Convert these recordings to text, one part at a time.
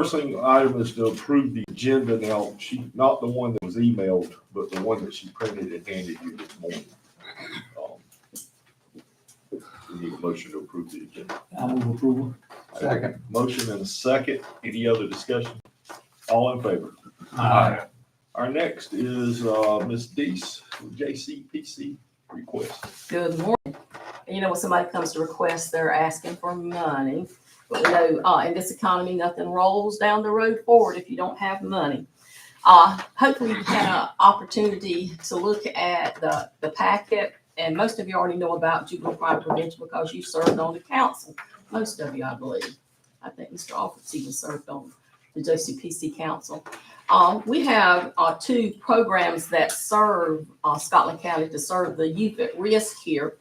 First thing item is to approve the agenda. Now, not the one that was emailed, but the one that she printed and handed you this morning. We need a motion to approve the agenda. I move approval. Second. Motion and a second. Any other discussion? All in favor? Aye. Our next is Ms. Deese, JCPC request. Good morning. You know, when somebody comes to request, they're asking for money. But we know, in this economy, nothing rolls down the road forward if you don't have money. Hopefully you had an opportunity to look at the packet, and most of you already know about juvenile crime prevention because you served on the council. Most of you, I believe. I think Mr. Offutt even served on the JCPC council. We have two programs that serve Scotland County to serve the youth at risk here.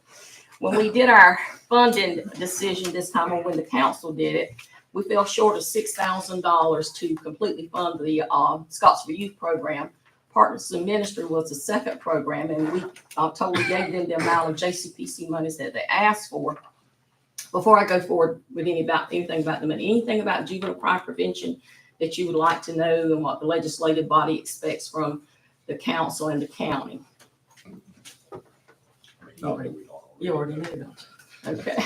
When we did our funding decision this time, or when the council did it, we fell short of $6,000 to completely fund the Scottsville Youth Program. Partners in Ministry was the second program, and we totally gave them the amount of JCPC monies that they asked for. Before I go forward with anything about the money, anything about juvenile crime prevention that you would like to know and what the legislative body expects from the council and the county? You already knew, don't you? Okay.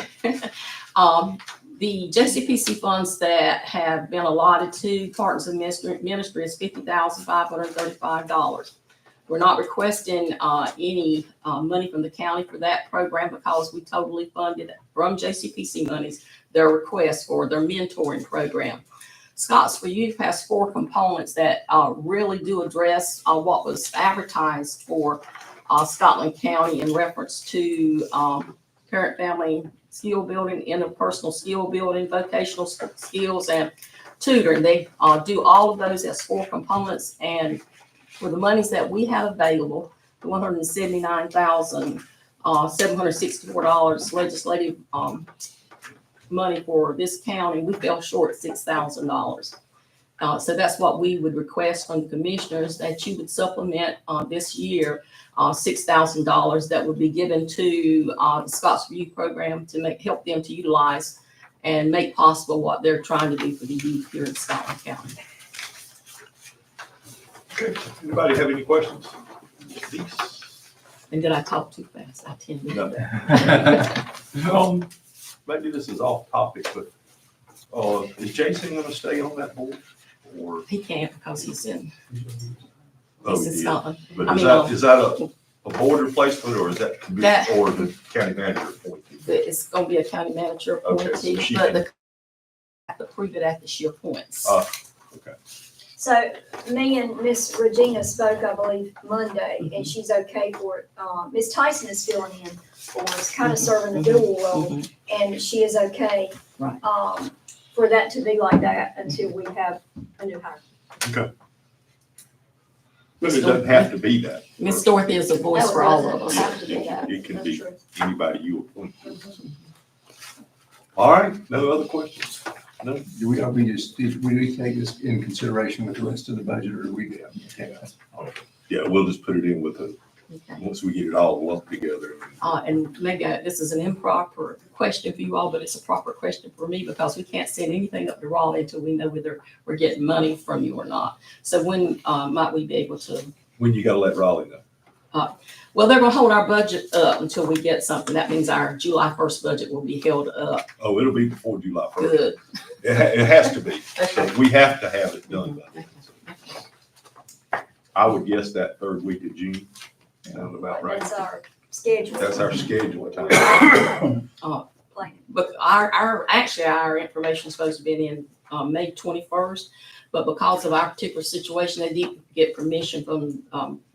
The JCPC funds that have been allotted to Partners in Ministry is $50,535. We're not requesting any money from the county for that program because we totally funded from JCPC monies their request for their mentoring program. Scots for Youth has four components that really do address what was advertised for Scotland County in reference to parent family skill building, interpersonal skill building, vocational skills, and tutoring. They do all of those as four components, and for the monies that we have available, the $179,764 legislative money for this county, we fell short at $6,000. So that's what we would request from the commissioners, that you would supplement this year $6,000 that would be given to the Scottsville Youth Program to help them to utilize and make possible what they're trying to do for the youth here in Scotland County. Okay. Anybody have any questions? Deese? And did I talk too fast? I tend to. No. Maybe this is off topic, but is Jason going to stay on that board? Or He can't because he's in oh, he Scotland. But I is that a board replacement, or is that or the county manager appointee? It's going to be a county manager Okay, appointee, so she but can- the have to prove it after she appoints. Okay. So me and Miss Regina spoke, I believe, Monday, and she's okay for it. Miss Tyson is filling in for us, kind of serving a dual role, and she is okay. Right. For that to be like that until we have a new hire. Okay. But it doesn't have to be that. Miss Dorothy is a voice for all of us. Have to be that. It can That's be true. anybody you appoint. All right, no other questions? No? Do we take this in consideration with the rest of the budget, or do we do? Yeah, we'll just put it in with the, Okay. once we get it all lumped together. And maybe this is an improper question for you all, but it's a proper question for me because we can't send anything up to Raleigh until we know whether we're getting money from you or not. So when might we be able to? When you gotta let Raleigh know. Well, they're going to hold our budget up until we get something. That means our July 1st budget will be held up. Oh, it'll be before July 1st. Good. It has to be. Okay. We have to have it done by then. I would guess that third week of June. Sounds about right. That's our schedule. That's our schedule time. Plan. But our information is supposed to be in May 21st, but because of our particular situation, they did get permission from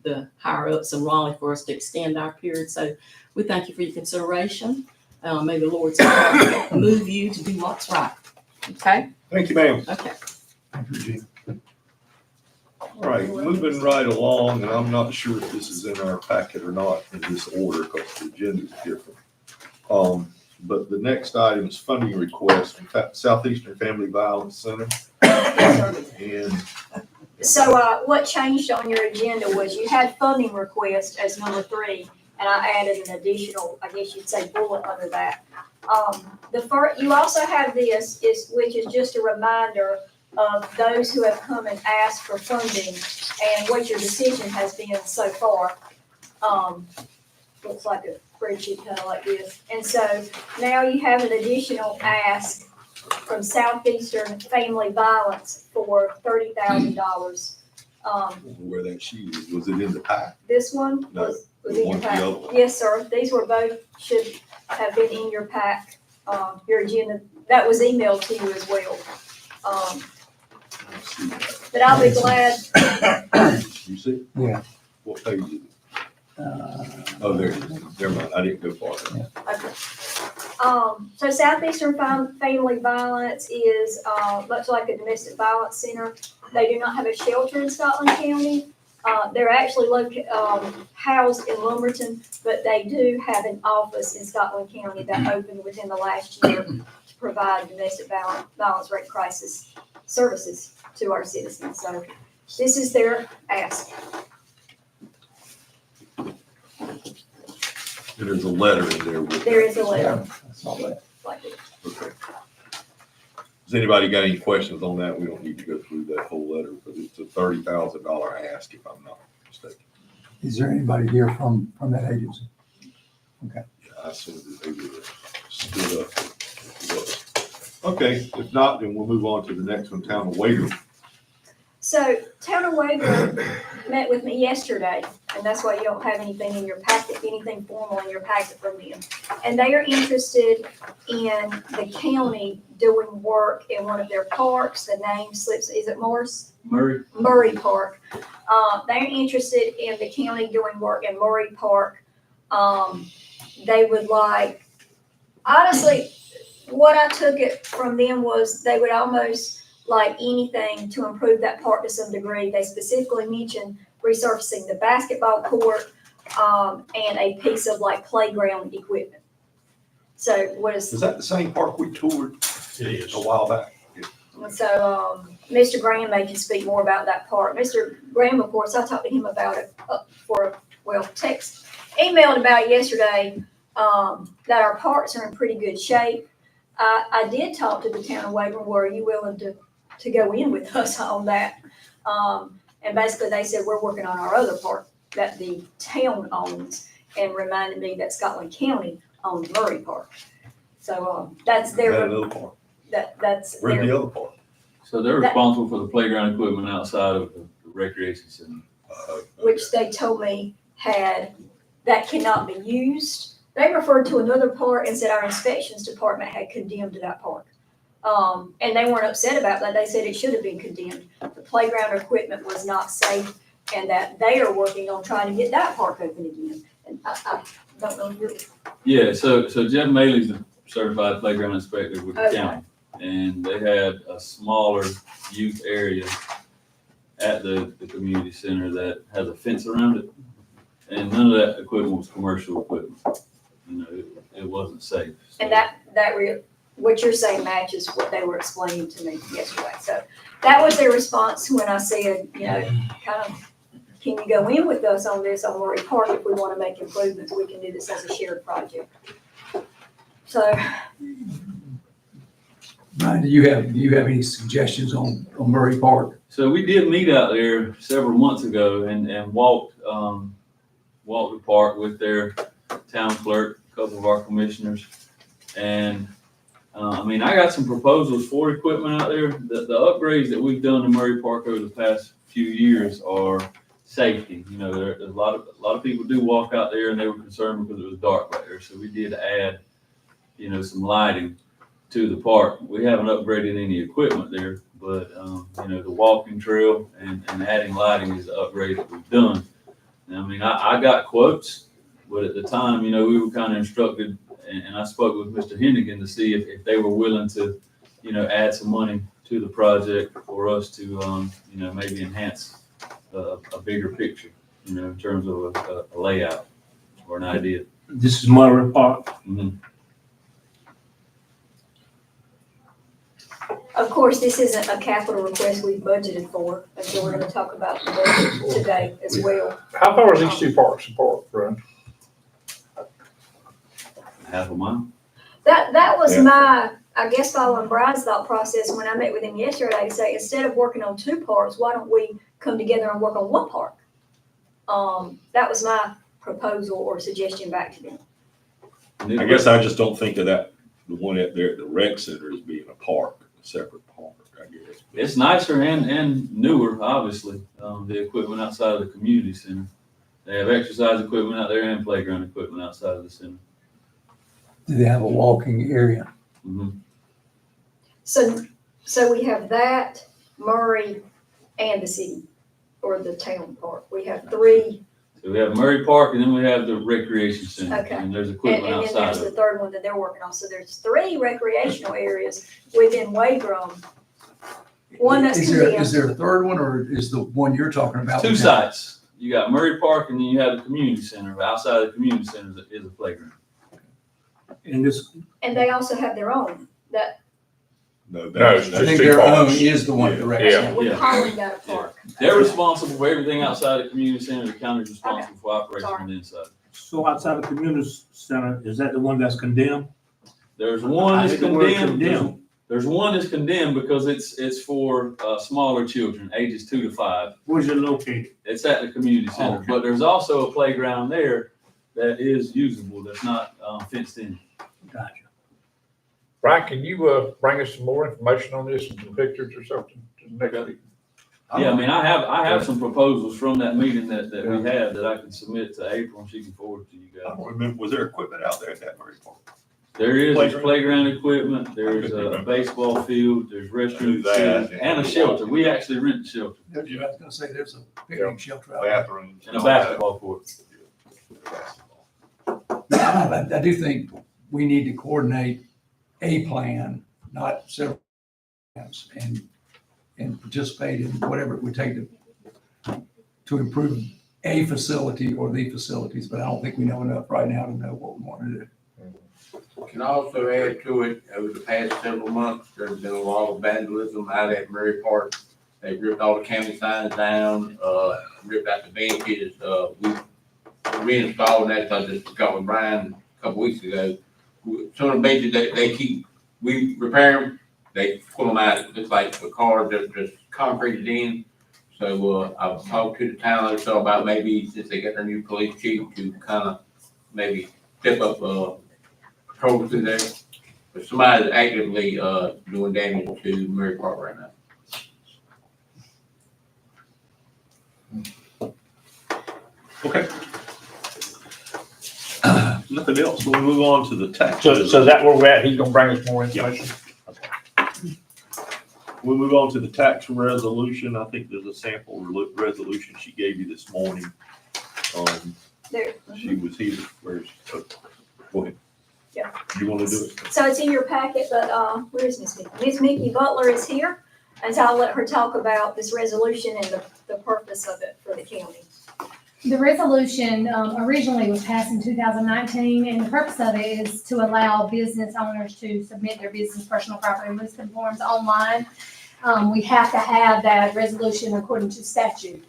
the higher ups in Raleigh for us to extend our period. So we thank you for your consideration. May the Lord's help move you to do what's right. Okay? Thank you, ma'am. Okay. All right, moving right along, and I'm not sure if this is in our packet or not in this order because the agenda is different. But the next item is funding request from Southeastern Family Violence Center. And So what changed on your agenda was you had funding request as number 3, and I added an additional, I guess you'd say, bullet under that. You also have this, which is just a reminder of those who have come and asked for funding and what your decision has been so far. Looks like a spreadsheet kind of like this. And so now you have an additional ask from Southeastern Family Violence for $30,000. Where that sheet is, was it in the pack? This one No, was the in your one, the pack. other one. Yes, sir. These were both, should have been in your pack, your agenda. That was emailed to you as well. Let's see that. But I'll be glad, You see? Yeah. What page is it? Oh, there it is. Never mind. I didn't go far enough. okay. So Southeastern Family Violence is, much like a domestic violence center. They do not have a shelter in Scotland County. They're actually housed in Lumberton, but they do have an office in Scotland County that opened within the last year to provide domestic violence rate crisis services to our citizens. So this is their ask. And there's a letter in there with. There is a letter I saw that. like this. Okay. Has anybody got any questions on that? We don't need to go through that whole letter, but it's a $30,000 ask if I'm not mistaken. Is there anybody here from that agency? Yeah, I assumed that they would have stood up. if it was. Okay, if not, then we'll move on to the next one, Town of Waverly. So Town of Waverly met with me yesterday, and that's why you don't have anything in your packet, anything formal in your packet from them. And they are interested in the county doing work in one of their parks. The name slips, is it Morris? Murray Park. They're interested in the county doing work in Murray Park. They would like, honestly, what I took it from them was they would almost like anything to improve that park to some degree. They specifically mentioned resurfacing the basketball court, and a piece of like playground equipment. So what is? Is that the same park we toured It is. a while back? So, Mr. Graham may can speak more about that part. Mr. Graham, of course, I talked to him about it emailed about it yesterday, that our parks are in pretty good shape. I did talk to the Town of Waverly, were you willing to go in with us on that? And basically they said, we're working on our other park that the town owns, and reminded me that Scotland County owns Murray Park. So, that's Had their, another park. that's Where's their. the other park? So they're That- responsible for the playground equipment outside of the recreation center. Which they told me that cannot be used. They referred to another part and said our inspections department had condemned that park. And they weren't upset about that. They said it should have been condemned. The playground equipment was not safe, and that they are working on trying to get that park open again. And I don't know if you're. Yeah, so Jeff Maley's the certified playground inspector with the Okay. county. And they had a smaller youth area at the community center that has a fence around it. And none of that equipment was commercial equipment. You know, it wasn't safe. So- And what you're saying matches what they were explaining to me yesterday. So that was their response when I said, kind of, can you go in with us on this on Murray Park if we want to make improvements? We can do this as a shared project. So, Brian, do you have any suggestions on Murray Park? So we did meet out there several months ago and walked the park with their town clerk, a couple of our commissioners. And, I got some proposals for equipment out there. The upgrades that we've done to Murray Park over the past few years are safety. There's a lot of people do walk out there, and they were concerned because it was dark back there. So we did add, some lighting to the park. We haven't upgraded any equipment there, but, the walking trail and adding lighting is the upgrade that we've done. And, I got quotes, but at the time, we were kind of instructed, and I spoke with Mr. Hennigan to see if they were willing to, add some money to the project for us to, maybe enhance a bigger picture, in terms of a layout or an idea. This is Murray Park. Mhm. of course, this isn't a capital request we've budgeted for, and so we're going to talk about the budget today as well. How far is these two parks apart, Brian? Half a mile. That was Yeah. I guess following Brian's thought process, when I met with him yesterday, to say, instead of working on two parks, why don't we come together and work on one park? That was my proposal or suggestion back to them. I guess I just don't think of that, the one out there at the rec center as being a park, a separate park, I guess. It's nicer and newer, obviously, the equipment outside of the community center. They have exercise equipment out there and playground equipment outside of the center. Do they have a walking area? Mhm. So we have that, Murray, and the city, or the town park. We have three, So we have Murray Park and then we have the recreation center. Okay. And there's and equipment then outside there's of the it. third one that they're working on. So there's three recreational areas within Wagram. One that's Is there condemned. a third one, or is the one you're talking about? Two sites. You got Murray Park and then you have the community center. Outside of the community center is a playground. And this, And they also have their own, that, No, No, that's, it's I that's think two their own parks. is the one at the rec Yeah. center. we're Yeah. calling that a park. They're responsible for everything outside the community center. The county's responsible for operation on the inside. so outside of the community center, is that the one that's condemned? There's one I that's hate the word condemned. condemned. There's one that's condemned because it's for smaller children, ages 2 to 5. Where's it located? It's at the community center, Okay. but there's also a playground there that is usable, that's not fenced in. Gotcha. Brian, can you, bring us some more information on this and some pictures or something to the next week? Yeah, I mean, I have some proposals from that meeting that we had that I can submit to April and she can forward to you I guys. don't remember, was there equipment out there at that Murray Park? There's Playground? playground equipment, there's a baseball field, there's restroom That, facilities, and a shelter. We actually rent a shelter I was gonna say, there's a picnic shelter out there. Bathrooms. and a basketball court. I do think we need to coordinate a plan, not several plans, and participate in whatever it would take to improve a facility or the facilities, but I don't think we know enough right now to know what we want to do. Can also add to it, over the past several months, there's been a lot of vandalism out at Murray Park. They ripped all the county signs down, ripped out the benches, we reinstalled that, I just got with Brian a couple weeks ago. Some of the benches, we repair them, they pull them out, it looks like the car just concreted in. So, I've talked to the town, so about maybe since they got their new police chief to kind of maybe step up, patrol through there. But somebody's actively, doing damage to Murray Park right now. Okay. Nothing else, we'll move on to the tax. So that where we're at, he's gonna bring us more information? We'll move on to the tax resolution. I think there's a sample resolution she gave you this morning. there. She was here, where's, go ahead. Yeah. You wanna do it? So it's in your packet, but, where's Miss Mickey? Miss Mickey Butler is here, and so I'll let her talk about this resolution and the purpose of it for the county. The resolution originally was passed in 2019, and the purpose of it is to allow business owners to submit their business personal property listing forms online. We have to have that resolution according to statute.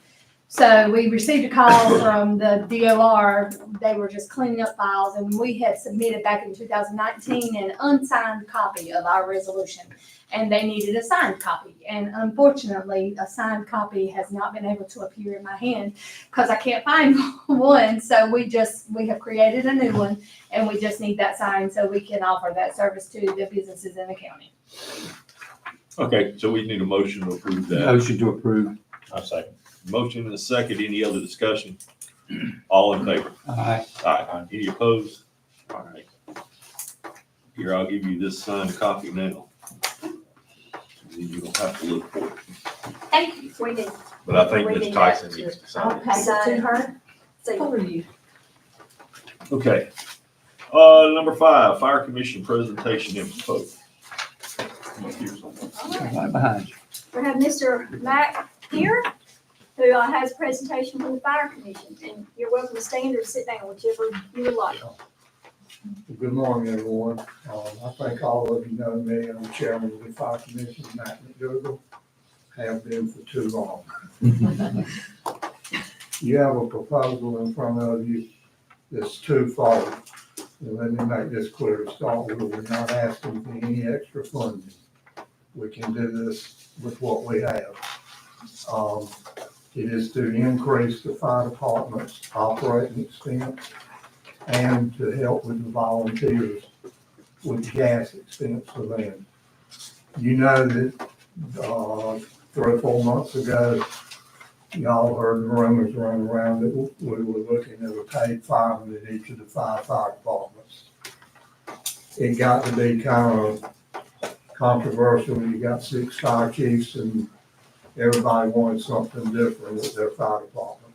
So we received a call from the DOR. They were just cleaning up files, and we had submitted back in 2019 an unsigned copy of our resolution, and they needed a signed copy. And unfortunately, a signed copy has not been able to appear in my hand because I can't find one. So we have created a new one, and we just need that signed so we can offer that service to the businesses in the county. Okay, so we need a motion to approve that. Motion to approve. I'll second. Motion and a second, any other discussion? All in favor? Aye. Aye. Any opposed? All right. Here, I'll give you this signed copy now. You don't have to look for it, Thank you. We did. but I think Reading Ms. that Tyson to- needs to I'll sign it. pass it to her. See, Who are you? Okay. Number 5, Fire Commission presentation info. Right behind you. we have Mr. Mack here, who has a presentation from the Fire Commission, and you're welcome to stand or sit down, whichever you would like. Good morning, everyone. I think all of you know me. I'm chairman of the Fire Commission, Matt McDougal. Have been for too long. You have a proposal in front of you that's twofold. And let me make this clear to start with, we're not asking for any extra funding. We can do this with what we have. It is to increase the fire department's operating expense and to help with the volunteers with gas expense for them. You know that, 3 or 4 months ago, y'all heard the rumors running around that we were looking at a paid fireman at each of the 5 fire departments. It got to be kind of controversial. You got 6 fire chiefs and everybody wanted something different with their fire department.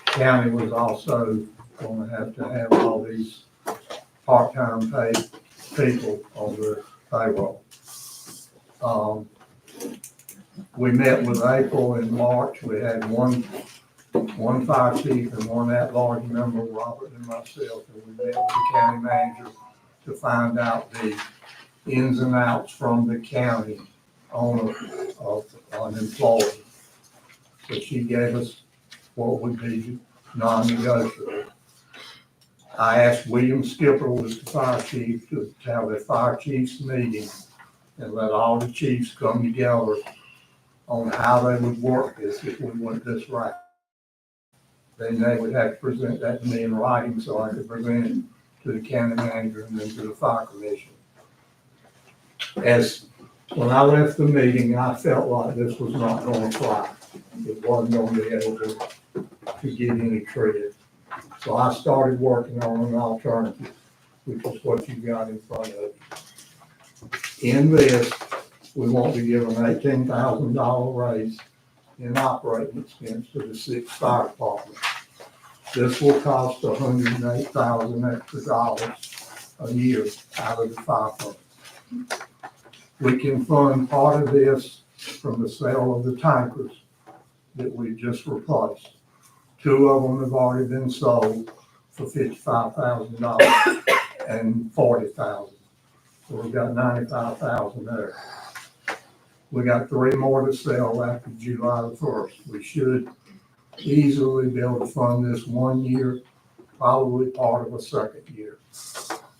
County was also gonna have to have all these part-time paid people on the payroll. We met with April in March. We had one fire chief and one at-large member, Robert and myself, and we met with the county manager to find out the ins and outs from the county on an employee. So she gave us what would be non-negotiable. I asked William Skipper, who was the fire chief, to have a fire chiefs meeting and let all the chiefs come together on how they would work this if we went this right. Then they would have to present that to me in writing so I could present it to the county manager and then to the fire commission. When I left the meeting, I felt like this was not gonna fly. It wasn't gonna be able to get any credit. So I started working on an alternative, which is what you got in front of you. In this, we want to give an $18,000 raise in operating expense to the 6 fire departments. This will cost $108,000 extra dollars a year out of the fire fund. We can fund part of this from the sale of the tankers that we just replaced. 2 of them have already been sold for $55,000 and $40,000. So we've got $95,000 there. We got 3 more to sell after July the 1st. We should easily be able to fund this 1 year, probably part of a 2nd year.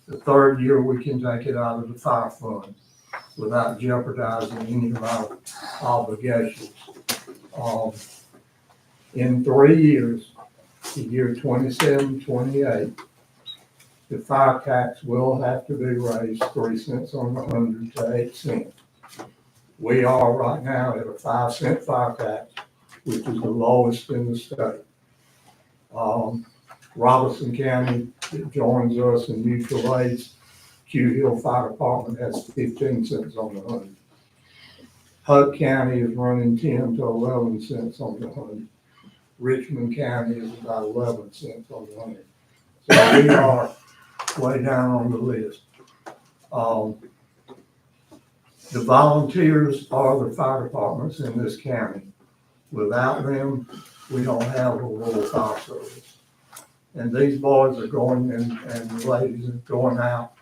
The 3rd year, we can take it out of the fire fund without jeopardizing any of our obligations. In 3 years, the year 27, 28, the fire tax will have to be raised 3 cents on the 100 to 8 cents. We are right now at a 5-cent fire tax, which is the lowest in the state. Robertson County, that joins us in mutual aids, Q Hill Fire Department has 15 cents on the 100. Hope County is running 10 to 11 cents on the 100. Richmond County is about 11 cents on the 100. So we are way down on the list. The volunteers are the fire departments in this county. Without them, we don't have a rural fire service. And these boys are going and ladies are going out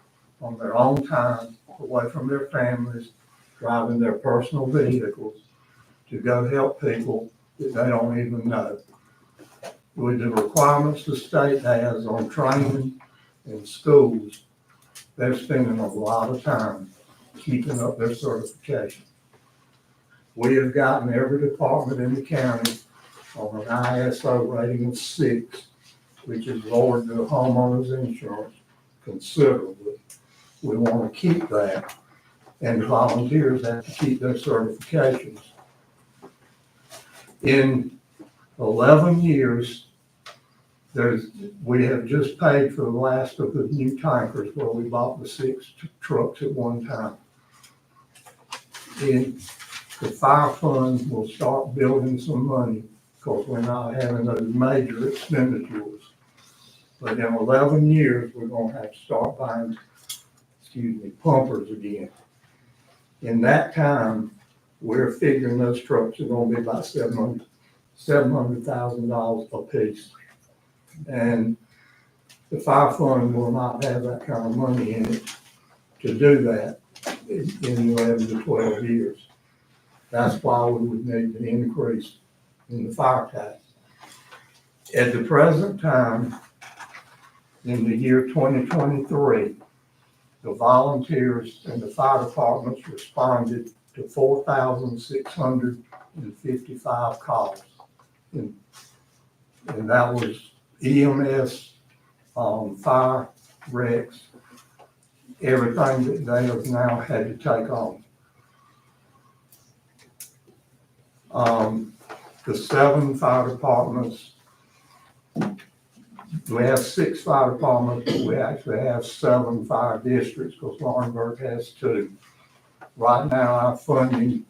on their own time, away from their families, driving their personal vehicles to go help people that they don't even know. With the requirements the state has on training in schools, they're spending a lot of time keeping up their certification. We have gotten every department in the county on an ISO rating of 6, which has lowered the homeowner's insurance considerably. We want to keep that, and the volunteers have to keep their certifications. In 11 years, we have just paid for the last of the new tankers where we bought the 6 trucks at one time. And the fire fund will start building some money because we're not having those major expenditures. But in 11 years, we're gonna have to start buying, pumpers again. In that time, we're figuring those trucks are gonna be about $700,000 a piece. And the fire fund will not have that kind of money in it to do that in 11 to 12 years. That's why we would need an increase in the fire tax. At the present time, In the year 2023, the volunteers and the fire departments responded to 4,655 calls. And that was EMS, fire, wrecks, everything that they have now had to take on. The 7 fire departments, we have 6 fire departments, but we actually have 7 fire districts because Laurinburg has 2. Right now, our funding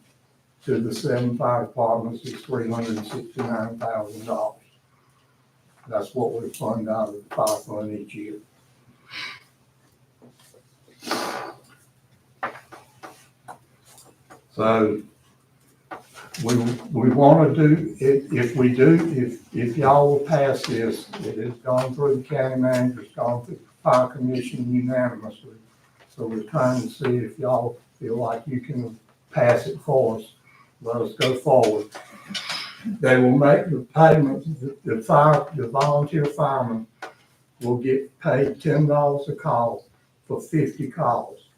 to the 7 fire departments is $369,000. That's what we fund out of the fire fund each year. So we want to do, if y'all will pass this, it has gone through the county manager, it's gone through the fire commission unanimously. So we're trying to see if y'all feel like you can pass it for us. Let us go forward. They will make the payments, the volunteer firemen will get paid $10 a call for 50 calls.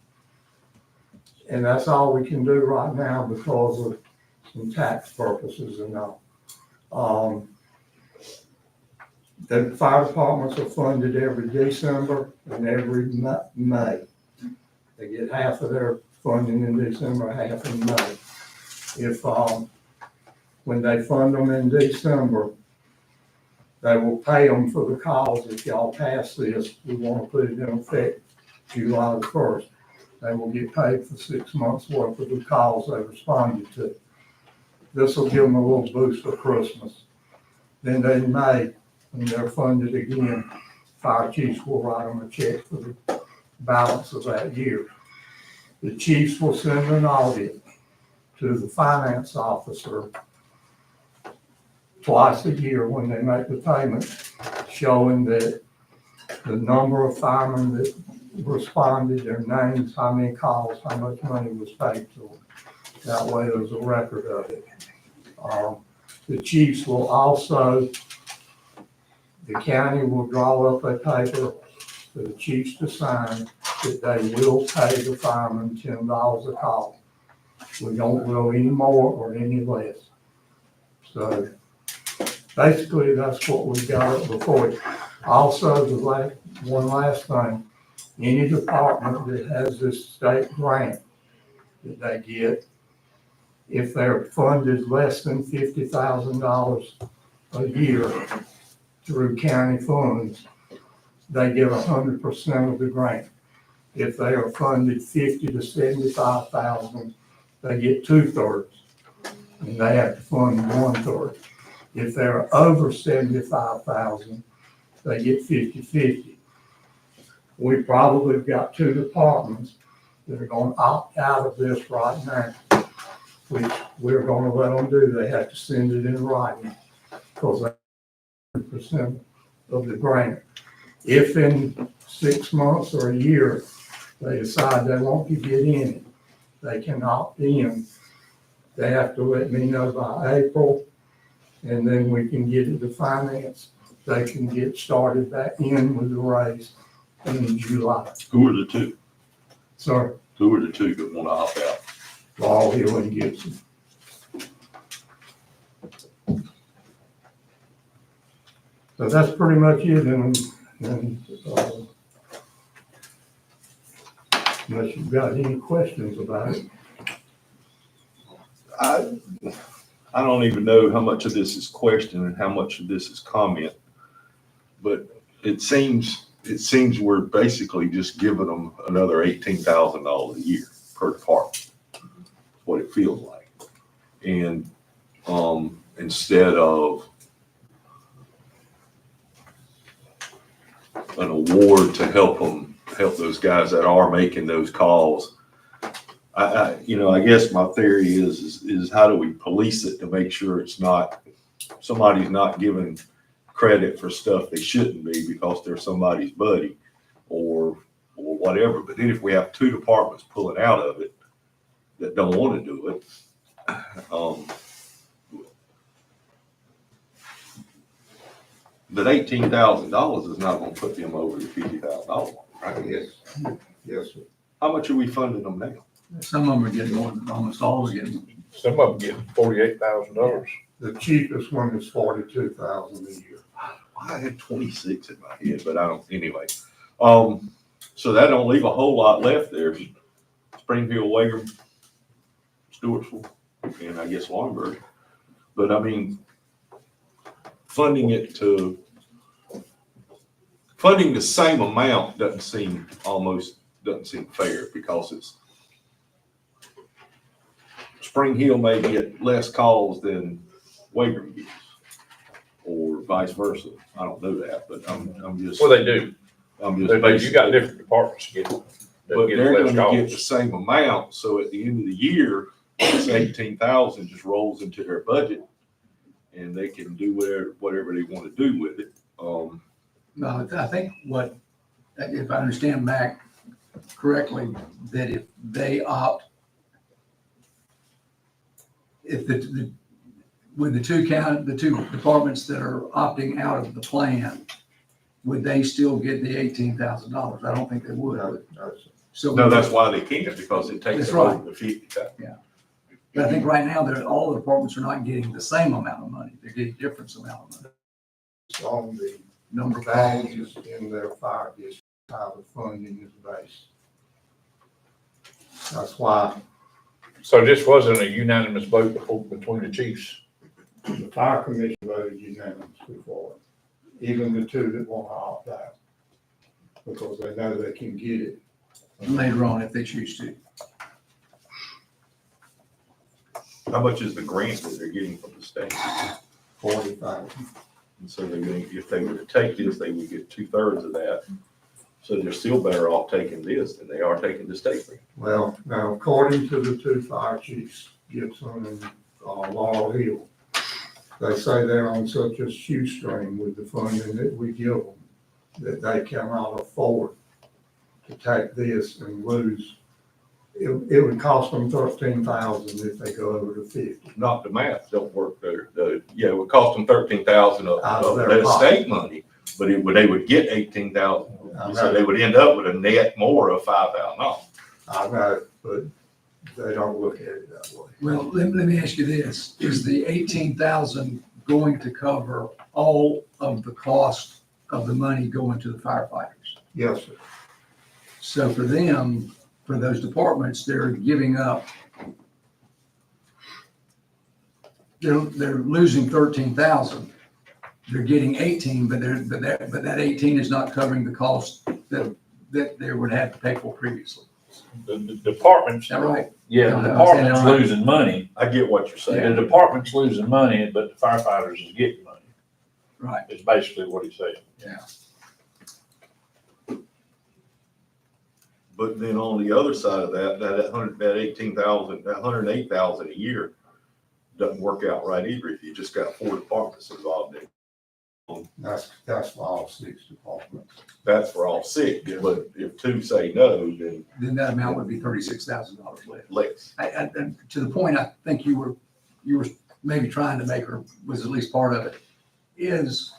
And that's all we can do right now because of some tax purposes and all. The fire departments are funded every December and every May. They get half of their funding in December, half in May. If, when they fund them in December, they will pay them for the calls. If y'all pass this, we want to put it in effect July the 1st. They will get paid for 6 months worth of the calls they responded to. This will give them a little boost for Christmas. Then in May, when they're funded again, fire chiefs will write them a check for the balance of that year. The chiefs will send an audit to the finance officer twice a year when they make the payment, showing that the number of firemen that responded, their names, how many calls, how much money was paid to them. That way there's a record of it. The chiefs will also, the county will draw up a paper for the chiefs to sign that they will pay the firemen $10 a call. We don't go any more or any less. So basically that's what we got up before. Also, one last thing, any department that has this state grant that they get, if they're funded less than $50,000 a year through county funds, they get 100% of the grant. If they are funded 50 to 75,000, they get 2/3, and they have to fund 1/3. If they're over 75,000, they get 50-50. We probably got 2 departments that are going to opt out of this right now, which we're going to let them do. They have to send it in writing because they 100% of the grant. If in 6 months or a year, they decide they want to get in it, they can opt in. They have to let me know by April, and then we can get it to finance. They can get started back in with the raise in July. Who are the 2? So, Who are the 2 that want to opt out? Laurel Hill and Gibson. So that's pretty much it, and unless you've got any questions about it. I don't even know how much of this is question and how much of this is comment, but it seems we're basically just giving them another $18,000 a year per department. What it feels like, and instead of an award to help those guys that are making those calls. I guess my theory is how do we police it to make sure it's not, somebody's not giving credit for stuff they shouldn't be because they're somebody's buddy or whatever. But then if we have 2 departments pulling out of it that don't want to do it, But $18,000 is not gonna put them over the $50,000, right? Yes, yes, sir. How much are we funding them now? Some of them are getting more than, almost all are getting. Some of them getting $48,000. The cheapest one is 42,000 a year. I had 26 in my head, but I don't, anyway. So that don't leave a whole lot left there. Springfield, Wagram, Stewartsville, and I guess Lawrenceburg. But I mean, funding the same amount doesn't seem fair, because it's Spring Hill may get less calls than Wagram gets, or vice versa. I don't know that, but I'm just. Well, they do. I'm just You got basically. different departments getting, But that get they're less gonna get the calls. same amount, so at the end of the year, this 18,000 just rolls into their budget, and they can do whatever they wanna do with it. No, I think if I understand Mac correctly, that if they opt, if with the two departments that are opting out of the plan, would they still get the $18,000? I don't think they would. So No, that's why they can't, because it takes That's them right. over the 50,000. But I think right now, all the departments are not getting the same amount of money. They're getting different amount of money. It's on the Number of calls. values in their fire district, how the funding is based. That's why So this wasn't a unanimous vote between the chiefs. the fire commission voted unanimously for it, even the two that want to opt out, because they know they can get it. Later on, if they choose to. How much is the grant that they're getting from the state? 40,000. And so if they were to take this, they would get 2/3 of that. So they're still better off taking this than they are taking the state grant. Well, now, according to the two fire chiefs, Gibson and Laurel Hill, they say they're on such a shoestring with the funding that we give them, that they cannot afford to take this and lose. It would cost them 13,000 if they go over to 50. Not the math don't work there. It would cost them 13,000 Out of of their that pocket. state money, but they would get 18,000. I So know. they would end up with a net more of $5,000. I know, but they don't look at it that way. Well, let me ask you this, is the 18,000 going to cover all of the cost of the money going to the firefighters? Yes, sir. So for them, for those departments, they're giving up, they're losing 13,000. They're getting 18, but that 18 is not covering the cost that they would have to pay for previously. The departments, Is that right? yeah, No, the no, I'm saying department's that right. losing money. I get what you're saying. The department's losing money, but the firefighters is getting money. Right. Is basically what he's saying. But then on the other side of that 18,000, that 108,000 a year doesn't work out right either if you just got 4 departments involved in it. That's for all 6 departments. That's for all 6, but if 2 say no, then Then that amount would be $36,000 less. less. And to the point I think you were maybe trying to make, or was at least part of it, is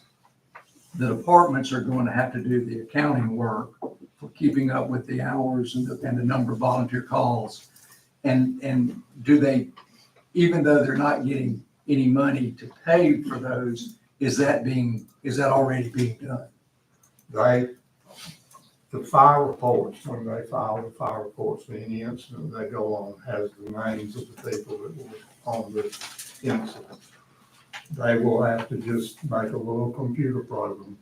the departments are going to have to do the accounting work for keeping up with the hours and the number of volunteer calls. And do they, even though they're not getting any money to pay for those, is that already being done? The fire reports, when they file the fire reports for any incident, they go on, has the names of the people that were on the incident. They will have to just make a little computer program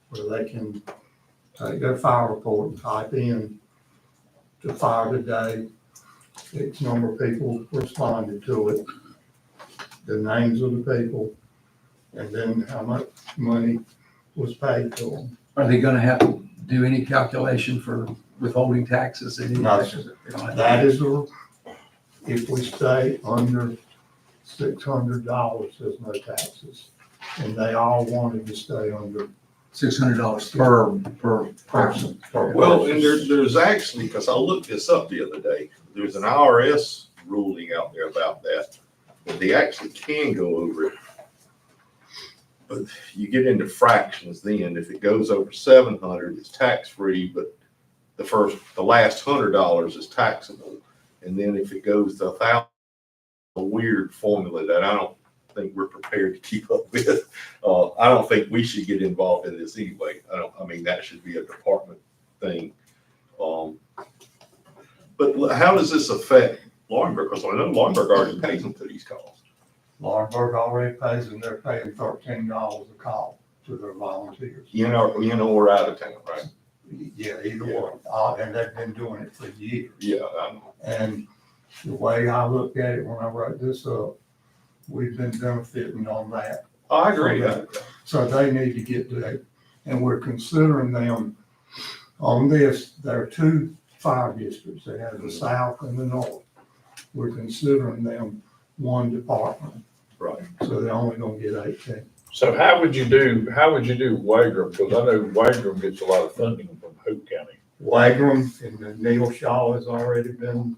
where they can take their fire report and type in to fire today, X number of people responded to it, the names of the people, and then how much money was paid to them. Are they going to have to do any calculation for withholding taxes? No, sir. That is if we stay under $600, there's no taxes. And they all wanted to stay under $600 per person. Well, and there's actually, because I looked this up the other day, there's an IRS ruling out there about that, that they actually can go over it But you get into fractions then, if it goes over 700, it's tax-free, but the last $100 is taxable. And then if it goes to 1,000, a weird formula that I don't think we're prepared to keep up with. I don't think we should get involved in this anyway. I mean, that should be a department thing. But how does this affect Laurinburg? Because I know Laurinburg already pays them for these calls. Laurinburg already pays and they're paying $13 a call to their volunteers. You know, or out of town, right? Yeah, either one. And they've been doing it for years. Yeah, I know. And the way I looked at it when I wrote this up, we've been benefiting on that. I agree. So they need to get that. And we're considering them on this. There are two fire districts. They have the south and the north. We're considering them one department. Right. So they're only gonna get 18. So how would you do Wagram? Because I know Wagram gets a lot of funding from Hope County. Wagram and then Neil Shaw has already been,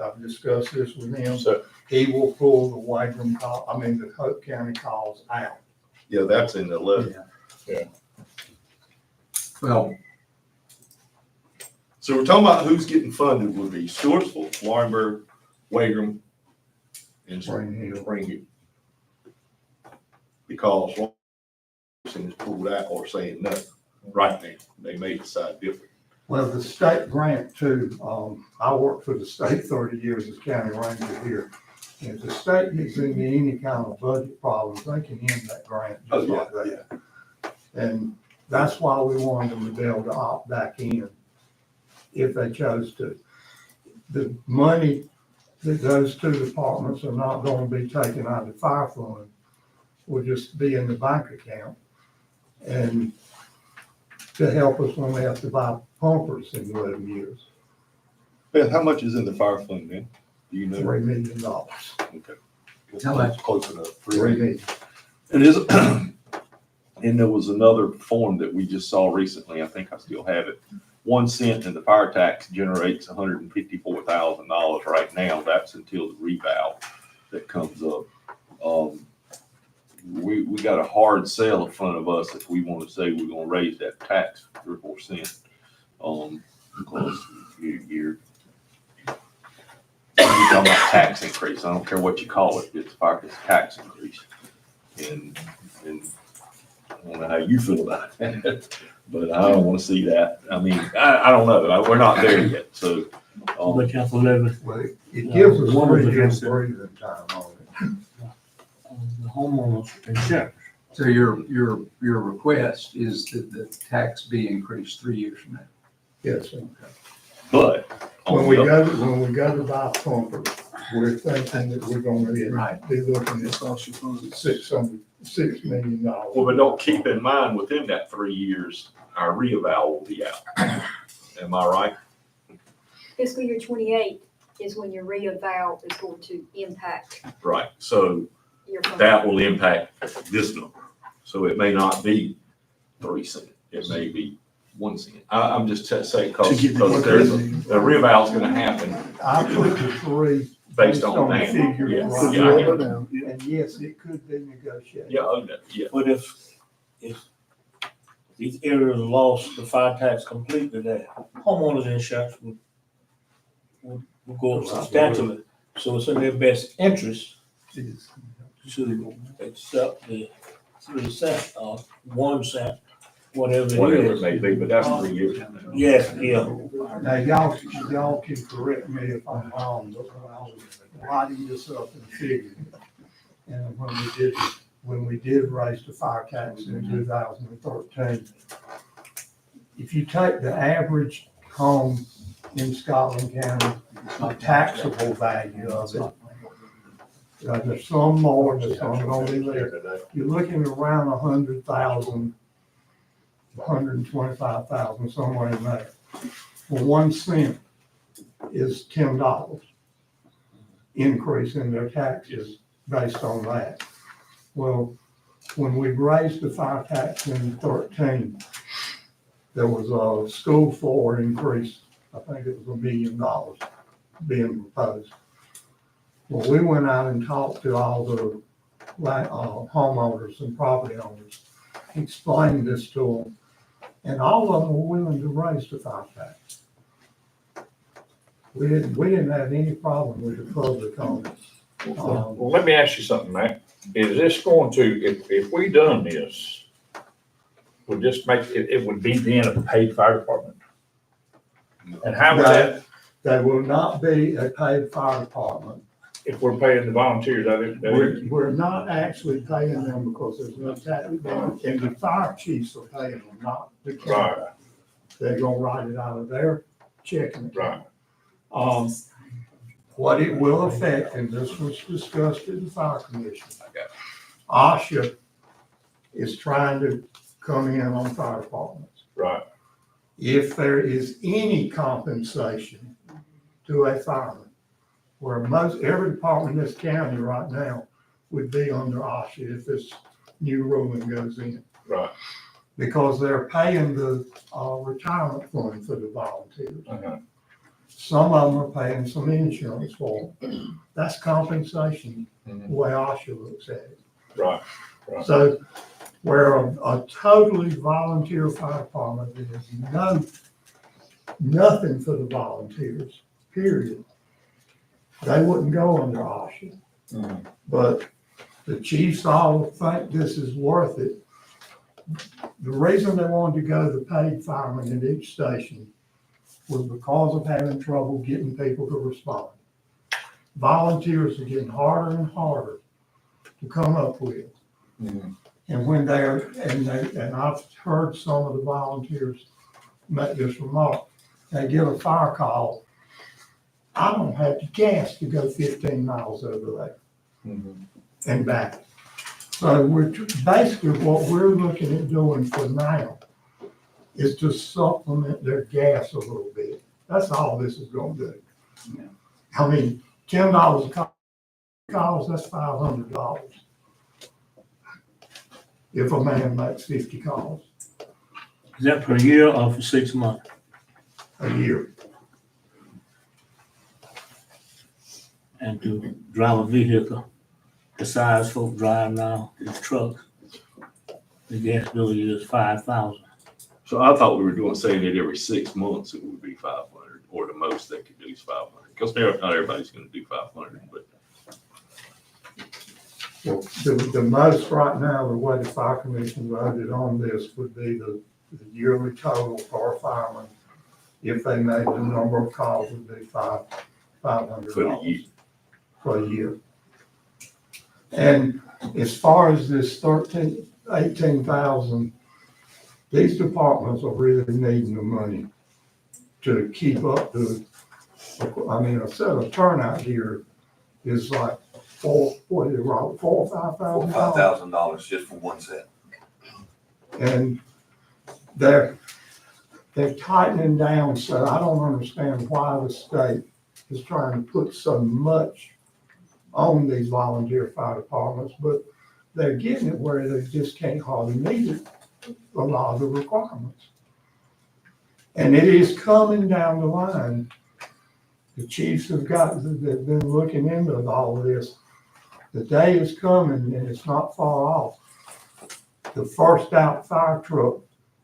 I've discussed this with him. So, He will pull the Wagram call, the Hope County calls out. Yeah, that's in the list. Well, So we're talking about who's getting funded would be Stewartsville, Laurinburg, Wagram, and Spring Hill. Spring Hill. Because one person is pulled out or saying no right now. They may decide different. Well, the state grant too, I worked for the state 30 years as county ranger here. If the state gets into any kind of budget problems, they can end that grant just like that. And that's why we wanted them to be able to opt back in if they chose to. The money that those two departments are not going to be taken out of the fire fund will just be in the bank account. And to help us when we have to buy pumpers in 11 years, Beth, how much is in the fire fund then? Do you know? $3 million. Okay. How much? Close enough. $3 million. It is, and there was another form that we just saw recently, I think I still have it. 1 cent in the fire tax generates $154,000 right now. That's until the revow that comes up. We got a hard sell in front of us if we want to say we're gonna raise that tax 3 or 4 cents. Because you're talking about tax increase. I don't care what you call it. It's a tax increase. And I don't know how you feel about it, but I don't want to see that. I mean, I don't know. We're not there yet. So, But Council Levin, Well, it gives us One of 3 the years things- breathing time on it. the homeowners insurance. so your request is that the tax be increased 3 years from now. Yes, sir. but When we go to buy pumpers, we're thinking that we're gonna Right. be looking at $6 million. well, but don't keep in mind within that 3 years, our reeval will be out. Am I right? Fiscal year 28 is when your reeval is going to impact Right. So your fund. that will impact this number. So it may not be 3 cents. It may be 1 cent. I'm just saying because there's the reeval is going to happen I put the 3 based on the that. figure. Yes. right Yeah, I now. get it. And yes, it could be negotiated. Yeah, oh, no, yeah. But if these areas lost the fire tax completely, that homeowners insurance would go up substantially. So it's in their best interest to accept the 3 cent or 1 cent, whatever Whatever it it is. may be, but that's 3 years from now. Yes, yeah. Now, y'all can correct me if I'm wrong, but when I was writing this up and figuring, and when we did raise the fire tax in 2013, if you take the average home in Scotland County, the taxable value of it, there's some more, there's some gonna be less. You're looking around 100,000, 125,000, somewhere in there. For 1 cent is $10 increase in their taxes based on that. Well, when we raised the fire tax in 13, there was a school floor increase. I think it was $1 million being proposed. Well, we went out and talked to all the homeowners and property owners, explained this to them, and all of them were willing to raise the fire tax. We didn't have any problem with the public on it. Well, let me ask you something, Matt. Is this going to, if we done this, would this make, it would be then a paid fire department? And how would that, There will not be a paid fire department. if we're paying the volunteers, We're not actually paying them because there's no tax, and the fire chiefs are paying them, not the county. Right. They're gonna write it out of their checking account. Right. What it will affect, and this was discussed in the fire commission. OSHA is trying to come in on fire departments. Right. If there is any compensation to a fireman, where every department in this county right now would be under OSHA if this new ruling goes in. Right. Because they're paying the retirement fund for the volunteers. Uh-huh. Some of them are paying some insurance for them. That's compensation, the way OSHA looks at it. Right. So where a totally volunteer fire department, there's nothing for the volunteers, period. They wouldn't go under OSHA. Mhm. But the chiefs all think this is worth it. The reason they wanted to go to the paid firemen at each station was because of having trouble getting people to respond. Volunteers are getting harder and harder to come up with. Mhm. And when and I've heard some of the volunteers make this remark, they get a fire call, I don't have the gas to go 15 miles over there Mhm. and back. So basically what we're looking at doing for now is to supplement their gas a little bit. That's all this is gonna do. I mean, $10 a calls, that's $500. If a man makes 50 calls Is that per year or for 6 months? a year. And to drive a vehicle, the size folk drive now, is trucks, the gas bill is 5,000. So I thought we were saying that every 6 months it would be 500, or the most they could do is 500. Because not everybody's gonna do 500, but Well, the most right now, the way the fire commission voted on this would be the yearly total for a fireman. If they made the number of calls would be $500 for the year. for a year. And as far as this 18,000, these departments are really needing the money to keep up the, I mean, a set of turnout here is like $4,000 or $5,000. $5,000 just for one set. And they're tightening down, so I don't understand why the state is trying to put so much on these volunteer fire departments, but they're getting it where they just can't hardly meet it, a lot of the requirements. And it is coming down the line. The chiefs they've been looking into all of this. The day is coming and it's not far off. The first out fire truck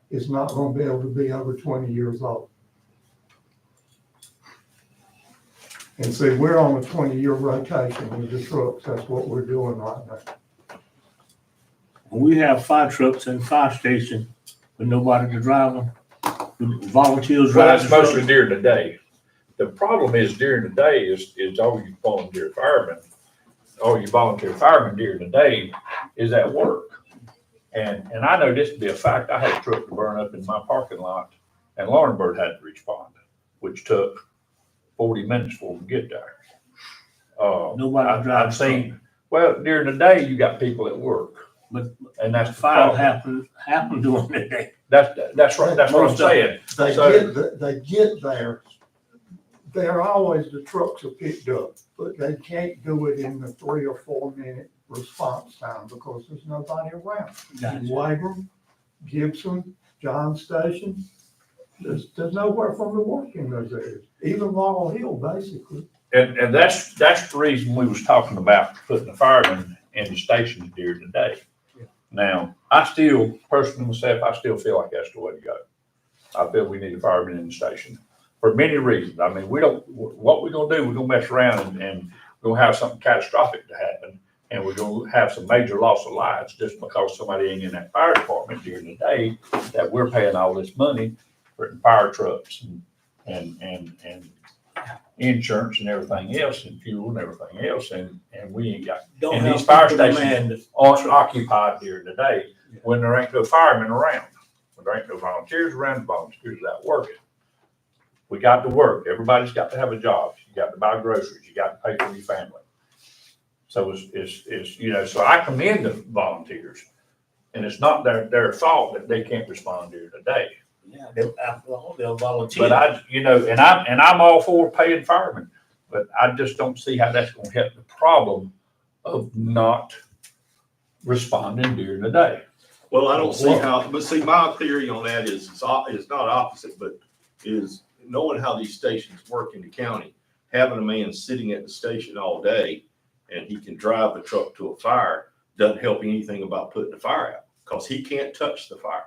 is not gonna be able to be over 20 years old. And see, we're on a 20-year rotation with the trucks. That's what we're doing right now. We have fire trucks in the fire station with nobody to drive them. Volunteers Well, drive that's the truck. mostly during the day. The problem is during the day is all you volunteer firemen during the day is at work. And I know this to be a fact. I had a truck burn up in my parking lot and Laurinburg had to respond, which took 40 minutes for them to get there. Nobody I've drives. seen, well, during the day, you got people at work. But And that's the fire problem. happen during the day. That's right. That's what I'm saying. They So- get there. They're always, the trucks are picked up, but they can't do it in the 3 or 4 minute response time because there's nobody around. Gotcha. Wagram, Gibson, John Station, there's nowhere for them to work in those areas, even Laurel Hill, basically. And that's the reason we was talking about putting the firemen in the stations during the day. Now, I still, personally myself, I still feel like that's the way to go. I feel we need a fireman in the station for many reasons. I mean, what we're gonna do, we're gonna mess around and we're gonna have something catastrophic to happen. And we're gonna have some major loss of lives just because somebody ain't in that fire department during the day, that we're paying all this money for fire trucks and insurance and everything else and fuel and everything else. And we ain't got, Don't and have these fire people stations demand aren't occupied during the day when there ain't no firemen around. When there ain't no volunteers around, volunteers out working. We got to work. Everybody's got to have a job. You got to buy groceries. You got to pay for your family. So it's, you know, so I commend the volunteers. And it's not their fault that they can't respond during the day. Yeah, they'll volunteer. But I, you know, and I'm all for paying firemen, but I just don't see how that's gonna help the problem of not responding during the day. Well, I don't see how, but see, my theory on that is not opposite, but is knowing how these stations work in the county, having a man sitting at the station all day and he can drive the truck to a fire doesn't help anything about putting the fire out, because he can't touch the fire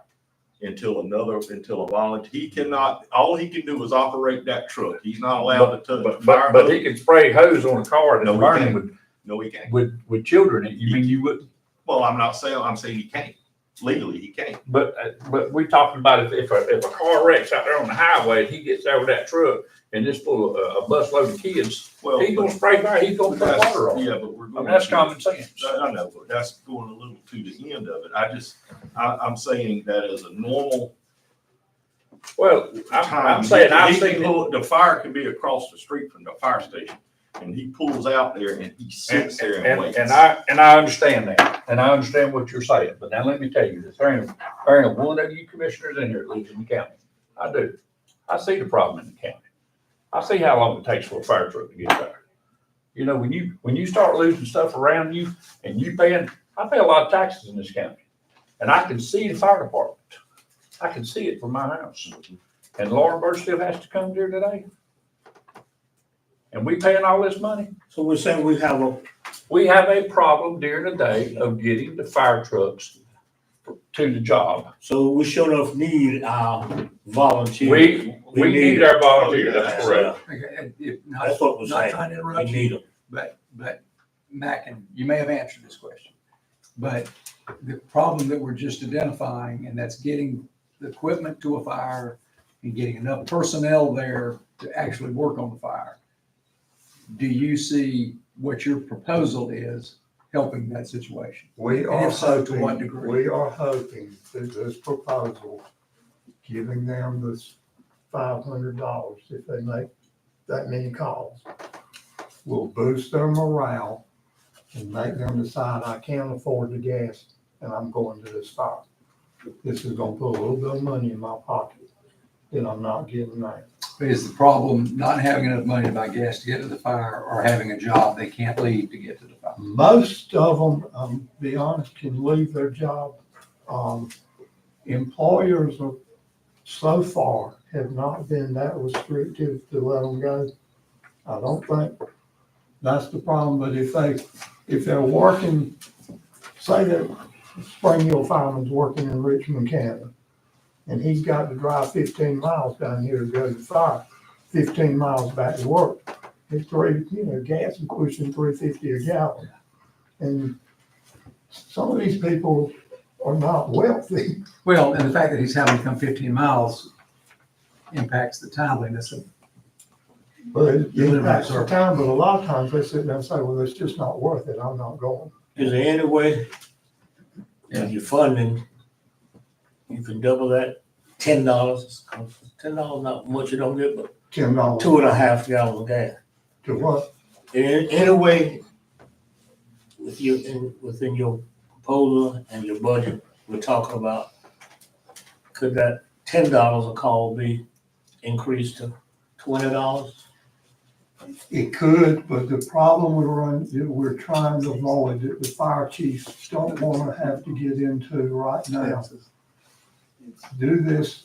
until a volunteer, he cannot, all he can do is operate that truck. He's not allowed to touch the fire. But he can spray hose on a car and No, he burn can't. No, he can't. with children. You mean you wouldn't? Well, I'm saying he can't. Legally, he can't. But we talking about if a car wrecks out there on the highway, and he gets there with that truck and just full of a bus load of kids, Well, he's gonna spray fire, he's gonna put water on. yeah, but we're I going. mean, that's common sense. I know, but that's going a little to the end of it. I'm saying that as a normal Well, I'm time. saying, I've he can seen it. pull- the fire can be across the street from the fire station, and he pulls out there and he sits there and waits. And I understand that, and I understand what you're saying, but now let me tell you, there ain't one of you commissioners in here that lives in the county. I do. I see the problem in the county. I see how long it takes for a fire truck to get there. You know, when you start losing stuff around you and I pay a lot of taxes in this county, and I can see the fire department. I can see it from my house. And Laurinburg still has to come here today. And we paying all this money. So we're saying we have a problem during the day of getting the fire trucks to the job. so we sure enough need our volunteers. We need our volunteers, that's correct. Okay, That's what we're Not saying. trying to We interrupt you, need them. but Mac, and you may have answered this question, but the problem that we're just identifying, and that's getting the equipment to a fire and getting enough personnel there to actually work on the fire. Do you see what your proposal is helping that situation? We And are if so, to what hoping, degree? we are hoping that this proposal, giving them this $500 if they make that many calls, will boost their morale and make them decide, I can't afford the gas and I'm going to this fire. This is gonna put a little bit of money in my pocket that I'm not getting now. Is the problem not having enough money to buy gas to get to the fire, or having a job they can't leave to get to the fire? Most of them, be honest, can leave their job. Employers are, so far have not been that restrictive to let them go. I don't think that's the problem, but if they're working, say that Spring Hill fireman's working in Richmond County, and he's got to drive 15 miles down here to go to the fire, 15 miles back to work. It's gas is pushing $3.50 a gallon. And some of these people are not wealthy. Well, and the fact that he's having to come 15 miles impacts the timeliness of. But it impacts the time, but a lot of times they sit there and say, well, it's just not worth it, I'm not going. Is there any way in your funding, you can double that $10? $10 not much you don't get, but $10 2.5 gallons of gas. to what? Any way within your proposal and your budget, we're talking about, could that $10 a call be increased to $20? It could, but the problem we're trying to avoid, that the fire chiefs don't want to have to get into right now. Do this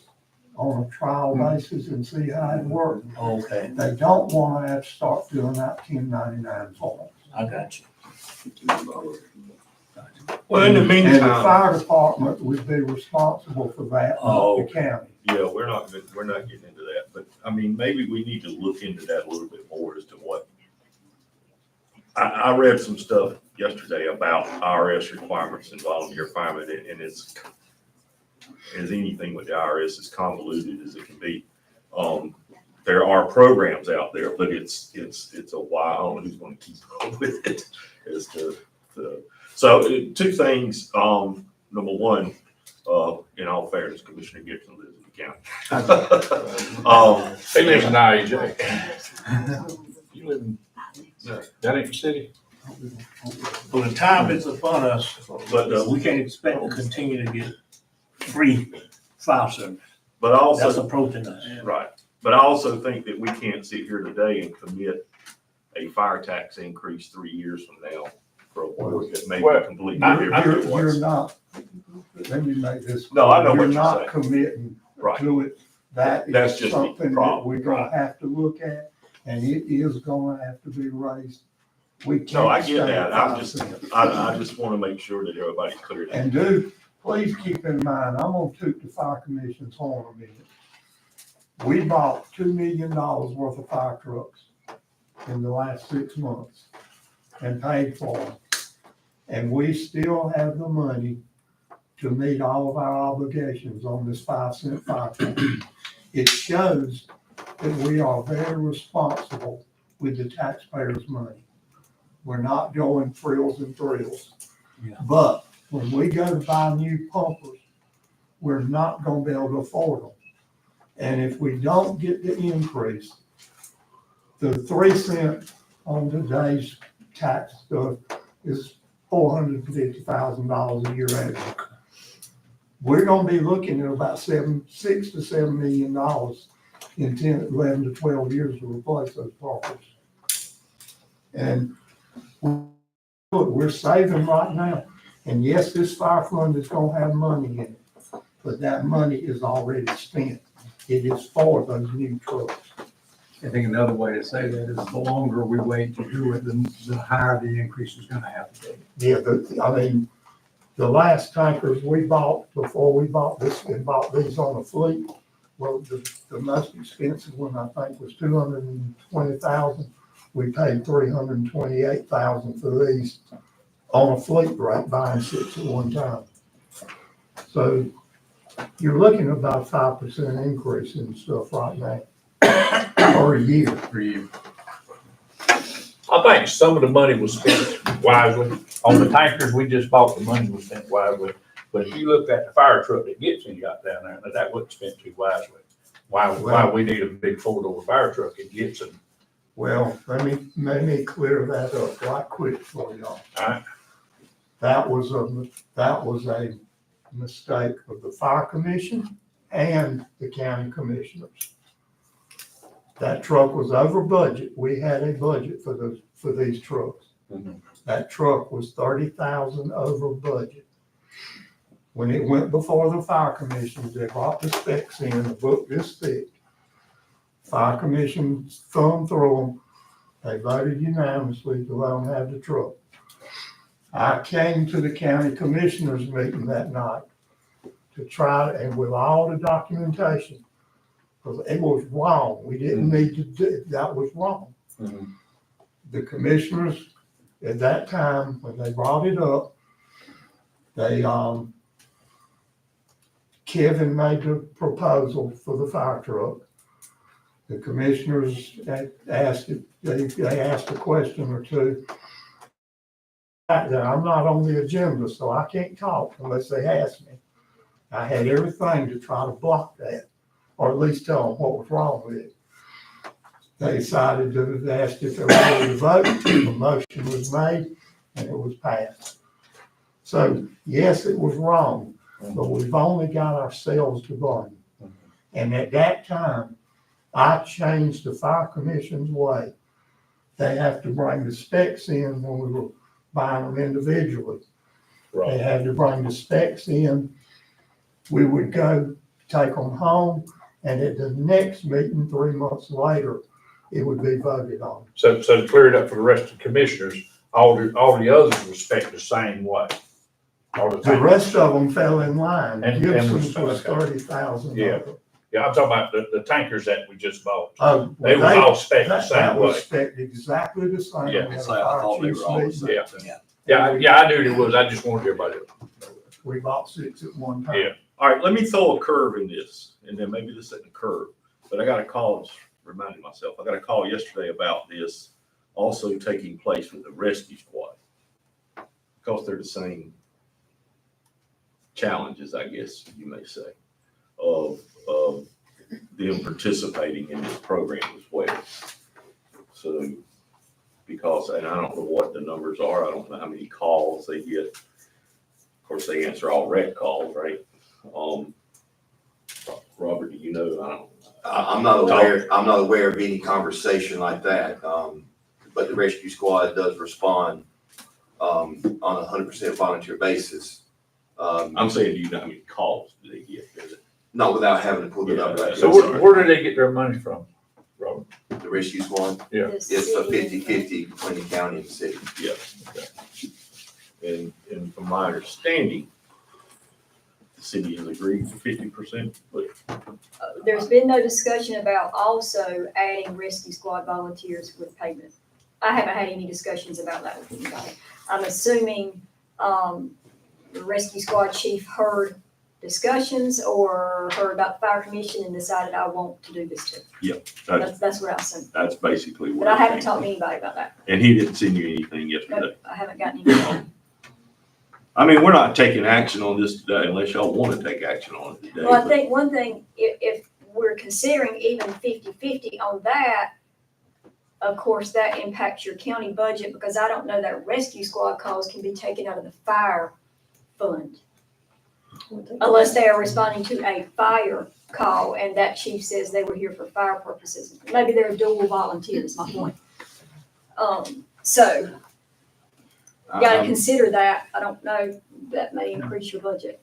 on a trial basis and see how it works. Okay, They don't want to have to start filling out 1099 forms. I got you. Well, in the And the meantime, fire department would be responsible for that, not the county. Yeah, we're not getting into that, but I mean, maybe we need to look into that a little bit more as to what. I read some stuff yesterday about IRS requirements and volunteer firemen, and it's, as anything with the IRS, as convoluted as it can be. There are programs out there, but it's a while, I don't know who's gonna keep up with it as to, so two things, number one, in all fairness, Commissioner Gibson lives in the county. He lives in IEJ. You live in, that ain't the city? well, the time is upon us, But, we can't expect to continue to get free fire service. but That's also, approaching us. right, but I also think that we can't sit here today and commit a fire tax increase 3 years from now for a work that may be Well, completely I- different. than You're what's- not, let me make this. No, I know what You're you're not saying. committing Right. to it. That That's is just the something that problem. we're gonna have to look at, and it is gonna have to be raised. We can't. No, I get stay that. at I'm just, 5%. I just want to make sure that everybody's clear. And dude, please keep in mind, I'm gonna toot the fire commission's horn a minute. We bought $2 million worth of fire trucks in the last 6 months and paid for them. And we still have the money to meet all of our obligations on this 5-cent fire tax. It shows that we are very responsible with the taxpayers' money. We're not going frills and thrills. Yeah. But when we go to buy new pumpers, we're not gonna be able to afford them. And if we don't get the increase, the 3 cent on today's tax stuff is $450,000 a year average. We're gonna be looking at about $6 to $7 million in 10, 11 to 12 years to replace those pumpers. And we're saving right now. And yes, this fire fund is gonna have money in it, but that money is already spent. It is for those new trucks. I think another way to say that is the longer we wait to do it, the higher the increase is gonna have to be. Yeah, the last tankers we bought, before we bought this, and bought these on a fleet, well, the most expensive one I think was $220,000. We paid $328,000 for these on a fleet rate, buying 6 at one time. So you're looking at about 5% increase in stuff right now per year. I think some of the money was spent wisely. On the tankers we just bought, the money was spent wisely. But if you look at the fire truck that Gibson got down there, that wasn't spent too wisely. Why we need a big 4-door fire truck at Gibson? Well, let me clear that up right quick for y'all. All right. That was a mistake of the fire commission and the county commissioners. That truck was over budget. We had a budget for these trucks. Mhm. That truck was 30,000 over budget. When it went before the fire commissioners, they brought the specs in, a book this thick. Fire commission thumbed through them. They voted unanimously to let them have the truck. I came to the county commissioners meeting that night to try, and with all the documentation, because it was wrong. We didn't need to do, that was wrong. Mhm. The commissioners at that time, when they brought it up, they, Kevin made the proposal for the fire truck. The commissioners asked it, they asked a question or two. I'm not on the agenda, so I can't talk unless they ask me. I had everything to try to block that, or at least tell them what was wrong with it. They decided to, they asked if they were ready to vote, the motion was made, and it was passed. So, yes, it was wrong, but we've only got ourselves to blame. And at that time, I changed the fire commission's way. They have to bring the specs in when we were buying them individually. They had to bring the specs in. We would go take them home, and at the next meeting, 3 months later, it would be voted on. So to clear it up for the rest of the commissioners, all the others respect the same way. Or the The tankers. rest of them fell in line. And Gibson's was- was 30,000. Yeah. Yeah, I'm talking about the tankers that we just bought. Oh, They was all spec the same That was way. spec exactly the same. Yeah. We had a I thought they fire were all the chief's same. meeting. Yeah, I knew it was. I just wanted everybody to. We bought 6 at one time. Yeah. All right, let me throw a curve in this, and then maybe this isn't a curve, but I got a call, reminding myself, I got a call yesterday about this also taking place with the rescue squad. Because they're the same challenges, I guess you may say, of them participating in this program as well. So, because, and I don't know what the numbers are, I don't know how many calls they get. Of course, they answer all rec calls, right? Robert, do you know? I don't. I'm not aware of any conversation like that. But the rescue squad does respond, on a 100% volunteer basis. I'm saying, do you know how many calls do they get? Is it- Not without having to pull it up. right So there. where do they get their money from, Robert? The rescue squad, Yeah. The it's a city- 50-50 between the county and the city. And from my understanding, the city has agreed to 50%, but There's been no discussion about also adding rescue squad volunteers with payment. I haven't had any discussions about that with anybody. I'm assuming, the rescue squad chief heard discussions or heard about the fire commission and decided I want to do this too. That's what I assume. that's basically what. But I haven't it talked to came anybody about that. from. And he didn't send you anything yesterday. Nope, I haven't gotten anything. I mean, we're not taking action on this today unless y'all want to take action on it today. Well, I but- think one thing, if we're considering even 50-50 on that, of course, that impacts your county budget because I don't know that rescue squad calls can be taken out of the fire fund. Unless they are responding to a fire call and that chief says they were here for fire purposes. Maybe they're dual volunteers, my point. So you gotta I'm- consider that. I don't know, that may increase your budget.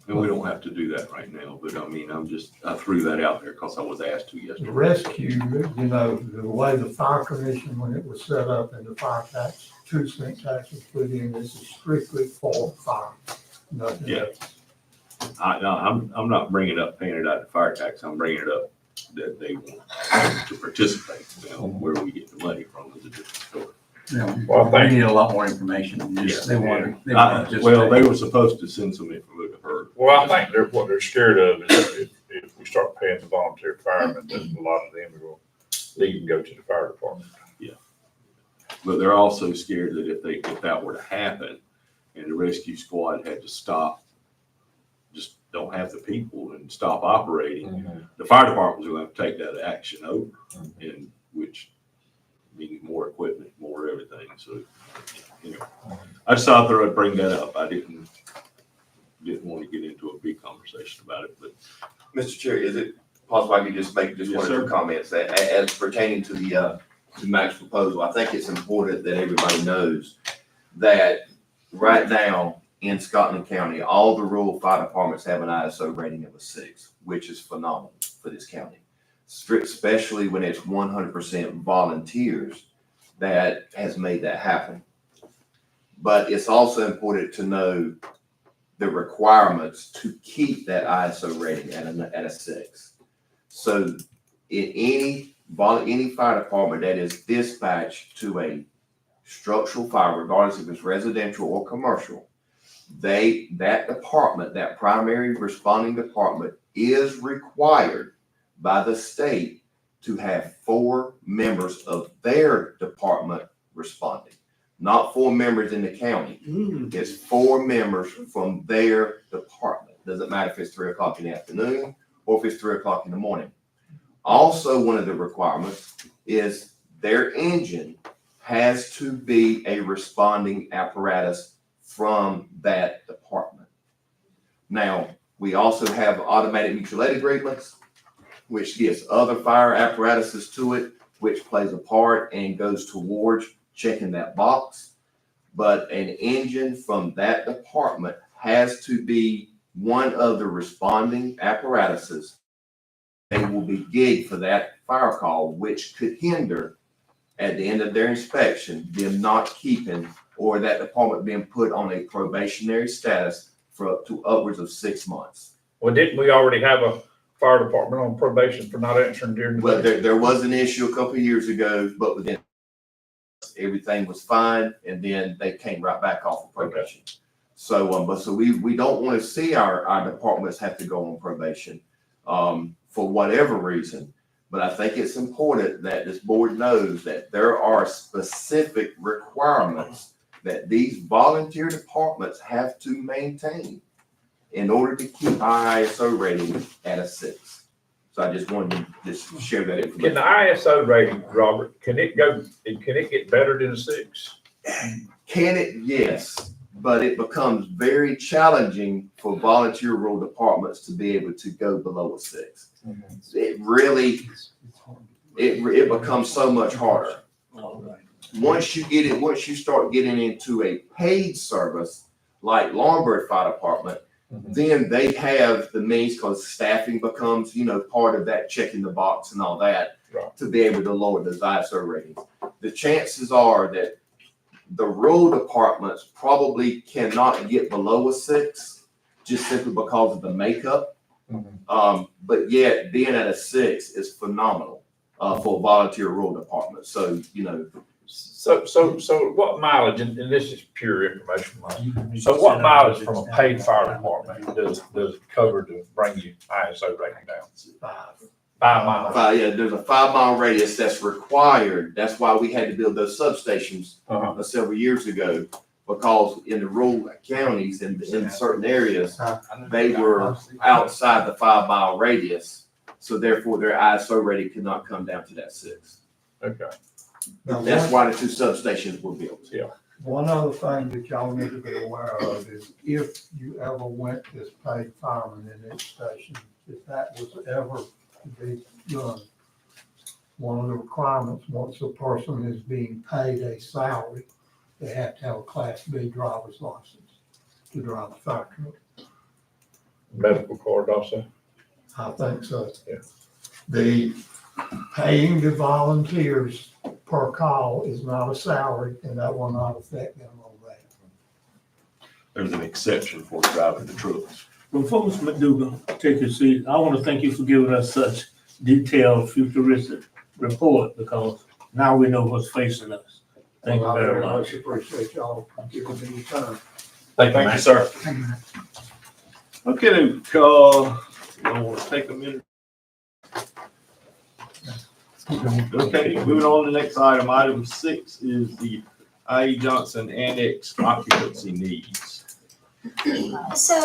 And we don't have to do that right now, but I mean, I threw that out there because I was asked to The yesterday. rescue, you know, the way the fire commission, when it was set up and the fire tax, 2-cent tax was put in, this is strictly for fire. Nothing Yeah. else. I'm not bringing up paying it out of fire tax. I'm bringing it up that they want to participate. Now, where we get the money from is a different story. Well, thank We need a lot more information than just, they want to. Well, they were supposed to send some information to her. Well, I think what they're scared of is if we start paying the volunteer firemen, then a lot of them will leave and go to the fire department. But they're also scared that if that were to happen and the rescue squad had to stop, just don't have the people and stop operating, the fire department's gonna have to take that action over, and which means more equipment, more everything, so, you know. I just thought I'd bring that up. I didn't want to get into a big conversation about it, but Mr. Chair, is it possible I could just make just Yes, one or two sir. comments as pertaining to the, to Mac's proposal? I think it's important that everybody knows that right now in Scotland County, all the rural fire departments have an ISO rating of a 6, which is phenomenal for this county. Especially when it's 100% volunteers that has made that happen. But it's also important to know the requirements to keep that ISO rating at a 6. So in any fire department that is dispatched to a structural fire, regardless if it's residential or commercial, that department, that primary responding department, is required by the state to have 4 members of their department responding. Not 4 members in the county. It's 4 members from their department. Doesn't matter if it's 3 o'clock in the afternoon or if it's 3 o'clock in the morning. Also, one of the requirements is their engine has to be a responding apparatus from that department. Now, we also have automatic mutual aid agreements, which gives other fire apparatuses to it, which plays a part and goes towards checking that box. But an engine from that department has to be one of the responding apparatuses. They will be gigged for that fire call, which could hinder, at the end of their inspection, them not keeping or that department being put on a probationary status for up to upwards of 6 months. Well, didn't we already have a fire department on probation for not answering during the Well, day? there was an issue a couple of years ago, but within, everything was fine, and then they came right back off of probation. So we don't want to see our departments have to go on probation, for whatever reason. But I think it's important that this board knows that there are specific requirements that these volunteer departments have to maintain in order to keep our ISO rating at a 6. So I just wanted to just share that Can the information. ISO rating, Robert, can it get better than a 6? Can it? Yes, but it becomes very challenging for volunteer role departments to be able to go below a 6. It really, it becomes so much harder. Once you start getting into a paid service like Laurinburg Fire Department, then they have the means, because staffing becomes, part of that, checking the box and all that, Right. to be able to lower those ISO ratings. The chances are that the rural departments probably cannot get below a 6, just simply because of the makeup. But yet being at a 6 is phenomenal for a volunteer rural department. So, So what mileage, and this is pure information, Mike. So what mileage from a paid fire department does it cover to bring you ISO rating down? 5 miles. there's a 5-mile radius that's required. That's why we had to build those substations several years ago, because in the rural counties and in certain areas, they were outside the 5-mile radius. So therefore their ISO rating could not come down to that 6. Okay. Now, That's why the 2 substations were built. one other thing that y'all need to be aware of is if you ever went as paid fireman in each station, if that was ever to be done, one of the requirements, once a person is being paid a salary, they have to have a Class B driver's license to drive a fire truck. Medical card also? I think so. Yeah. The paying the volunteers per call is not a salary, and that will not affect them on that. There's an exception for driving the trucks. Before Mr. McDougal take his seat, I want to thank you for giving us such detailed futuristic report, because now we know what's facing us. Thank you Well, I very much. Appreciate y'all giving me the time. Thank you, sir. Okay, you want to take a minute? Okay, moving on to the next item. Item 6 is the I.E. Johnson Annex occupancy needs. So,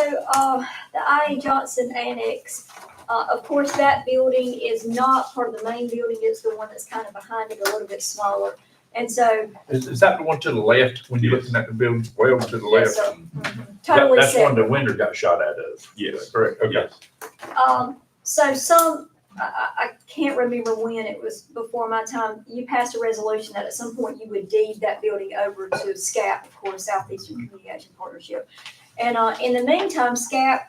the I.E. Johnson Annex, of course, that building is not part of the main building. It's the one that's kind of behind it, a little bit smaller. And so, Is that the one to the left, when you're looking at the building, well to the left? yes, sir. Totally That's one separate. the window got shot out of. Yes. Correct, okay. Yes. So I can't remember when, it was before my time, you passed a resolution that at some point you would deed that building over to SCAP, of course, Southeastern Communication Partnership. And in the meantime, SCAP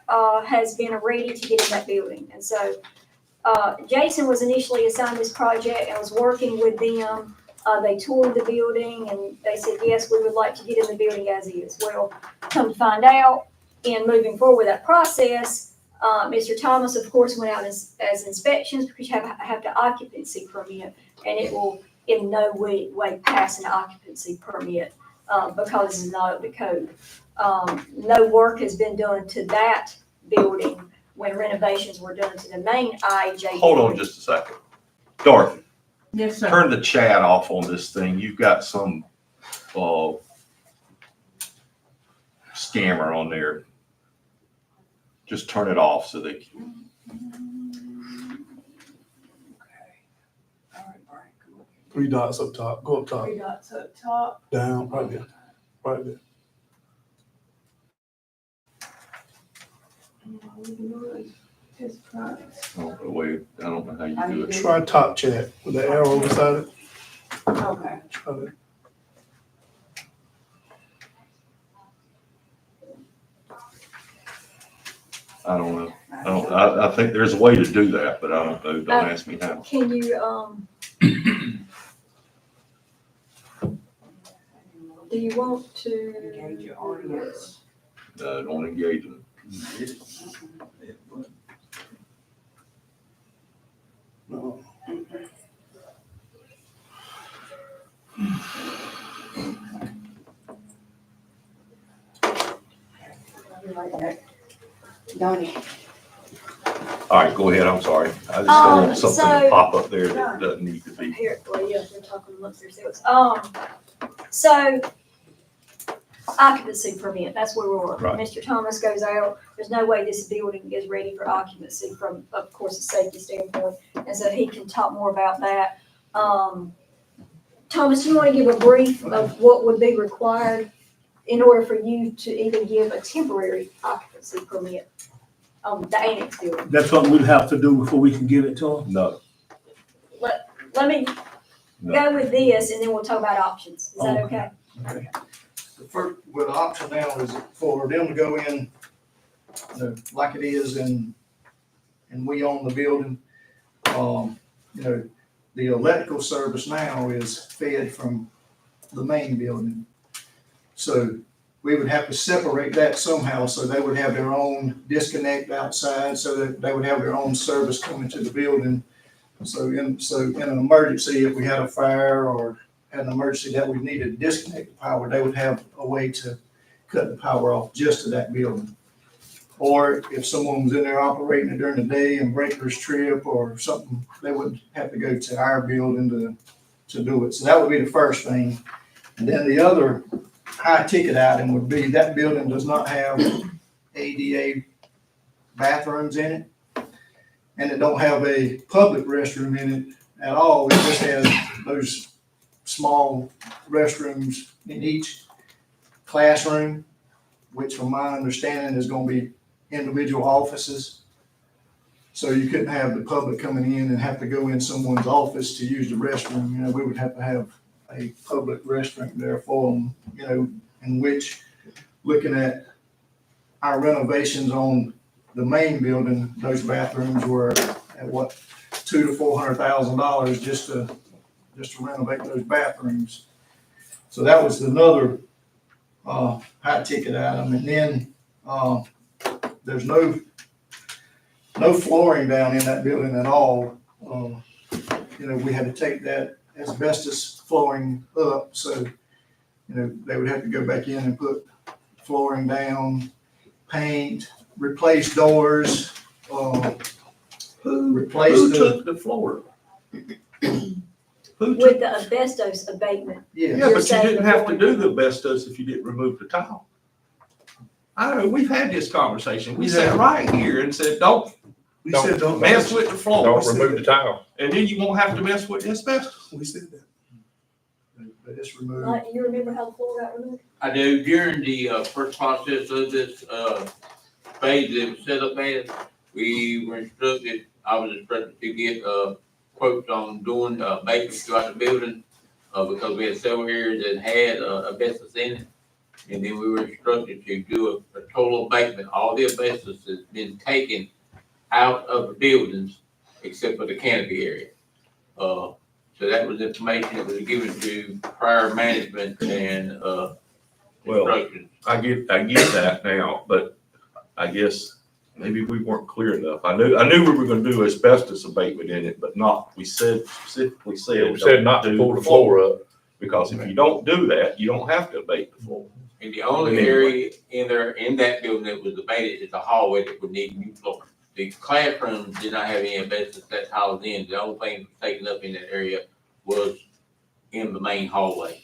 has been ready to get in that building. And so Jason was initially assigned this project and was working with them. They toured the building and they said, yes, we would like to get in the building as is. Well, come to find out, in moving forward with that process, Mr. Thomas, of course, went out as inspections, because you have the occupancy permit, and it will in no way pass an occupancy permit, because it's not up to code. No work has been done to that building when renovations were done to the main IJ. Hold on just a second. Dorothy, Yes, sir. turn the chat off on this thing. You've got some scammer on there. Just turn it off so they can. All right, Brian, come on. 3 dots up top, go up top, 3 dots up top. down, right there, right there. His price. Oh, wait, I don't know how you do it. Try top chat with the arrow beside it. Okay. Try that. I don't know. I think there's a way to do that, but I don't know. Don't ask me how. Can you, Do you want to? Engage your audience. Don't engage them. No. Donnie. All right, go ahead, I'm sorry. I just don't want something to So- pop up there that doesn't need to be. Here, well, yeah, we're talking amongst ourselves. So occupancy permit, that's where we were. Right. Mr. Thomas goes out, there's no way this building is ready for occupancy from, of course, a safety standpoint. And so he can talk more about that. Thomas, you want to give a brief of what would be required in order for you to even give a temporary occupancy permit on the annex building? That's what we'll have to do before we can give it to them. No, Let me No. go with this and then we'll talk about options. Is that okay? The first, well, the option now is for them to go in, like it is and we own the building. The electrical service now is fed from the main building. So we would have to separate that somehow, so they would have their own disconnect outside, so that they would have their own service coming to the building. So in an emergency, if we had a fire or had an emergency that we needed to disconnect the power, they would have a way to cut the power off just to that building. Or if someone was in there operating it during the day and breakers trip or something, they would have to go to our building to do it. So that would be the first thing. And then the other high ticket item would be that building does not have ADA bathrooms in it. And it don't have a public restroom in it at all. It just has those small restrooms in each classroom, which from my understanding is gonna be individual offices. So you couldn't have the public coming in and have to go in someone's office to use the restroom. We would have to have a public restroom there for them, in which, looking at our renovations on the main building, those bathrooms were at what, $200,000 to $400,000 just to renovate those bathrooms. So that was another high ticket item. And then there's no flooring down in that building at all. We had to take that asbestos flooring up, so they would have to go back in and put flooring down, paint, replace doors, replace Who the, took the floor? Who With took? the asbestos abatement. yeah. Yeah, but you didn't have to do the asbestos if you didn't remove the tile. I know, we've had this conversation. We sat right here and said, don't We said don't. mess with the floor. Don't remove the tile. And then you won't have to mess with the asbestos. We said that. They just removed. You remember how the floor got removed? I do, during the first process of this phase that was set up as, we were instructed, I was instructed to get quotes on doing maintenance throughout the building because we had several areas that had asbestos in it. And then we were instructed to do a total abatement. All the asbestos has been taken out of the buildings except for the canopy area. So that was information that was given to prior management and Well, instructions. I get that now, but I guess maybe we weren't clear enough. I knew we were gonna do asbestos abatement in it, but not, we specifically said. It said not to don't pull do the floor up. Because if you don't do that, you don't have to abate the floor. And the only area in there, in that building that was abated is the hallway that would need new floor. The classrooms did not have any asbestos that housed in. The only thing that was taken up in that area was in the main hallway.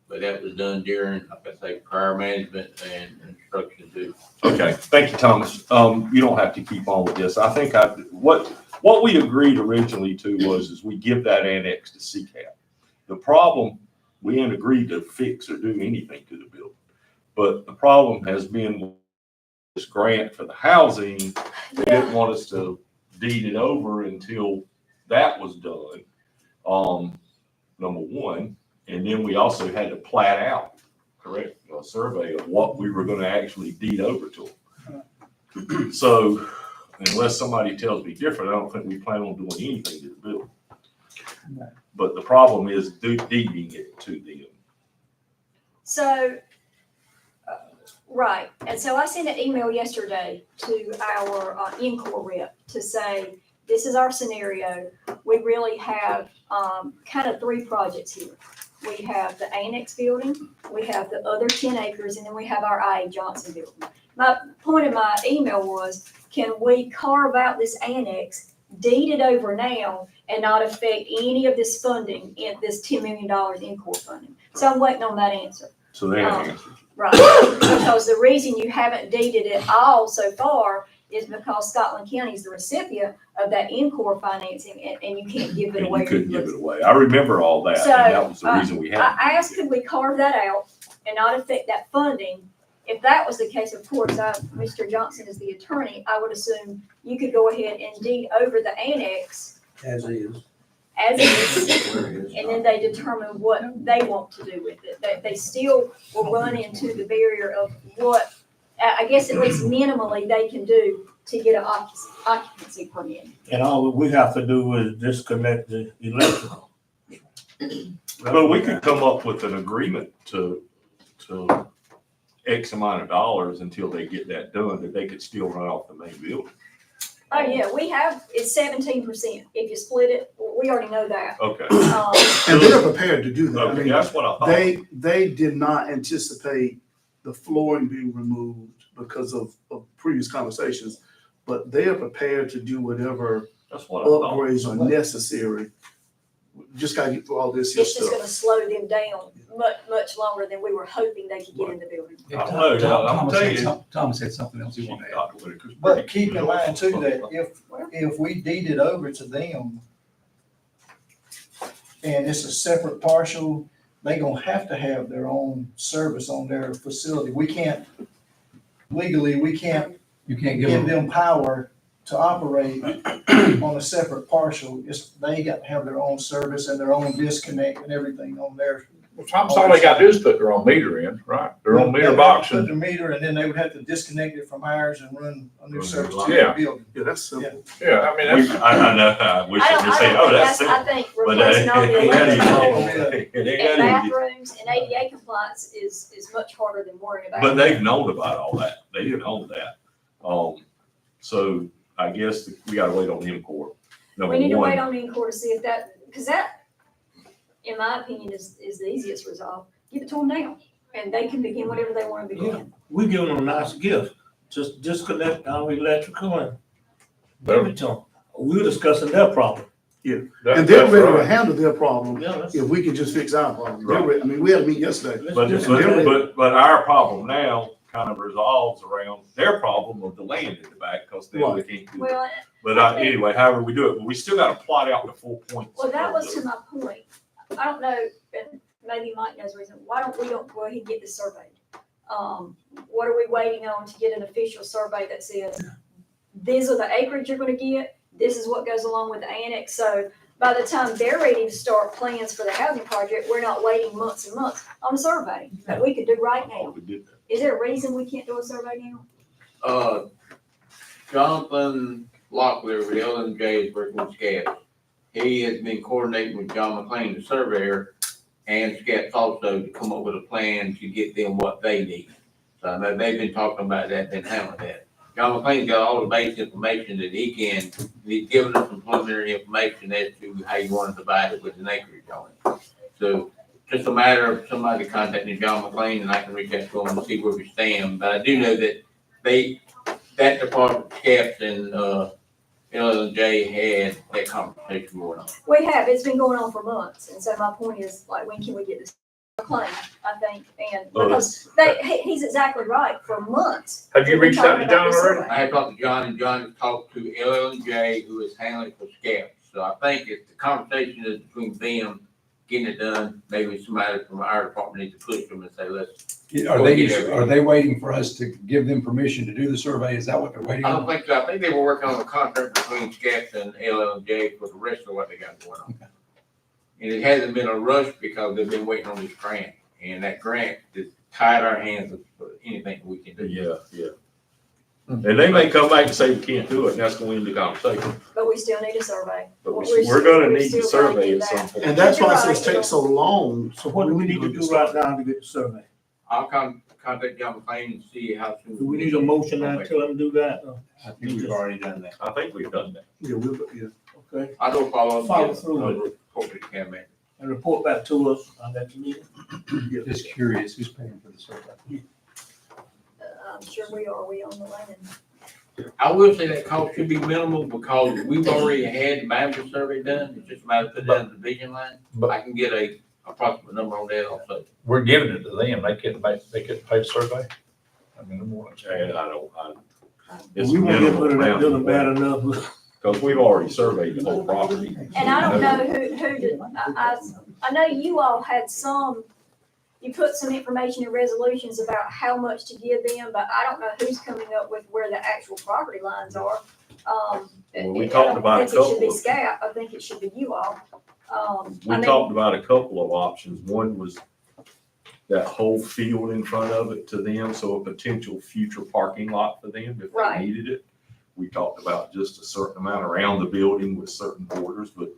But that was done during, like I say, prior management and instruction too. Okay, thank you, Thomas. You don't have to keep on with this. I think what we agreed originally to is we give that annex to CCAP. The problem, we ain't agreed to fix or do anything to the building. But the problem has been this grant for the housing. They didn't want us to deed it over until that was done. Number one, and then we also had to plat out, correct, a survey of what we were gonna actually deed over to them. So unless somebody tells me different, I don't think we plan on doing anything to the building. But the problem is deeding it to them. So, right, and so I sent an email yesterday to our Encore rep to say, this is our scenario. We really have kind of three projects here. We have the annex building, we have the other 10 acres, and then we have our I.A. Johnson building. My point of my email was, can we carve out this annex, deed it over now, and not affect any of this funding in this $10 million Encore funding? So I'm waiting on that answer. So they have answered. Right, because the reason you haven't deeded it all so far is because Scotland County is the recipient of that Encore financing, and you can't give it And away. you couldn't give it away. I remember all that, and that was the reason we had. I asked, could we carve that out and not affect that funding? If that was the case, of course, Mr. Johnson is the attorney, I would assume you could go ahead and deed over the annex As is. as is, and then they determine what they want to do with it. They still will run into the barrier of what, I guess at least minimally, they can do to get an occupancy permit. And all we have to do is disconnect the electrical. But we could come up with an agreement to X amount of dollars until they get that done, that they could still run off the main building. Oh, yeah, we have, it's 17%. If you split it, we already know that. Okay. And they're prepared to do that. I Okay, mean, that's what I thought. they did not anticipate the flooring being removed because of previous conversations, but they are prepared to do whatever That's what I thought. upgrades are necessary. Just gotta get through all this here It's just stuff. gonna slow them down much longer than we were hoping they could get in the building. I know, I'm Thomas telling had you. some- Thomas had something else he wanted to add. But keep in mind too, that if we deed it over to them and it's a separate parcel, they gonna have to have their own service on their facility. We can't, legally, we can't You can't give give them, them power to operate on a separate parcel. They got to have their own service and their own disconnect and everything on their. Sometimes all they gotta do is put their own meter in, right? Their own meter box Put and, the meter, and then they would have to disconnect it from ours and run a new Run service the to line. the building. Yeah, that's simple. yeah, I mean, that's. I know, I wish I could say, oh, that's I simple. think But replacing all the electrical it ain't and that easy. bathrooms and ADA compliance is much harder than worrying about. But they've known about all that. They didn't own that. So I guess we gotta wait on Encore. We need to wait Number one, on the Encore to see if that, because that, in my opinion, is the easiest resolve. Give it to them now, and they can begin whatever they want to begin. We give them a nice gift, just disconnect our electrical and give it to them. We were discussing their problem. And That's they're ready to right. handle their problem Yeah, that's. if we can just fix our problem. They're Right. ready. I mean, we had a meeting yesterday. let's but, disconnect. but our problem now kind of resolves around their problem of the land in the back, because they Right. can't do it. Well, But anyway, however we do it, but we still gotta plot out the full points. well, that of was the- to my point. I don't know, and maybe Mike knows the reason. Why don't we go ahead and get this surveyed? What are we waiting on to get an official survey that says, these are the acreage you're gonna get, this is what goes along with the annex? So by the time they're ready to start plans for the housing project, we're not waiting months and months on a survey that we could do right Oh, now. we did that. Is there a reason we can't do a survey now? Jonathan Locklear with L&J is working with SCAPS. He has been coordinating with John McLean, the surveyor, and SCAPS also to come up with a plan to get them what they need. So I know they've been talking about that, been handling that. John McLean's got all the basic information that he can, he's given us some preliminary information as to how you want to divide it with an acreage on it. So just a matter of somebody contacting John McLean and I can reach out to him and see where we stand. But I do know that that department, SCAPS and, L&J had that conversation going on. We have, it's been going on for months, and so my point is, like, when can we get this claim, I think, and because he's exactly right, for months. Have you reached out to John already? I had talked to John and John has talked to L&J who is handling it for SCAPS. So I think if the conversation is between them getting it done, maybe somebody from our department needs to push them and say, let's. are they waiting for us to give them permission to do the survey? Is that what they're waiting I don't on? think so. I think they were working on a contract between SCAPS and L&J for the rest of what they got going on. Okay. And it hasn't been a rush because they've been waiting on this grant. And that grant has tied our hands for anything we can do. Yeah. And they may come back and say we can't do it, and that's gonna end the conversation. But we still need a survey. But We're we're still- gonna we're need the still trying to survey get at some that. point. And that's why it You're says right. take so long. So what do we need to do right now to get the survey? I'll contact John McLean and see how soon. Do we need a motion now to tell them to do that? I think we've already done that. I think we've done that. Yeah, yeah. Okay, I don't follow. Follow through with Report to the county. and report back to us on that meeting. Just curious, who's paying for the survey? I'm sure we on the land. I will say that cost should be minimal because we've already had the boundary survey done. It's just a matter of putting down the division line. But- I can get a approximate number on that also. We're giving it to them. They couldn't pay the survey. I mean, If we won't get rid of that building bad enough. Because we've already surveyed the whole property. And I don't know who did, I know you all had you put some information in resolutions about how much to give them, but I don't know who's coming up with where the actual property lines are. Well, we I talked don't about a think it should be couple of- SCAP, I think it should be you all. We talked about a couple of options. One was that whole field in front of it to them, so a potential future parking lot for them if Right. they needed it. We talked about just a certain amount around the building with certain borders, but,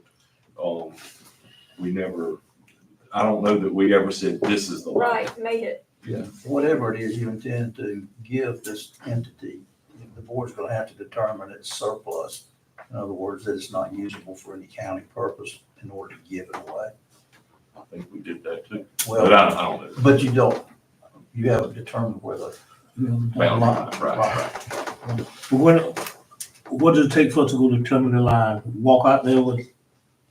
we never, I don't know that we ever said this is the line. Right, made it, Whatever it is you intend to give this entity, the board's gonna have to determine its surplus. In other words, that it's not usable for any county purpose in order to give it away. I think we did that too, but Well, I don't know. but you haven't determined where the Boundary line. line, right. What does it take for us to go determine the line? Walk out there with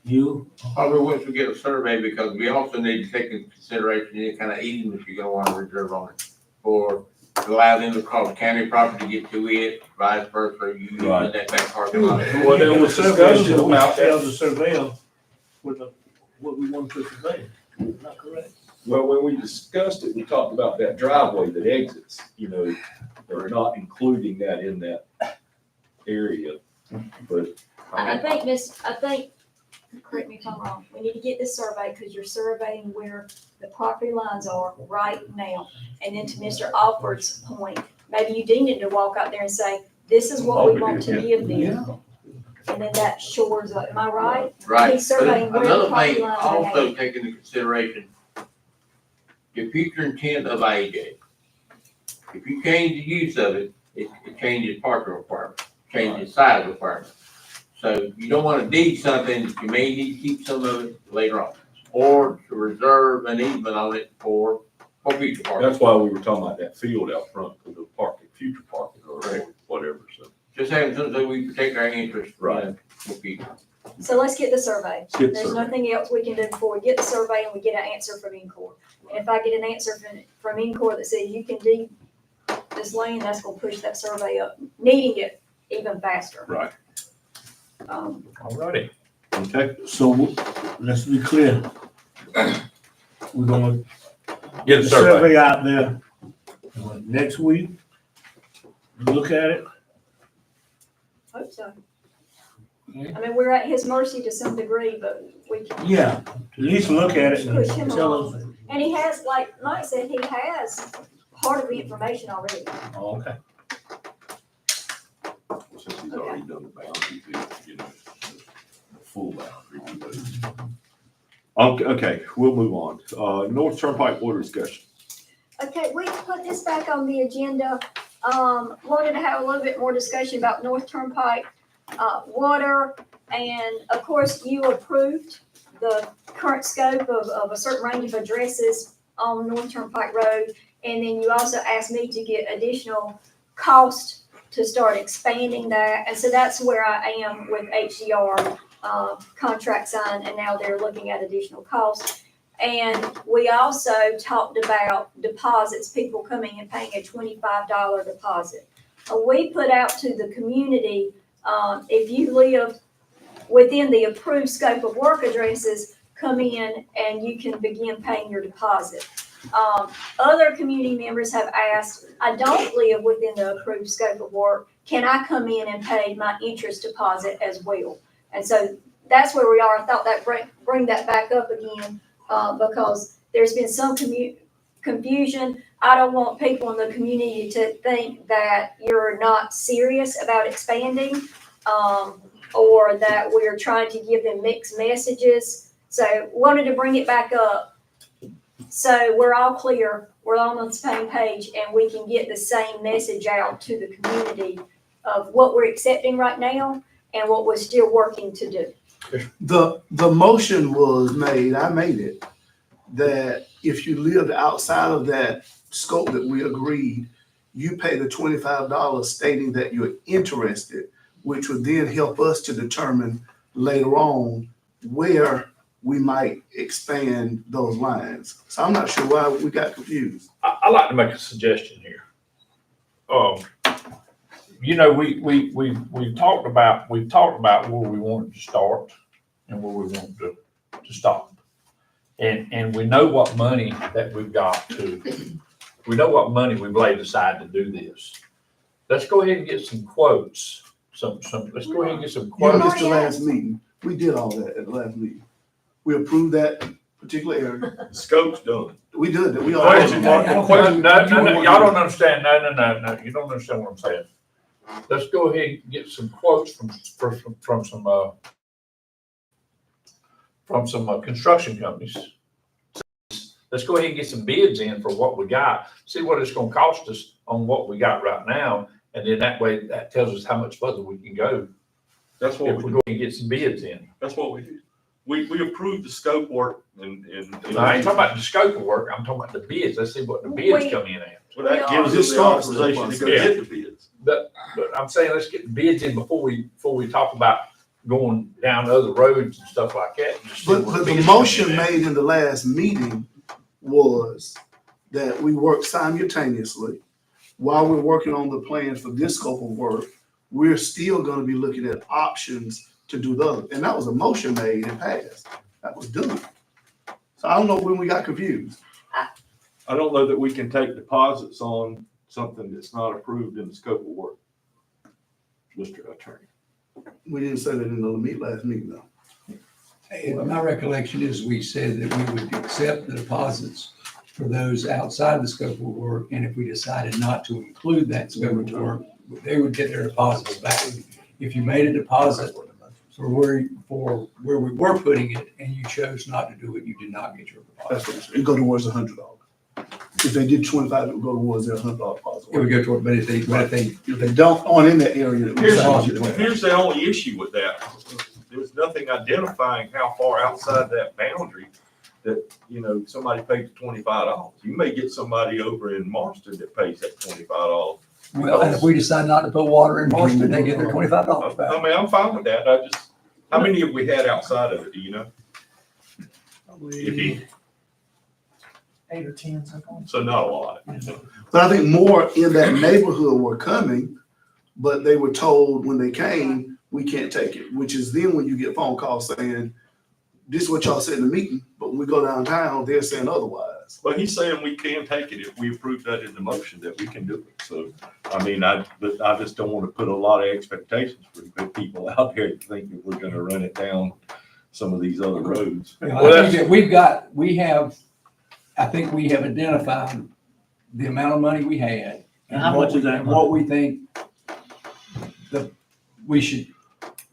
you? Probably once we get a survey, because we also need to take into consideration any kind of easement you're gonna want to reserve on it. For, to allow them to cross county property to get to it, vice versa, you using Right. that back parking lot. Well, there was discussion about Tell that. the surveyor what we want to survey. Not correct. Well, when we discussed it, we talked about that driveway that exits, they're not including that in that area, but. I think, correct me if I'm wrong, we need to get this survey, because you're surveying where the property lines are right now. And then to Mr. Alford's point, maybe you do need to walk out there and say, this is what we want to give them. And then that shores up, am I right? Right. He's surveying where the Another property thing lines are also at. take into consideration, the future intent of AJ. If you change the use of it, it changes parking requirements, changes size requirements. So you don't want to deed something, that you may need to keep some of it later on, or to reserve an easement on it for future parking. That's why we were talking about that field out front for the parking, future parking or whatever, so. Just having something so we protect our interests. Right. For future. So let's get the survey. Let's get the There's survey. nothing else we can do before we get the survey and we get an answer from Encore. And if I get an answer from Encore that says you can deed this land, that's gonna push that survey up, needing it even faster. Right. Alrighty. Okay. So let's be clear. We're gonna Get get a the survey. survey out there next week. Look at it. Hope so. I mean, we're at his mercy to some degree, but we can, Yeah, at least look at it Push him and tell us. and he has, like Mike said, he has part of the information already. Oh, okay. Since he's already done the boundary, the full boundary. Okay, we'll move on. North Turnpike water discussion. Okay, we put this back on the agenda. Wanted to have a little bit more discussion about North Turnpike, water. And of course, you approved the current scope of a certain range of addresses on North Turnpike Road. And then you also asked me to get additional cost to start expanding that. And so that's where I am with HDR, contract signed, and now they're looking at additional costs. And we also talked about deposits, people coming and paying a $25 deposit. We put out to the community, if you live within the approved scope of work addresses, come in and you can begin paying your deposit. Other community members have asked, I don't live within the approved scope of work, can I come in and pay my interest deposit as well? And so that's where we are. I thought that bring that back up again. Because there's been some confusion. I don't want people in the community to think that you're not serious about expanding, or that we're trying to give them mixed messages. So wanted to bring it back up. So we're all clear, we're all on the same page, and we can get the same message out to the community of what we're accepting right now and what we're still working to do. The motion was made, I made it, that if you lived outside of that scope that we agreed, you pay the $25 stating that you're interested, which would then help us to determine later on where we might expand those lines. So I'm not sure why we got confused. I'd like to make a suggestion here. You know, we've talked about where we wanted to start and where we want to stop. And we know what money that we've got we know what money we've laid aside to do this. Let's go ahead and get some quotes, let's go ahead and get some You quotes. missed the last meeting. We did all that at the last meeting. We approved that particular area. The scope's done. We did that. We all. Quotes, I don't quotes, think no, you want y'all to- don't understand, no, you don't understand what I'm saying. Let's go ahead and get some quotes from some construction companies. Let's go ahead and get some bids in for what we got, see what it's gonna cost us on what we got right now, and then that way, that tells us how much further we can go. That's what If we we, go and get some bids in. that's what we did. We approved the scope work and. I ain't talking about the scope of work, I'm talking about the bids, let's see what the bids come in at. Well, that gives Just us the start with authorization to go Yeah. get the bids. But I'm saying, let's get the bids in before we talk about going down other roads and stuff like that. and just see But where the bids come motion in at. made in the last meeting was that we work simultaneously. While we're working on the plans for this scope of work, we're still gonna be looking at options to do the other. And that was a motion made and passed. That was done. So I don't know when we got confused. I don't know that we can take deposits on something that's not approved in the scope of work. Mr. Attorney. We didn't say that in the last meeting though. My recollection is we said that we would accept the deposits for those outside the scope of work, and if we decided not to include that scope of work, they would get their deposits back. If you made a deposit for where we were putting it, and you chose not to do it, you did not get your That's deposit. what it said. It'd go towards $100. If they did 25, it would go towards their $100 deposit. It would go toward, but if they If they don't, aren't in that area. that we decided. Here's the only issue with that. There's nothing identifying how far outside that boundary that, somebody paid $25. You may get somebody over in Marston that pays that $25. Well, and if we decide not to put water in Marston, they get their $25 back. I mean, I'm fine with that. How many have we had outside of it, do you know? If any? 8 or 10, something. So not a lot. But I think more in that neighborhood were coming, but they were told when they came, we can't take it, which is then when you get phone calls saying, this is what y'all said in the meeting, but when we go downtown, they're saying otherwise. But he's saying we can take it if we approve that in the motion, that we can do it. So, but I just don't want to put a lot of expectations for the people out there to think that we're gonna run it down some of these other roads. I think that I think we have identified the amount of money we had. And how much is that and what we think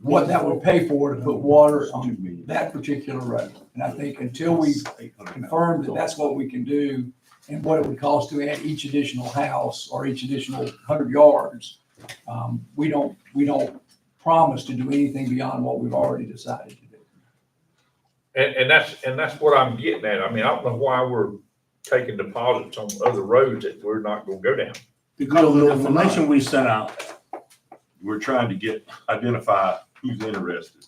what that would pay for to put water on that particular road. And I think until we confirm that that's what we can do and what it would cost to add each additional house or each additional 100 yards, we don't promise to do anything beyond what we've already decided to do. And that's what I'm getting at. I mean, I don't know why we're taking deposits on other roads that we're not gonna go down. Because of the information we sent out. We're trying to identify who's interested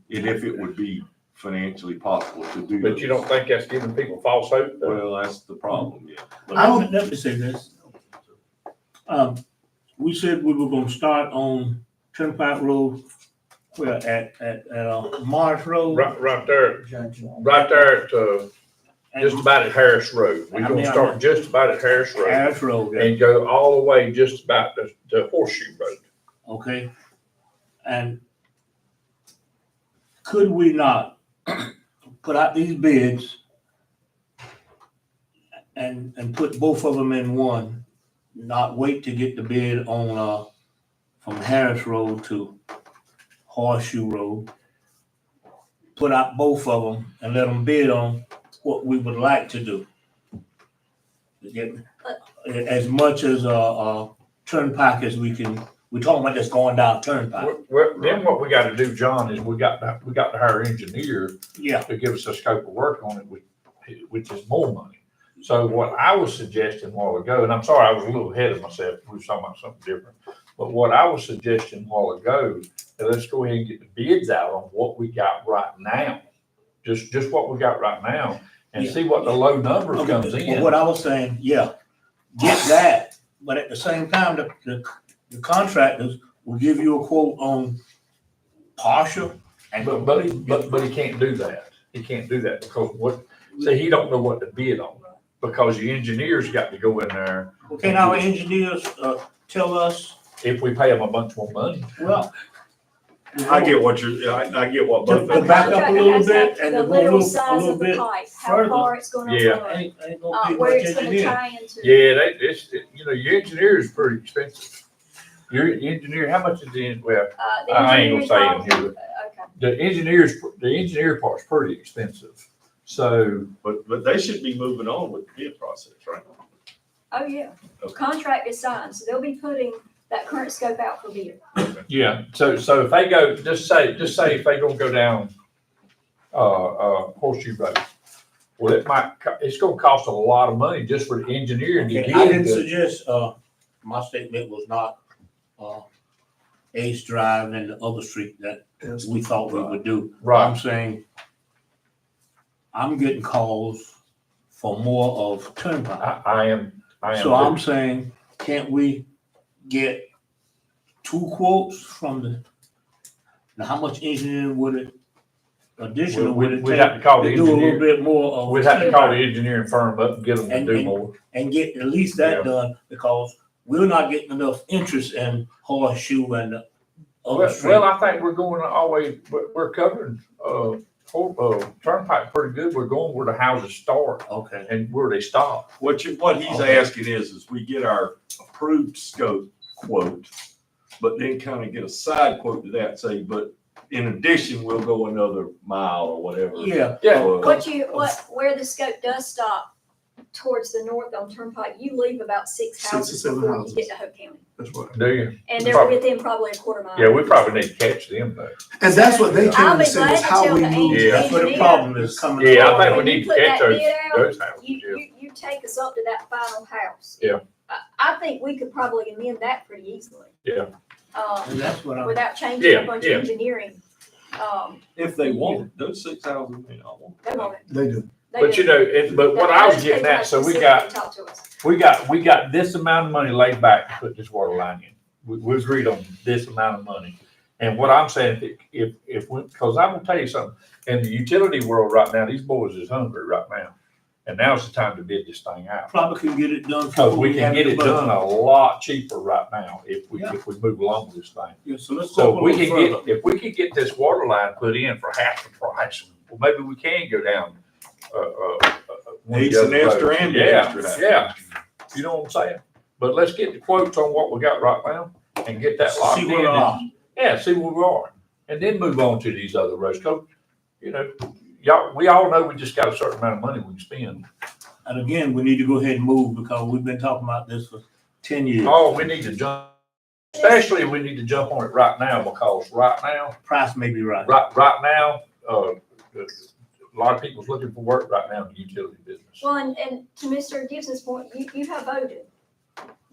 and if it would be financially possible to do. But you don't think that's giving people false hope, though? Well, that's the problem, yeah. Let me say this. We said we were gonna start on Turnpike Road, where at Morris Road. Right there at, just about at Harris Road. We're gonna start just about at Harris Road Harris Road, yeah. and go all the way just about to Horseshoe Road. Okay, and could we not put out these bids and put both of them in one, not wait to get the bid on, from Harris Road to Horseshoe Road? Put out both of them and let them bid on what we would like to do. To get as much as, Turnpike as we can, we're talking about just going down Turnpike. Well, then what we gotta do, John, is we got to hire engineers Yeah, to give us a scope of work on it, which is more money. So what I was suggesting a while ago, and I'm sorry, I was a little ahead of myself, we were talking about something different. But what I was suggesting a while ago, that let's go ahead and get the bids out on what we got right now. Just what we got right now, and see what the low numbers comes okay, in. what I was saying, yeah, get that, but at the same time, the contractors will give you a quote on partial and. But he can't do that. He can't do that because he don't know what to bid on. Because the engineers got to go in there. Okay, now our engineers, tell us, If we pay them a bunch more money. well. I get what I get what both. To back up a little bit and The to go a literal little size of the bit pipe, how further. far it's gonna Yeah. run, Ain't gonna be where much it's gonna engineering. tie into. Yeah, your engineer is pretty expensive. Your engineer, how much is well, The I ain't gonna say engineering in here, okay. the engineer part's pretty expensive. So, But they should be moving on with the bid process, right? Oh, yeah. Okay. Contract is signed, so they'll be putting that current scope out for bid. yeah, so if they go, just say if they gonna go down, Horseshoe Road. Well, it's gonna cost a lot of money just for the engineer to Okay, get I didn't it. suggest, my statement was not, Ace Drive and the other street that we thought we would do. Right. I'm saying, I'm getting calls for more of Turnpike. I am. So I'm saying, can't we get 2 quotes from now how much engineering would it, additional would it We'd have to call the take to do a little engineer. bit more of? We'd have to call the engineering firm up and get them to And- do and- more. And get at least that done, because we're not getting enough interest in Horseshoe and the other street. Well, I think we're going always, we're covering, Turnpike pretty good. We're going where the houses start Okay. and where they stop. What he's asking is we get our approved scope quote, but then kind of get a side quote to that, say, but in addition, we'll go another mile or whatever. Yeah. Yeah. Where the scope does stop towards the north on Turnpike, you leave about 6 6 or houses 7 before you houses. get to Hope County. That's what. Do you? And they're Probably. within probably a quarter mile. Yeah, we probably need to catch them though. And that's what they I'll came be to say glad is to how tell we the move. Yeah. That's where the problem is coming. Yeah, I from. think we When you need to put catch that bid out, those houses. Yeah. You take us up to that final house. Yeah. I think we could probably amend that pretty easily. Yeah. And that's what I'm. Without changing Yeah, a bunch yeah. of engineering. If they want it, those 6,000 may not want it. They want it. They do. They But do. you know, but what I was Those getting people at, so we specifically got, talk to us. we got this amount of money laid back to put this water line in. We agreed on this amount of money. And what I'm saying, if we, because I'm gonna tell you something, in the utility world right now, these boys is hungry right now. And now's the time to bid this thing out. Probably can get it done. Because before we can have get the it done budget. a lot cheaper right now if we Yeah. move along with this thing. Yeah, so let's So go if a we little can further. get, if we could get this water line put in for half the price, well, maybe we can go down, one of Needs the an other extra roads. and an Yeah, extra half. yeah, you know what I'm saying? But let's get the quotes on what we got right now and get that locked See in. where we are. Yeah, see where we are, and then move on to these other roads, 'cause, you know, we all know we just got a certain amount of money we can spend. And again, we need to go ahead and move because we've been talking about this for 10 years. Oh, we need to jump, especially we need to jump on it right now, because right now, Price may be right. right now, a lot of people's looking for work right now in the utility business. Well, and to Mr. Gibson's point, you have voted.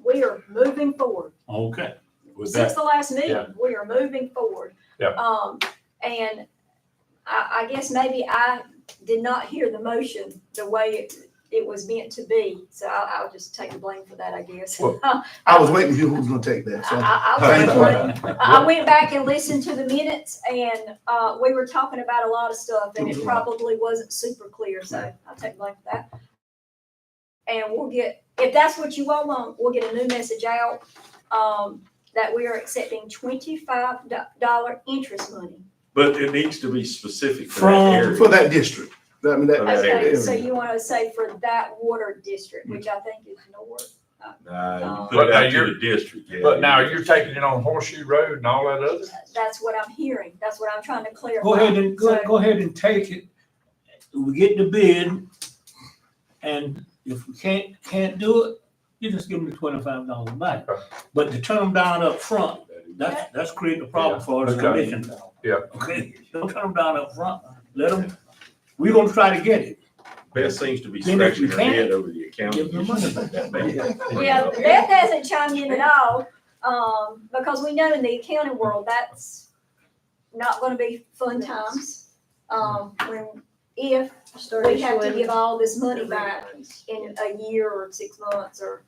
We are moving forward. Okay. With Since that, the last meeting, Yeah. we are moving forward. Yeah. And I guess maybe I did not hear the motion the way it was meant to be. So I'll just take the blame for that, I guess. Well, I was waiting to hear who was gonna take that, so. I'll Thank take you. the blame. I went back and listened to the minutes and, we were talking about a lot of stuff and it probably wasn't super clear, so I'll take blame for that. And we'll get, if that's what you all want, we'll get a new message out, that we are accepting $25 interest money. but it needs to be specific for From- that area. For that district. I mean, that. Okay, Okay, area. so you wanna say for that water district, which I think is north. Nah, you But put it now out to you're- the district, yeah. But now you're taking it on Horseshoe Road and all that other? That's what I'm hearing. That's what I'm trying to clarify. Go ahead and, So- go ahead and take it we get the bid, and if we can't do it, you just give them the $25 back. But to turn them down up front, that's creating a problem for us, Okay. commission. Yeah. Okay, don't turn them down up front, let them, we're gonna try to get it. Beth seems to be Then if scratching we her can't, head over the account. give them the money back. That may- Yeah, Beth hasn't chimed in at all, because we know in the accounting world, that's not gonna be fun times. If we have to give all this money back in a year or 6 months or.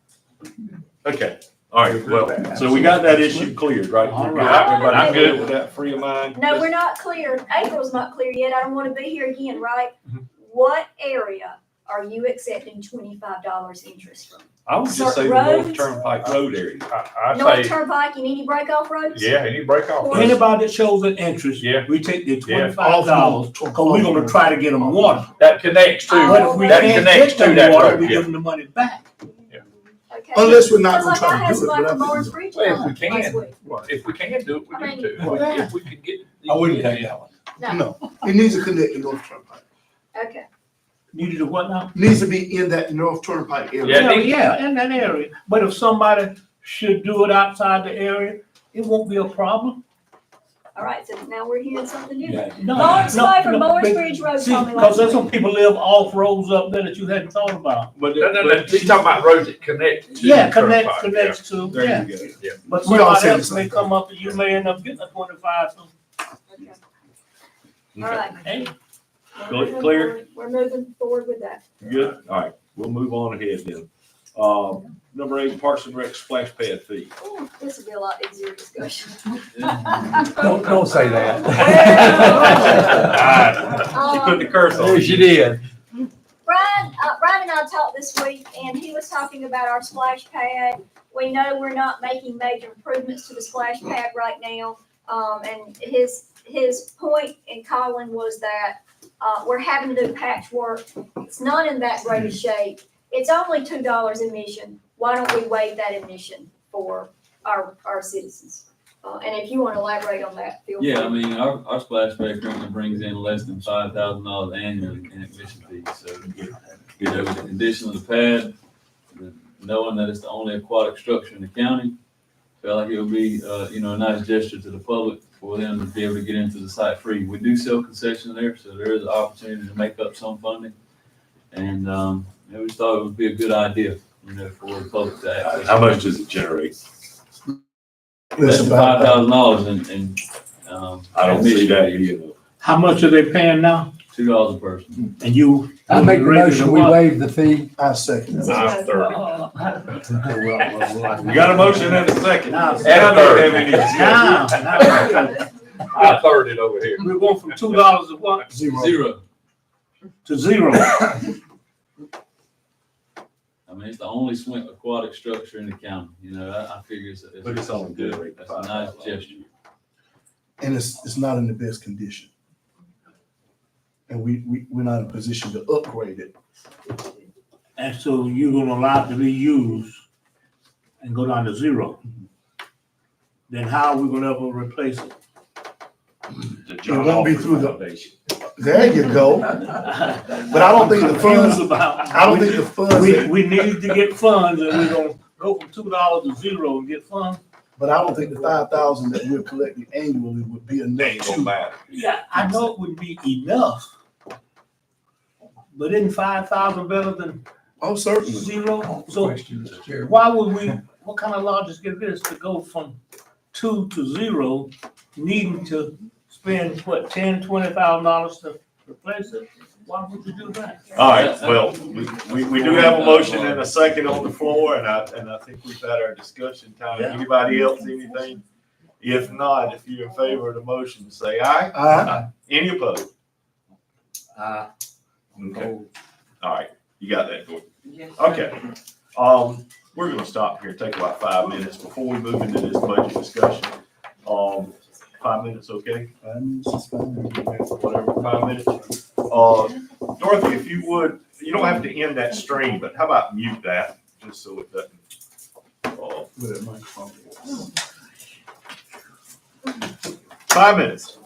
Okay, all right, well, so we got that issue cleared, right? All We're good. right. Everybody I'm good with that, free of mind? No, we're not clear. April's not clear yet. I don't wanna be here again, right? Mhm. What area are you accepting $25 interest from? I would just say the Roads? North Turnpike Road area. I North say, Turnpike and any break-off roads? yeah, any break off. Or- Anybody that shows an interest, Yeah. we take the Yeah. $25, cause we're gonna try to get them water. That connects to, But if we that can't connects get to them that water, road, we yeah. give them the money back. Okay. Unless we're not Cause gonna like I try had to do it. somebody but from I Morris think- Bridge Well, if we on last can. week. If we can do it, we I need mean, to. yeah. If we can get. I wouldn't take that one. No, it needs to connect to North Turnpike. Okay. Needed to what now? Needs to be in that North Turnpike area. Yeah. Yeah, in that area. But if somebody should do it outside the area, it won't be a problem. All right, so now we're hearing something different. No, Lawrence Slay from no, Morris but- Bridge Road See, told me cause last there's week. some people live off roads up there that you hadn't thought about. But, No, he's talking about roads that connect to. Yeah, the turnpike, connects to, there yeah. you go. But We all somebody said the else may same come up and you may end up getting a 25, so, Okay. All right. hey. We're moving Clear? forward. We're moving forward with that. Good, all right, we'll move on ahead then. Number 8, Parks and Rec splash pad fee. Ooh, this will be a lot easier discussion. Don't say that. She put the curse on. Yes, you did. Brian and I talked this week, and he was talking about our splash pad. We know we're not making major improvements to the splash pad right now. And his point in Colin was that, we're having to do patchwork. It's not in that great a shape. It's only $2 admission. Why don't we waive that admission for our citizens? And if you want to elaborate on that, feel free. Yeah, I mean, our splash pad currently brings in less than $5,000 annually in admission fees, so get over the condition of the pad, knowing that it's the only aquatic structure in the county, felt like it would be, a nice gesture to the public for them to be able to get into the site free. We do sell concessions there, so there is an opportunity to make up some funding. And, we just thought it would be a good idea, for the public to access. How much does it generate? Less than $5,000 and, I don't see that either. How much are they paying now? $2 a person. And you? I make the motion, we waive the fee. I second. I'm 30. We got a motion and a second. Now, And I don't have any discussion. now, I third it over here. we're going from $2 to what? Zero. To zero. I mean, it's the only swim aquatic structure in the county, I figure But it's only good. good. That's a nice gesture. And it's not in the best condition. And we're not in a position to upgrade it. And so you're gonna allow it to be used and go down to zero. Then how are we gonna ever replace it? It won't be through the, there you go. But I don't think the funds, I don't think the funds, We need to get funds and we're gonna go from $2 to zero and get funds. but I don't think the 5,000 that we're collecting annually would be enough Ain't gonna to. matter. Yeah, I know it would be enough. But isn't 5,000 better than Oh, certainly. zero? So Question, Mr. Chairman. why would we, what kind of logic is this to go from 2 to 0, needing to spend, what, $10,000-$20,000 to replace it? Why would you do that? All right, well, we do have a motion and a second on the floor, and I think we've had our discussion time. Yeah. Anybody else, anything? If not, if you're in favor of the motion, say aye. Aye. Any opposed? Okay, all right, you got that, Gordon. Okay, we're gonna stop here, take about 5 minutes before we move into this budget discussion. 5 minutes, okay? Whatever, 5 minutes. Dorothy, if you would, you don't have to end that stream, but how about mute that, just so it doesn't. With that microphone. 5 minutes.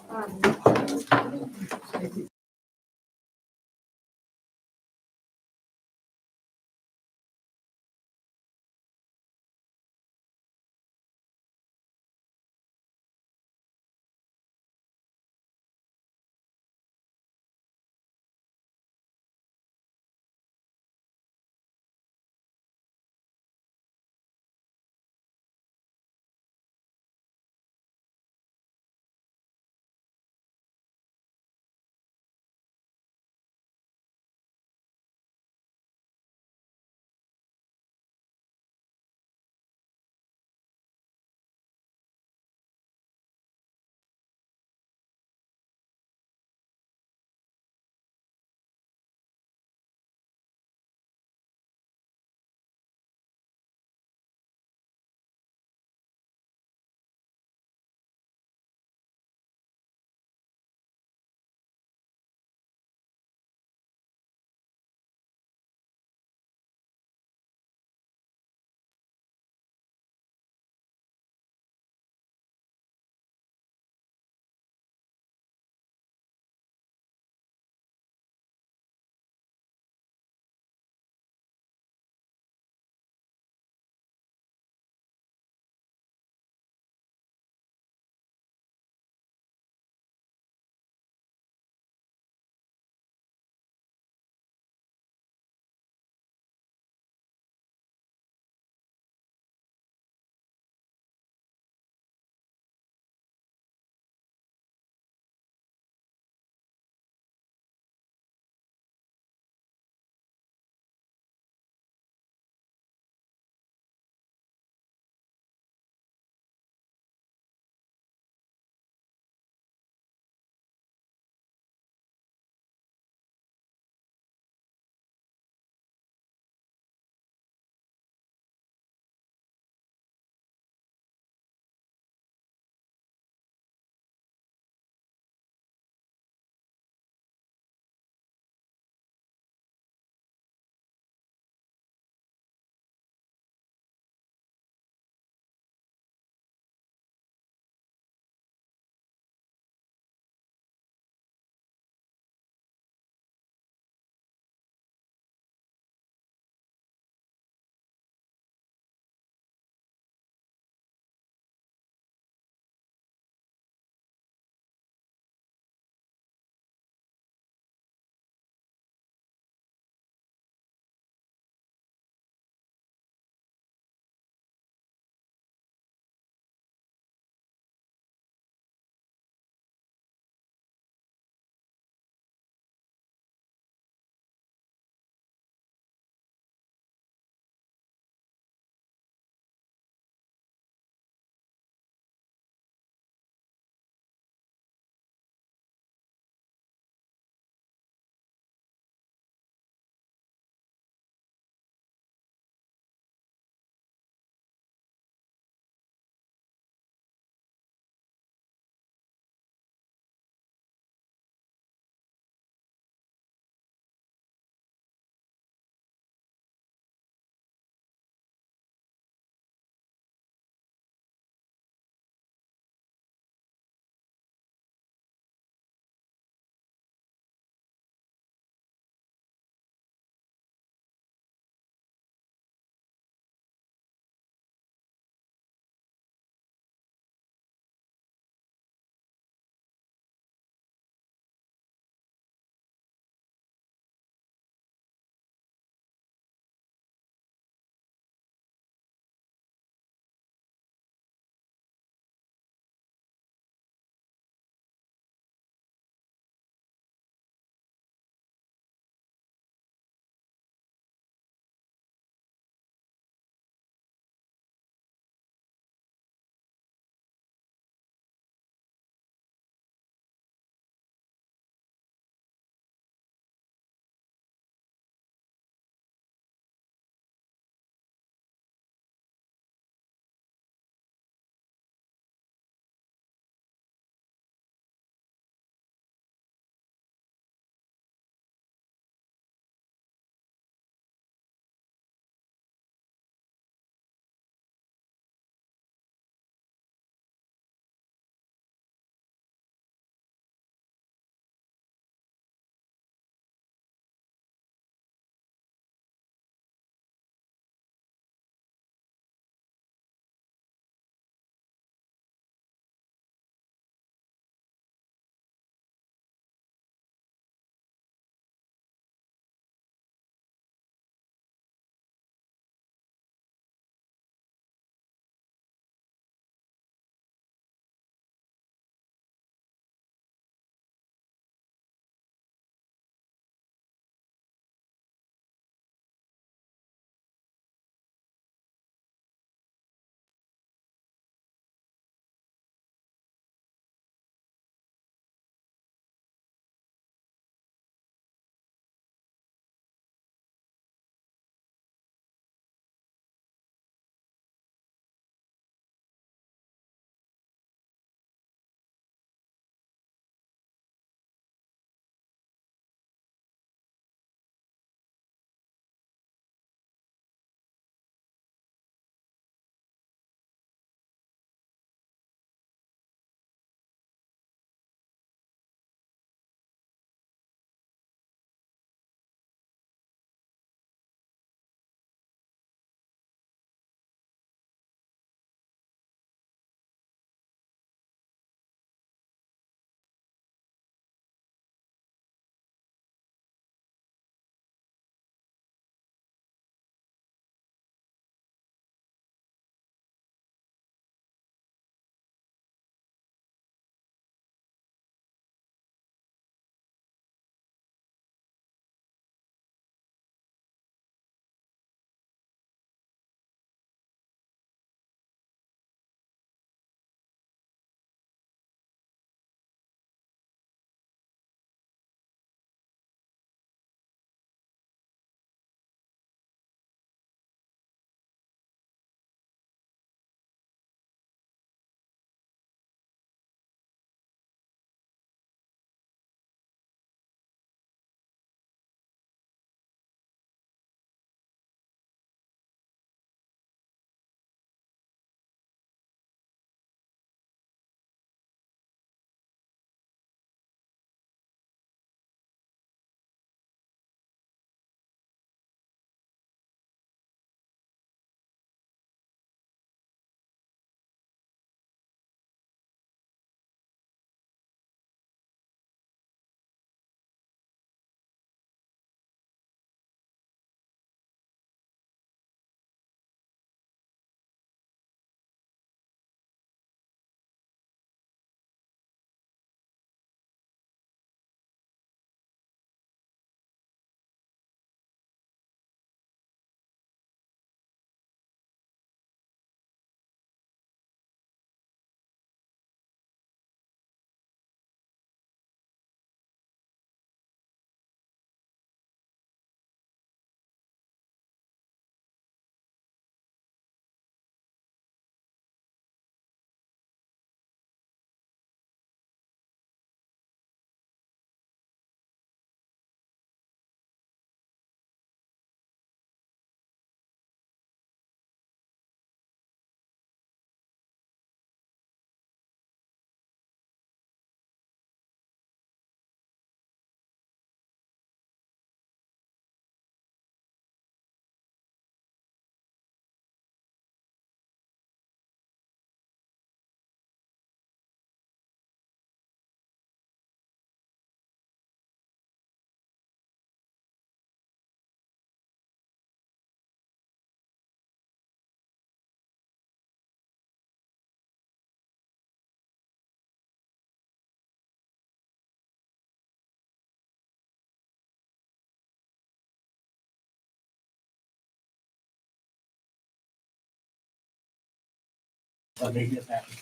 I make it happen.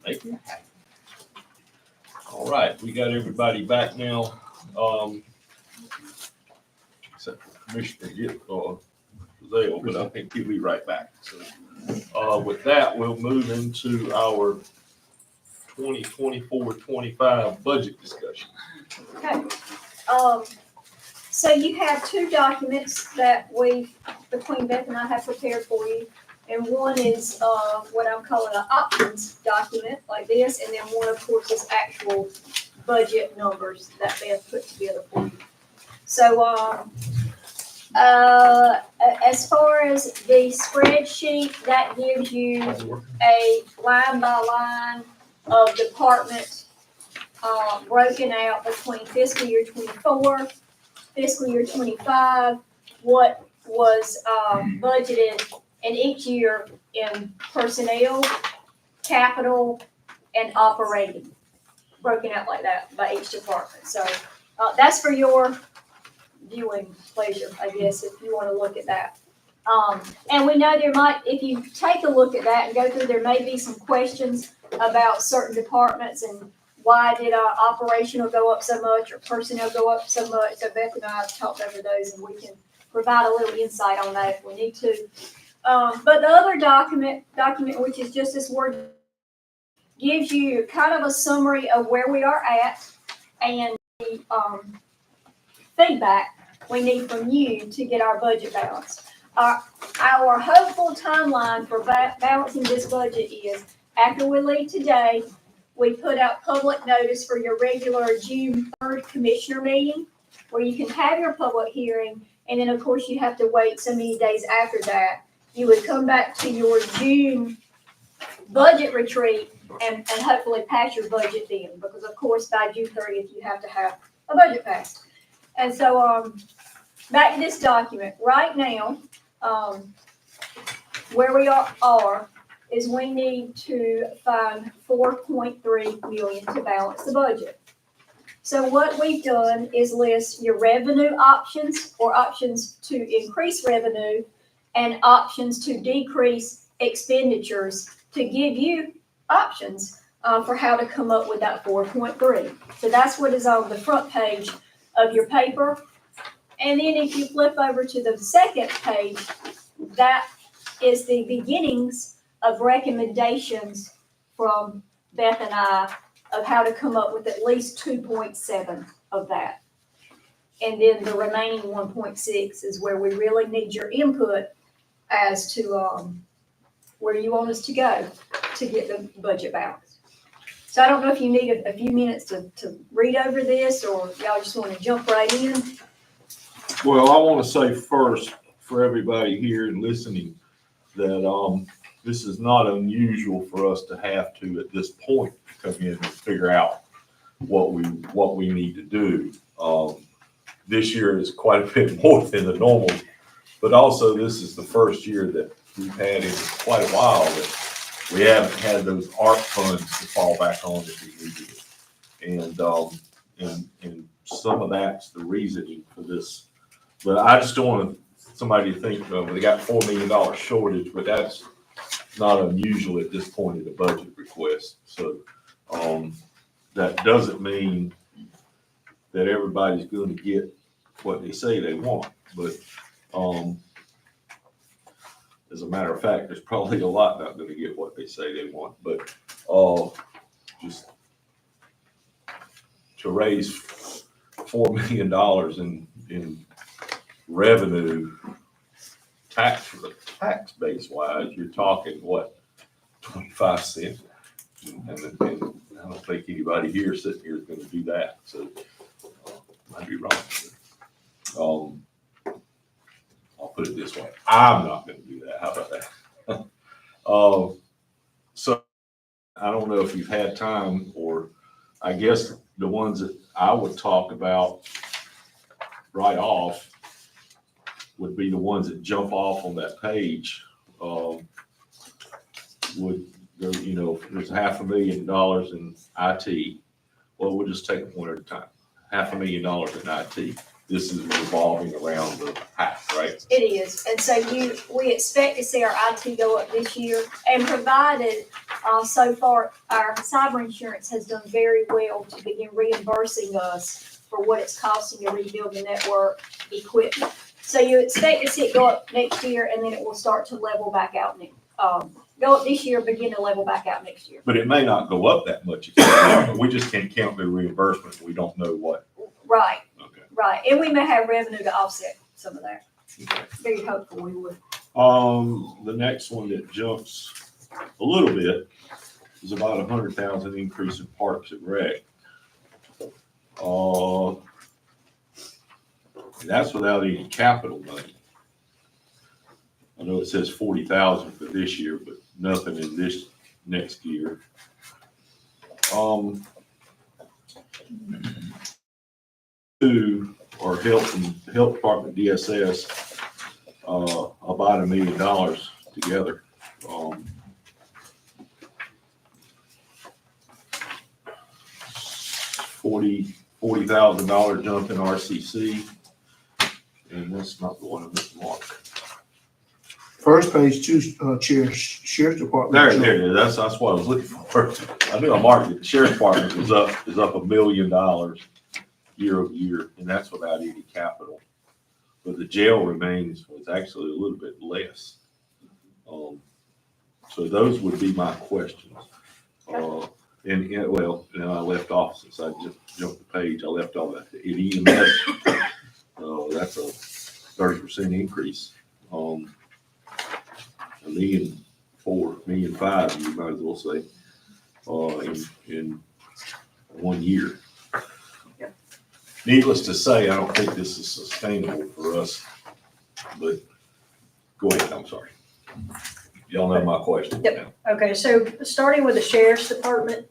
Make it happen. All right, we got everybody back now. Except for Commissioner Zale, but I think he'll be right back. So, with that, we'll move into our 2024-25 budget discussion. Okay. So you have two documents that between Beth and I have prepared for you. And one is, what I'm calling an options document like this, and then one, of course, is actual budget numbers that Beth put together for you. So, as far as the spreadsheet, that gives you a line by line of department, broken out between fiscal year 24, fiscal year 25, what was, budgeted in each year in personnel, capital, and operating, broken out like that by each department. So, that's for your viewing pleasure, I guess, if you want to look at that. And we know there might, if you take a look at that and go through, there may be some questions about certain departments and why did our operational go up so much or personnel go up so much. So Beth and I have talked over those, and we can provide a little insight on that if we need to. But the other document, which is just this word, gives you kind of a summary of where we are at and the feedback we need from you to get our budget balanced. Our hopeful timeline for balancing this budget is after we leave today, we put out public notice for your regular June 3rd commissioner meeting where you can have your public hearing. And then, of course, you have to wait so many days after that. You would come back to your June budget retreat and hopefully pass your budget then, because of course by June 30th you have to have a budget passed. And so back to this document right now, where we are is we need to find 4.3 million to balance the budget. So what we've done is list your revenue options or options to increase revenue and options to decrease expenditures to give you options for how to come up with that 4.3. So that's what is on the front page of your paper. And then if you flip over to the second page, that is the beginnings of recommendations from Beth and I of how to come up with at least 2.7 of that. And then the remaining 1.6 is where we really need your input as to where you want us to go to get the budget balanced. So I don't know if you need a few minutes to read over this, or y'all just want to jump right in. Well, I want to say first for everybody here and listening that this is not unusual for us to have to at this point come in and figure out what we need to do. This year is quite a bit more than the normal, but also this is the first year that we've had in quite a while that we haven't had those ARP funds to fall back on if we needed it. And some of that's the reasoning for this. But I just don't want somebody to think they got $4 million shortage, but that's not unusual at this point in the budget request. So that doesn't mean that everybody's going to get what they say they want. But as a matter of fact, there's probably a lot not going to get what they say they want. But just to raise $4 million in revenue, tax base wise, you're talking what, 25 cents? And I don't think anybody here sitting here is going to do that. So I might be wrong. I'll put it this way: I'm not going to do that. How about that? So I don't know if you've had time, or I guess the ones that I would talk about right off would be the ones that jump off on that page. Would go, there's $500,000 in IT. Well, we'll just take it one at a time. $500,000 in IT. This is revolving around the PAC, right? It is. And so we expect to see our IT go up this year, and provided So far, our cyber insurance has done very well to begin reimbursing us for what it's costing to rebuild the network equipment. So you expect to see it go up next year, and then it will start to level back out, go up this year, begin to level back out next year. But it may not go up that much. We just can't count the reimbursement. We don't know what. Right, Okay. right, and we may have revenue to offset some of that. Okay. Very hopeful we would. The next one that jumps a little bit is about 100,000 increase in Parks and Rec. That's without any capital money. I know it says 40,000 for this year, but nothing in this next year. Two are health department DSS, about $1 million together. $40,000 jump in RCC. And that's not the one in this mark. First page, Sheriff's Department. There it is. That's what I was looking for. I knew I marked it. The Sheriff's Department is up $1 million year over year, and that's without any capital. But the jail remains, it's actually a little bit less. So those would be my questions. And I left off, since I just jumped the page, I left off at the EMS. That's a 30% increase. $1.4 million, $1.5 million, you might as well say, in 1 year. Yep. Needless to say, I don't think this is sustainable for us, but go ahead, I'm sorry. Y'all know my question now. Okay, so starting with the Sheriff's Department,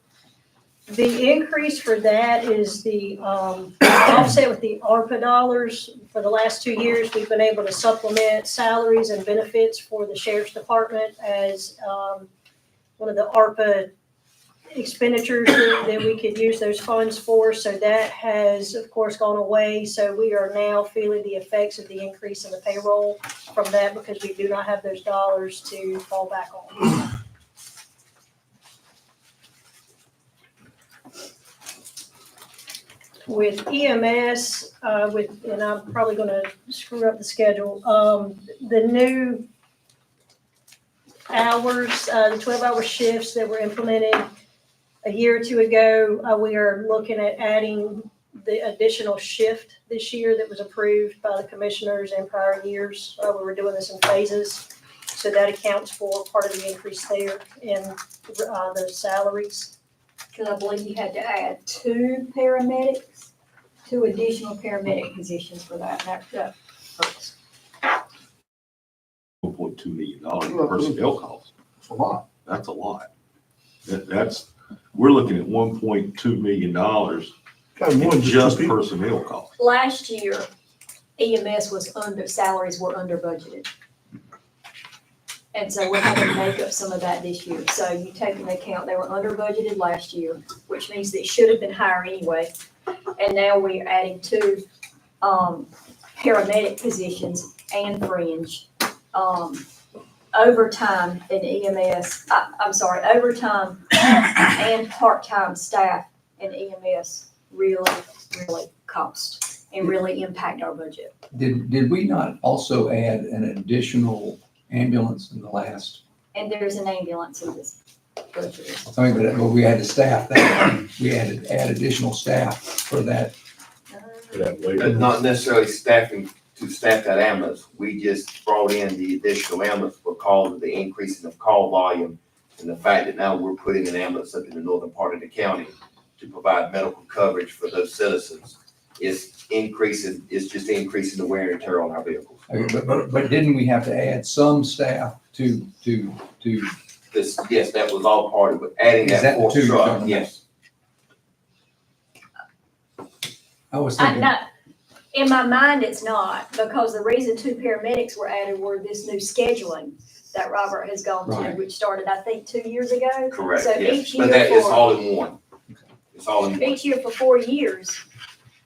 the increase for that is the offset with the ARPA dollars. For the last 2 years, we've been able to supplement salaries and benefits for the Sheriff's Department as one of the ARPA expenditures that we could use those funds for. So that has, of course, gone away. So we are now feeling the effects of the increase in the payroll from that because we do not have those dollars to fall back on. With EMS, and I'm probably gonna screw up the schedule, the new hours, the 12-hour shifts that were implemented a year or two ago, we are looking at adding the additional shift this year that was approved by the commissioners in prior years. We were doing this in phases, so that accounts for part of the increase there in the salaries. Because I believe you had to add two additional paramedic positions for that purpose. $1.2 million in personnel costs. That's a lot. That's a lot. We're looking at $1.2 million in just personnel costs. Last year, EMS salaries were under budgeted. And so we're having to make up some of that this year. So you take into account, they were under budgeted last year, which means they should have been higher anyway. And now we're adding two paramedic positions and fringe. Overtime in EMS, overtime and part-time staff in EMS really cost and really impact our budget. Did we not also add an additional ambulance in the last? And there's an ambulance in this budget. I mean, but we had to staff that. We had to add additional staff for that. But not necessarily staffing to staff that ambulance. We just brought in the additional ambulance because of the increasing of call volume and the fact that now we're putting an ambulance up in the northern part of the county to provide medical coverage for those citizens. It's just increasing the wear and tear on our vehicles. Okay, but didn't we have to add some staff to? This, yes, that was all part of it, adding Is that that fourth the two you're truck, talking about? yes. I was thinking. In my mind, it's not, because the reason two paramedics were added were this new scheduling that Robert has gone to, Right. which started, I think, 2 years ago. Correct, So yes, each year but that is for- all in one. It's all in one. Each year for 4 years,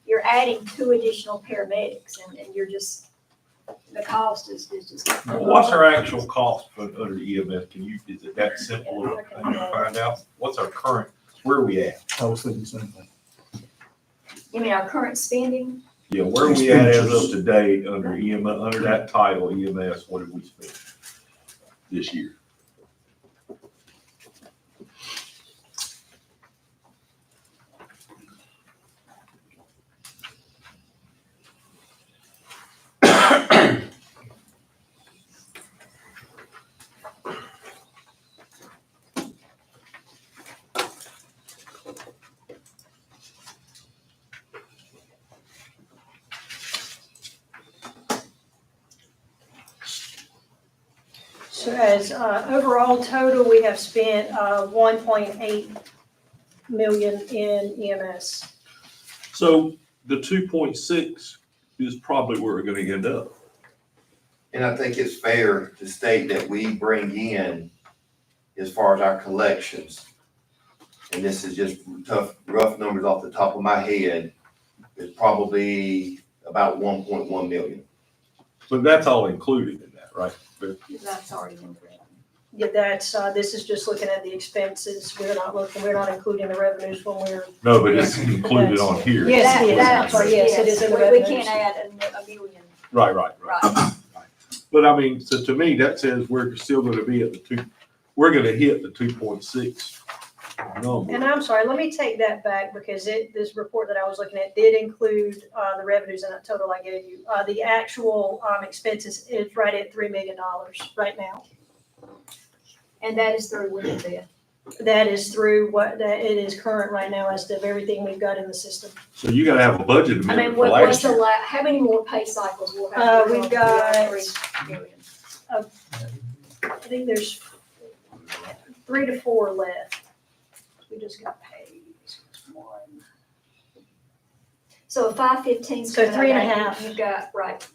you're adding two additional paramedics and you're just, the cost is just. What's our actual cost for under EMS? Is it that simple to find out? What's our current, where are we at? I was thinking the same thing. You mean our current spending? Yeah, where are we at as of today under EMS, under that title EMS, what did we spend this year? So as, overall total, we have spent, 1.8 million in EMS. So the 2.6 is probably where we're gonna end up. And I think it's fair to state that we bring in, as far as our collections, and this is just rough numbers off the top of my head, is probably about 1.1 million. But that's all included in that, right? That's already in there. Yeah, that's, this is just looking at the expenses. We're not including the revenues when we're. No, but it's included on here. Yes, it is. I'm sorry, yes, it is in the We revenues. can't add a million. Right. Right. But I mean, so to me, that says we're still gonna be at we're gonna hit the 2.6 number. And I'm sorry, let me take that back because this report that I was looking at did include, the revenues in that total I gave you. The actual, expenses is right at $3 million right now. And that is through with the bid. That is through it is current right now as to everything we've got in the system. So you gotta have a budget I amendment mean, for what's last the year. how many more pay cycles we'll have? We've got, 3 million. I think there's 3 to 4 left. We just got paid one. So 515. So 3.5. You've got, right.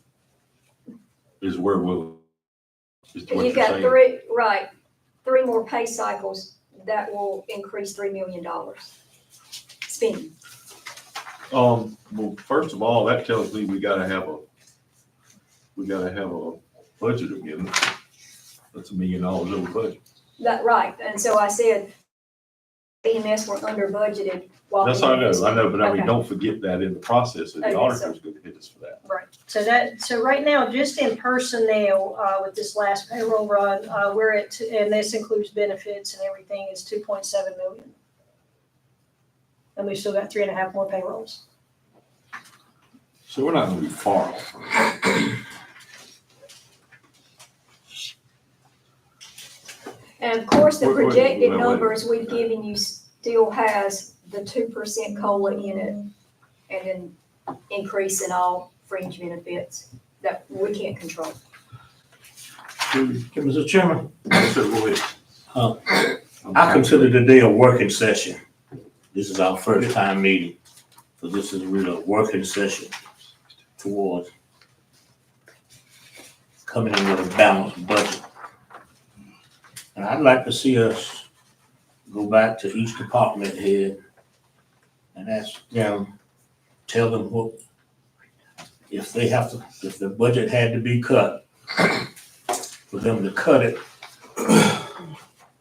Is where we'll. Is what You've you're got saying. 3 more pay cycles that will increase $3 million spending. Well, first of all, that tells me we gotta have a budget amendment. That's $1 million over budget. That, right, and so I said EMS were under budgeted while. That's what I know, but I mean, Okay. don't forget that in the process, that the Okay, auditor's gonna hit us for that. Right, so right now, just in personnel, with this last payroll run, we're at, and this includes benefits and everything, is 2.7 million. And we've still got 3.5 more payrolls. So we're not gonna be far off. And of course, the Wait, projected wait. numbers we've given you still has the 2% COLA in it, and then increase in all fringe benefits that we can't control. Mr. Chairman, So go ahead. I consider today a working session. This is our first time meeting, so this is really a working session towards coming in with a balanced budget. And I'd like to see us go back to each department head and ask them, tell them what, if the budget had to be cut, for them to cut it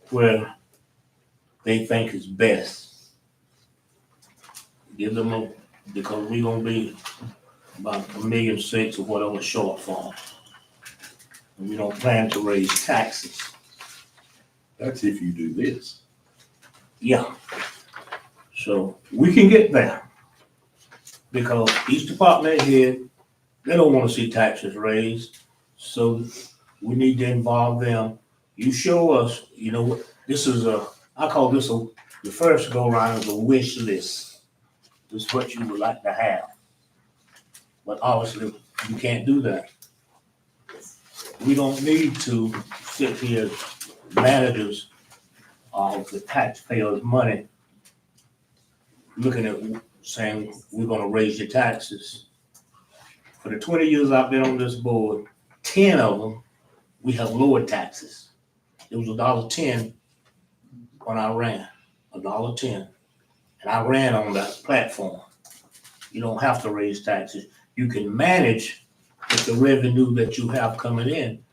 where they think is best. Give them because we gonna be about 1.6 million or whatever shortfall. And we don't plan to raise taxes. That's if you do this. Yeah. So we can get there. Because each department head, they don't wanna see taxes raised. So we need to involve them. You show us, you know, this is I call this the first go around is a wish list. This is what you would like to have. But obviously, you can't do that. We don't need to sit here as managers of the taxpayers' money, looking at saying, we're gonna raise your taxes. For the 20 years I've been on this board, 10 of them, we have lowered taxes. It was $1.10 when I ran, $1.10. And I ran on that platform. You don't have to raise taxes. You can manage with the revenue that you have coming in.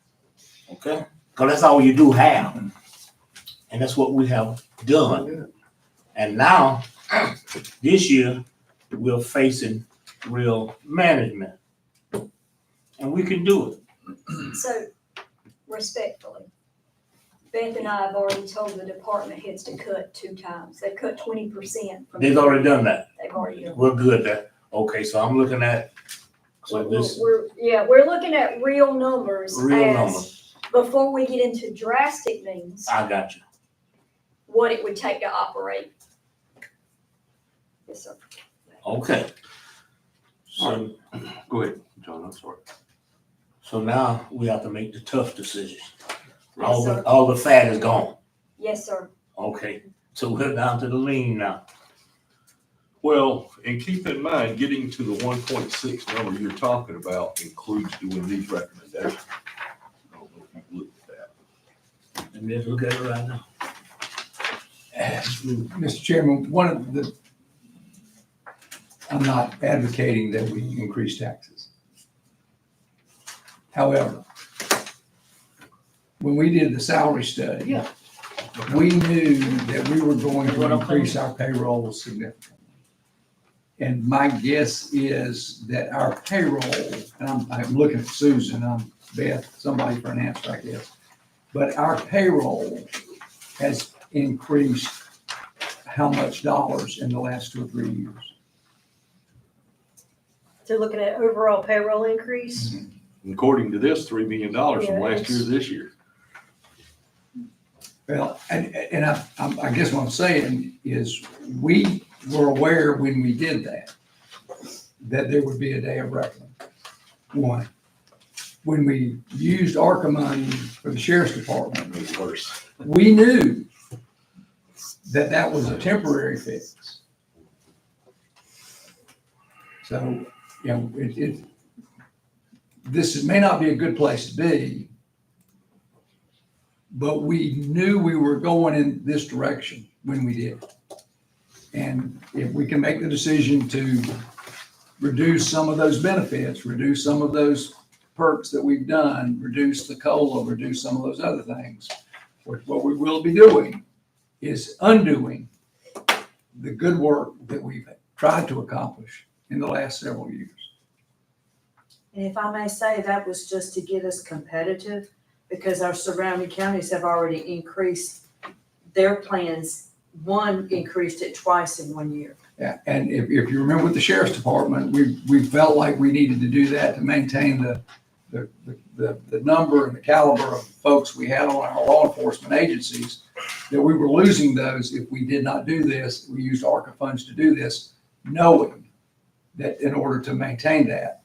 Okay? Cause that's all you do have. And that's what we have done. And now, this year, we're facing real management. And we can do it. So respectfully, Beth and I have already told the department heads to cut 2 times. They've cut 20% from. They've already done that. They've already done. We're good there. Okay, so I'm looking at, so this, We're looking at real numbers. real as numbers. Before we get into drastic means, I got you. what it would take to operate. Yes, sir. Okay. So, Go ahead, John, I'm sorry. so now we have to make the tough decision. Yes, sir. All the fat is gone. Yes, sir. Okay, so we're down to the lean now. Well, and keep in mind, getting to the 1.6 number you're talking about includes doing these recommendations. I don't know if you've looked at that. And let's look at it right now. Mr. Chairman, one of the, I'm not advocating that we increase taxes. However, when we did the salary study, Yeah. we knew that we were going to increase our payroll significantly. And my guess is that our payroll, and I'm looking at Susan, Beth, somebody for an answer, I guess. But our payroll has increased how much dollars in the last 2 or 3 years? So looking at overall payroll increase, According to this, $3 million from last year to this year. Well, and I guess what I'm saying is we were aware when we did that there would be a day of reckoning. One, when we used ARCA money for the sheriff's department, It was worse. we knew that was a temporary fix. So, you know, this may not be a good place to be, but we knew we were going in this direction when we did. And if we can make the decision to reduce some of those benefits, reduce some of those perks that we've done, reduce the COLA, reduce some of those other things, what we will be doing is undoing the good work that we've tried to accomplish in the last several years. And if I may say, that was just to get us competitive because our surrounding counties have already increased their plans. One increased it twice in 1 year. Yeah, and if you remember with the sheriff's department, we felt like we needed to do that to maintain the number and the caliber of folks we had on our law enforcement agencies, that we were losing those if we did not do this. We used ARCA funds to do this, knowing that in order to maintain that,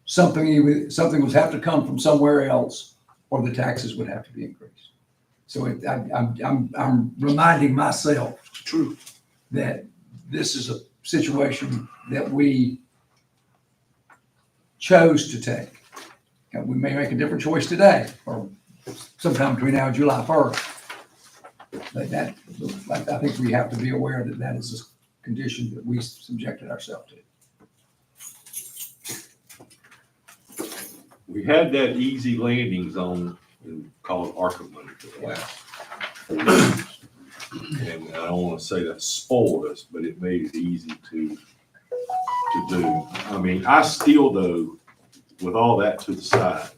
something would have to come from somewhere else, or the taxes would have to be increased. So I'm reminding myself, True. that this is a situation that we chose to take. And we may make a different choice today, or sometime between now and July 1st. But I think we have to be aware that is a condition that we subjected ourselves to. We had that easy landing zone and called ARCA money for the last 4 years. And I don't want to say that spoiled us, but it made it easy to do. I mean, I still though, with all that to the side,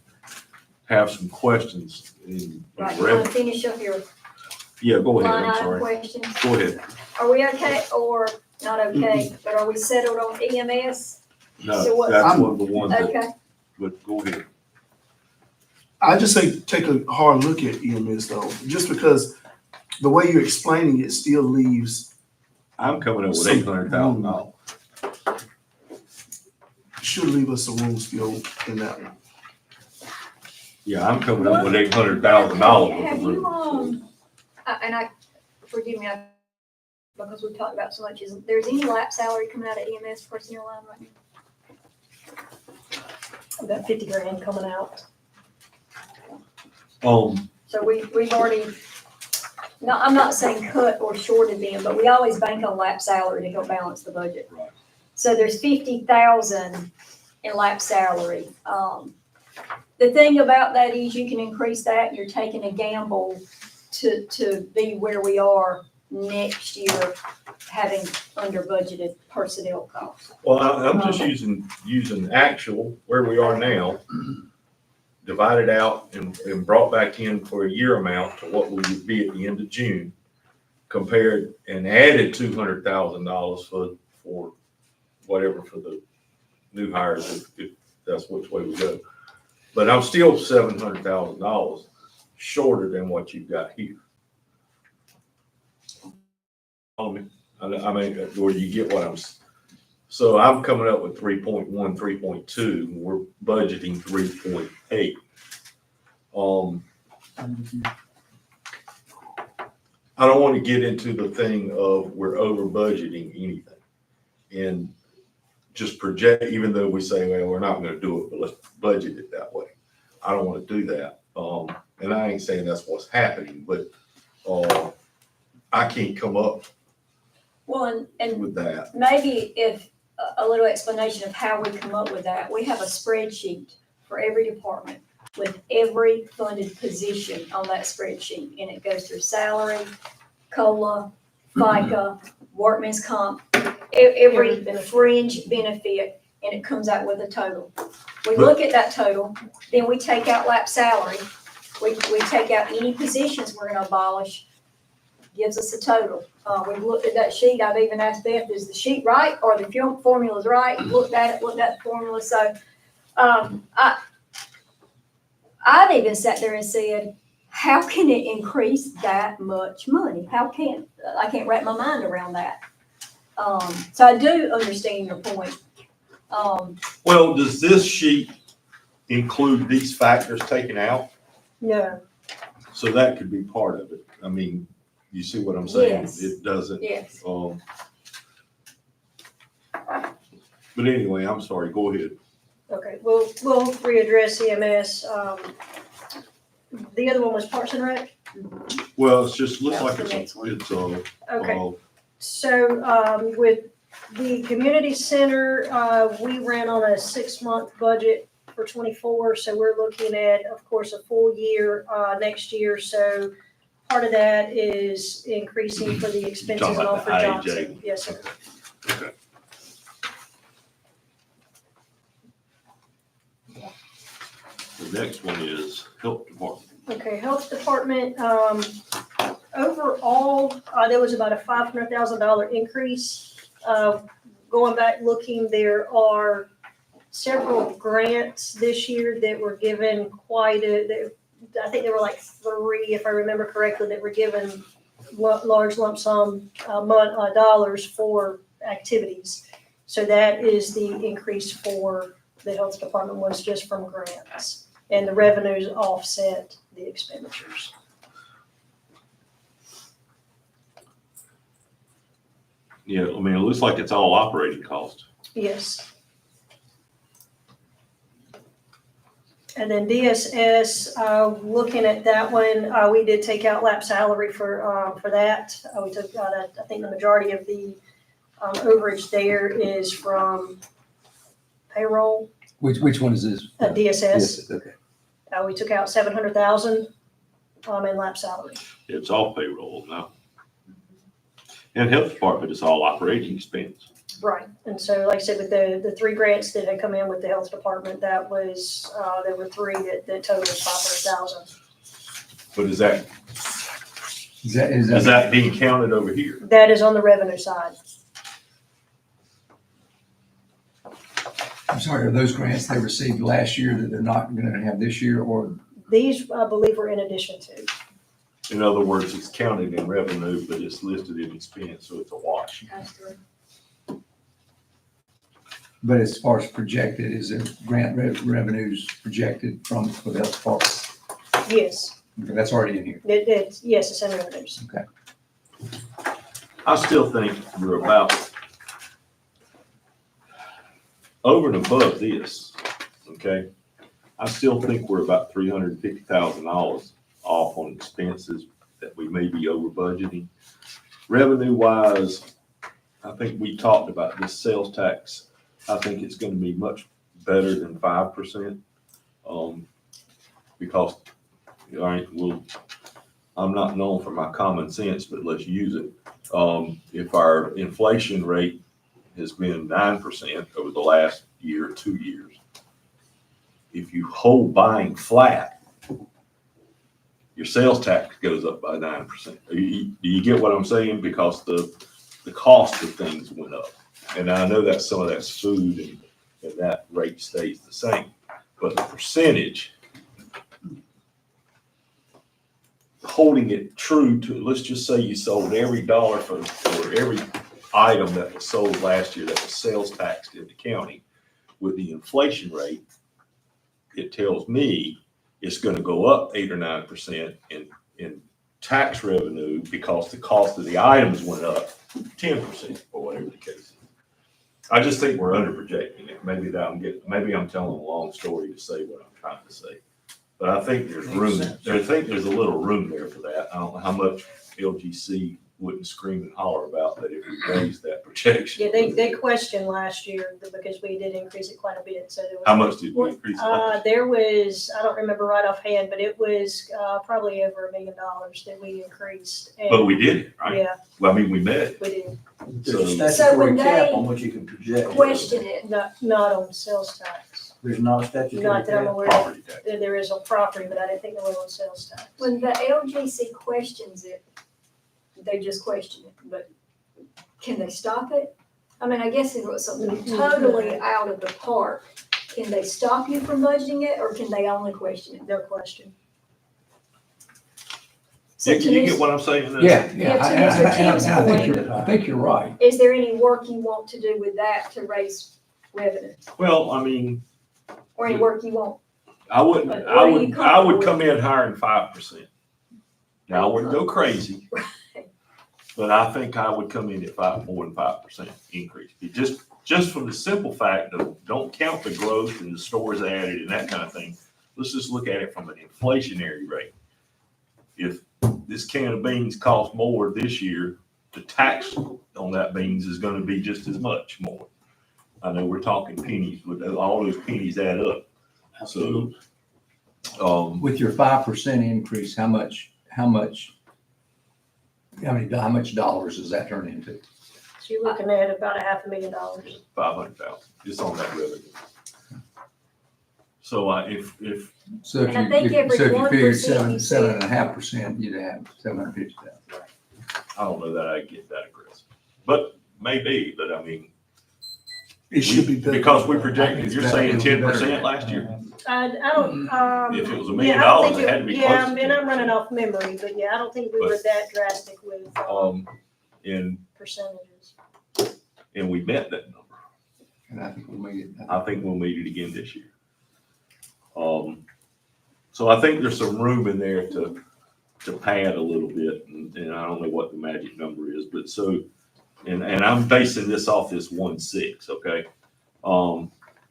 have some questions in Right, you want revenue. to finish up your Yeah, go ahead, line I'm item sorry. questions? Go ahead. Are we okay or not okay, but are we settled on EMS? So No, what- that's one of the ones that, Okay, but go ahead. I just say take a hard look at EMS though, just because the way you're explaining it still leaves, I'm coming up with Some- $800,000. should leave us some room still in that one. Yeah, I'm coming up with $800,000. have you, forgive me, because we've talked about so much, there's any lap salary coming out of EMS personnel line right now? about 50 grand coming out. So we've already, no, I'm not saying cut or shorted them, but we always bank on lap salary to help balance the budget. Right. So there's 50,000 in lap salary. The thing about that is you can increase that, you're taking a gamble to be where we are next year, having under budgeted personnel costs. Well, I'm just using actual, where we are now, divided out and brought back in for a year amount to what we would be at the end of June, compared and added $200,000 for whatever for the new hires, if that's which way we go. But I'm still $700,000 shorter than what you've got here. I mean, or you get what so I'm coming up with 3.1, 3.2, we're budgeting 3.8. I don't want to get into the thing of we're over budgeting anything and just project, even though we say, well, we're not going to do it, but let's budget it that way. I don't want to do that. And I ain't saying that's what's happening, but I can't come up Well, and with that. maybe if a little explanation of how we come up with that, we have a spreadsheet for every department with every funded position on that spreadsheet, and it goes through salary, COLA, FICA, workman's comp, every fringe benefit, and it comes out with a total. We look at that total, then we take out lap salary, we take out any positions we're gonna abolish, gives us a total. We've looked at that sheet, I've even asked Beth, is the sheet right, or the formula's right, looked at the formula, so, I've even sat there and said, how can it increase that much money? I can't wrap my mind around that. So I do understand your point. Well, does this sheet include these factors taken out? No, So that could be part of it. I mean, you see what I'm saying? Yes. It doesn't. Yes. But anyway, I'm sorry, go ahead. okay, we'll readdress EMS. The other one was Parks and Rec. Well, it's just looks That's like the it's, next one. Okay. So, with the community center, we ran on a 6-month budget for 24, so we're looking at, of course, a full year, next year, so part of that is increasing for the expenses and all for Johnson. Yes, sir. Okay. The next one is health department. Okay, health department, overall, there was about a $500,000 increase. Going back looking, there are several grants this year that were given I think there were like 3, if I remember correctly, that were given large lump sum dollars for activities. So that is the increase for the health department, was just from grants, and the revenues offset the expenditures. Yeah, I mean, it looks like it's all operating cost. Yes. And then DSS, looking at that one, we did take out lap salary for that. We took out, I think the majority of the overage there is from payroll, Which one is this? DSS. Yes, okay. We took out 700,000 in lap salary. It's all payroll now. And health department is all operating expense. Right, and so like I said, with the 3 grants that had come in with the health department, that was, there were 3 that totaled 500,000. But is that Is that being counted over here? That is on the revenue side. I'm sorry, are those grants they received last year that they're not gonna have this year, or? These, I believe, were in addition to. In other words, it's counted in revenue, but it's listed in expense, so it's a wash. But as far as projected, is it grant revenues projected for the health department? Yes, Okay, that's already in here. yes, it's in revenues. I still think we're about over and above this, okay? I still think we're about $350,000 off on expenses that we may be over budgeting. Revenue wise, I think we talked about this sales tax. I think it's gonna be much better than 5%. Because, all right, well, I'm not known for my common sense, but let's use it. If our inflation rate has been 9% over the last year, 2 years, if you hold buying flat, your sales tax goes up by 9%. Do you get what I'm saying? Because the cost of things went up. And I know that some of that's food and that rate stays the same. But the percentage, holding it true to, let's just say you sold every dollar for every item that was sold last year that was sales taxed in the county, with the inflation rate, it tells me it's gonna go up 8 or 9% in tax revenue because the cost of the items went up 10% or whatever the case is. I just think we're under projecting it. Maybe I'm telling a long story to say what I'm trying to say. But I think there's room, I think there's a little room there for that. I don't know how much LGC wouldn't scream and holler about that if we raised that projection. Yeah, they questioned last year because we did increase it quite a bit, so there was. How much did we increase it? There was, I don't remember right offhand, but it was, probably over $1 million that we increased. And- But we did it, right? Yeah, Well, I mean, we met it. we did, There's a So statutory when cap they on what you can project. question it, not on sales tax. There's not a statutory Not that I'm cap. aware of. Property tax. There is on property, but I didn't think there was on sales tax. when the LGC questions it, they just question it, but can they stop it? I mean, I guess if it was something totally out of the park, can they stop you from budgeting it, or can they only question it? Their question. So You to you Ms. get what I'm saying? Yeah, Yeah, to I Mr. Kim's think you're right. Is there any work you want to do with that to raise revenue, Well, I mean, or any work you want? I wouldn't, But I what are you would comfortable come in higher than 5%. Now, I wouldn't go crazy, but I think I would come in at more than 5% increase. Just from the simple fact of, don't count the growth and the stores added and that kind of thing. Let's just look at it from an inflationary rate. If this can of beans costs more this year, the tax on that beans is gonna be just as much more. I know we're talking pennies, but all those pennies add up. So, With your 5% increase, how much dollars does that turn into? So you're looking at about $500,000. 500,000, just on that revenue. So if So if And I think every you figured 1% you said- 7.5%, you'd have 750,000. I don't know that I get that aggressive, but maybe, but I mean, It should be better. because we projected, you're saying It'll be better. 10% last year? I don't, If it was $1 million, yeah, I don't think it had to be yeah, close to and I'm running 10%. off memory, but yeah, I don't think we were But- that drastic with, And percentages. we met that number. And I think we'll make it. I think we'll meet it again this year. So I think there's some room in there to pad a little bit, and I don't know what the magic number is, but so, and I'm basing this off this 1.6, okay?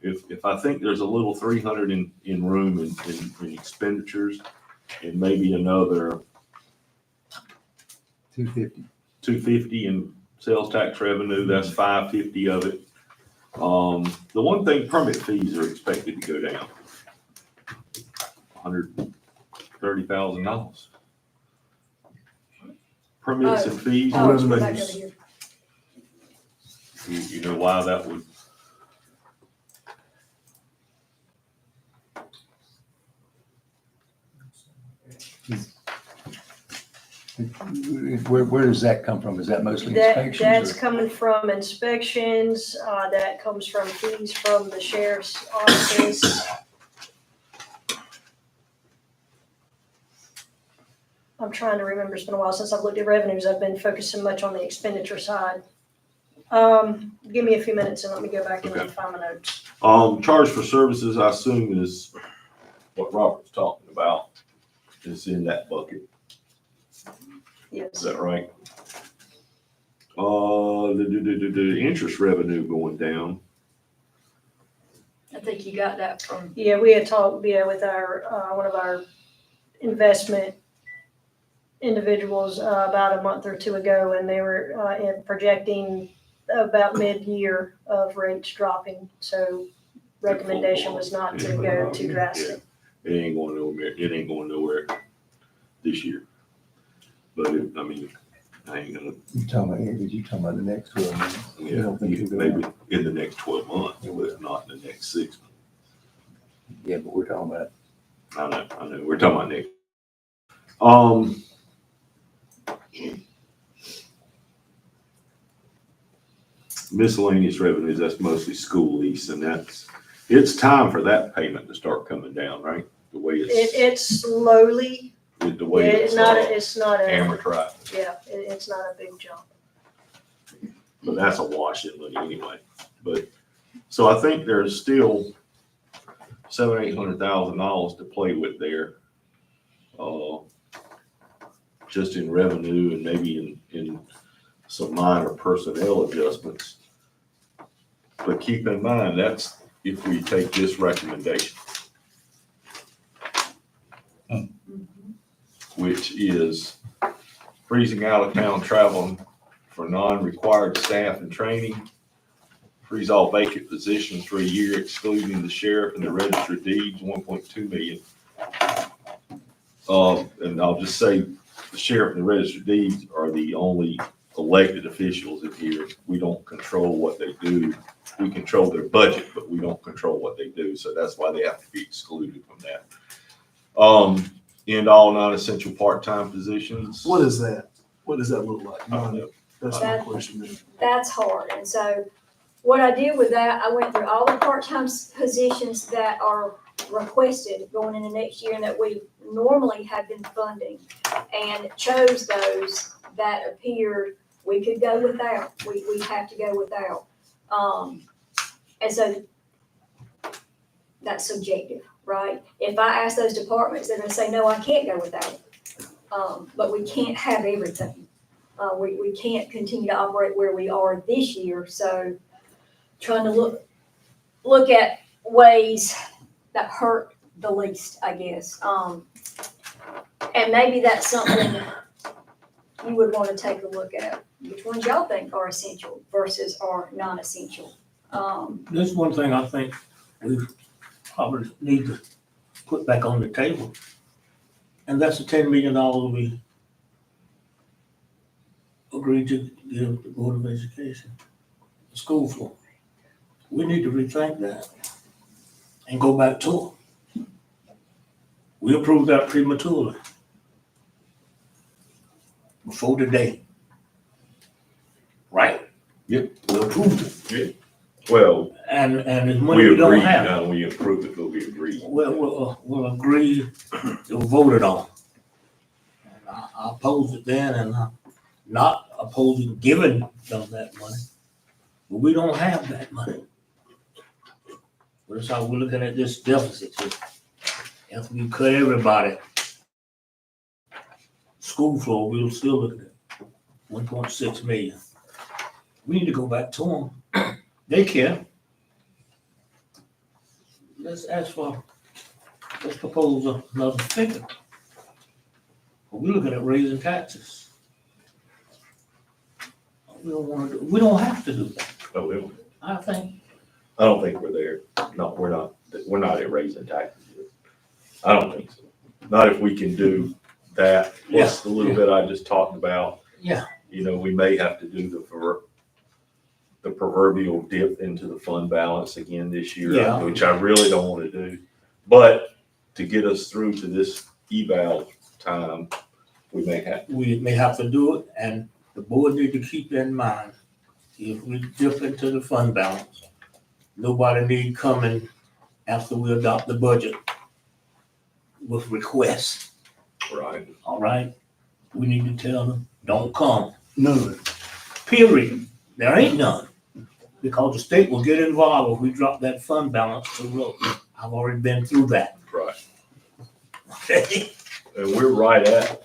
If I think there's a little 300 in room in expenditures, and maybe another 250 in sales tax revenue, that's 550 of it. The one thing, permit fees are expected to go down. $130,000. Permits and fees Oh, are back over expected. here. You know why that would? Where does that come from? Is that mostly That's inspections? coming from inspections, that comes from fees from the sheriff's office. I'm trying to remember, it's been a while since I've looked at revenues, I've been focusing much on the expenditure side. Give me a few minutes and let me go back and Okay. find my notes. Charge for services, I assume is what Robert's talking about, is in that bucket. Is Yes, that right? The interest revenue going down. I think you got that from, yeah, we had talked, yeah, with our, one of our investment individuals, about a month or two ago, and they were, projecting about mid-year of rates dropping, so recommendation was not to go too drastic. It ain't going nowhere this year. But I mean, I ain't gonna, You talking about, you talking about the next 12 months? You yeah, don't think you're gonna- maybe in the next 12 months, but not in the next 6 months. Yeah, but we're talking about. I know, we're talking about next. Miscellaneous revenues, that's mostly school lease, and it's time for that payment to start coming down, right? The way It's slowly, the way it's not a, amortized, yeah, it's not a big jump. but that's a wash in money anyway. But, so I think there's still $700,000-800,000 to play with there. Just in revenue and maybe in some minor personnel adjustments. But keep in mind, that's if we take this recommendation. Which is freezing out of town traveling for non-required staff and training. Freeze all vacant positions for a year, excluding the sheriff and the register of deeds, 1.2 million. And I'll just say, the sheriff and the register of deeds are the only elected officials in here. We don't control what they do. We control their budget, but we don't control what they do. So that's why they have to be excluded from that. End all non-essential part-time positions. What is that? What does that look like? I don't know. That's my question then. That's hard. And so what I did with that, I went through all the part-time positions that are requested going into next year and that we normally have been funding, and chose those that appeared we could go without. We have to go without. And so that's subjective, right? If I ask those departments, they're gonna say, no, I can't go without it. But we can't have everything. We can't continue to operate where we are this year, so trying to look at ways that hurt the least, I guess. And maybe that's something you would want to take a look at. Which ones y'all think are essential versus are non-essential? There's one thing I think we probably need to put back on the table, and that's the $10 million we agreed to give the Board of Education, the school floor. We need to rethink that and go back to it. We approved that prematurely before today. Right? Yep. We approved it. Yeah. Well, And there's money we don't agreed, have. now we approve it, but we agreed. We'll agree to vote it on. And I opposed it then, and I'm not opposing giving them that money, but we don't have that money. But that's how we're looking at this deficit here. If we cut everybody school floor, we'll still look at 1.6 million. We need to go back to them. They care. Let's propose another figure. But we're looking at raising taxes. We don't have to do that. Oh, we don't. I don't think we're there. No, we're not at raising taxes yet. I don't think so. Not if we can do that, plus the little bit I just talked about. Yeah. You know, we may have to do the proverbial dip into the fund balance again this year, Yeah. which I really don't want to do. But to get us through to this eval time, we may have to do it, and the board need to keep in mind, if we dip into the fund balance, nobody need coming after we adopt the budget with requests. Right. All right? We need to tell them, don't come. None. Period. There ain't none. Because the state will get involved if we drop that fund balance to low. I've already been through that. Right. Okay? And we're right at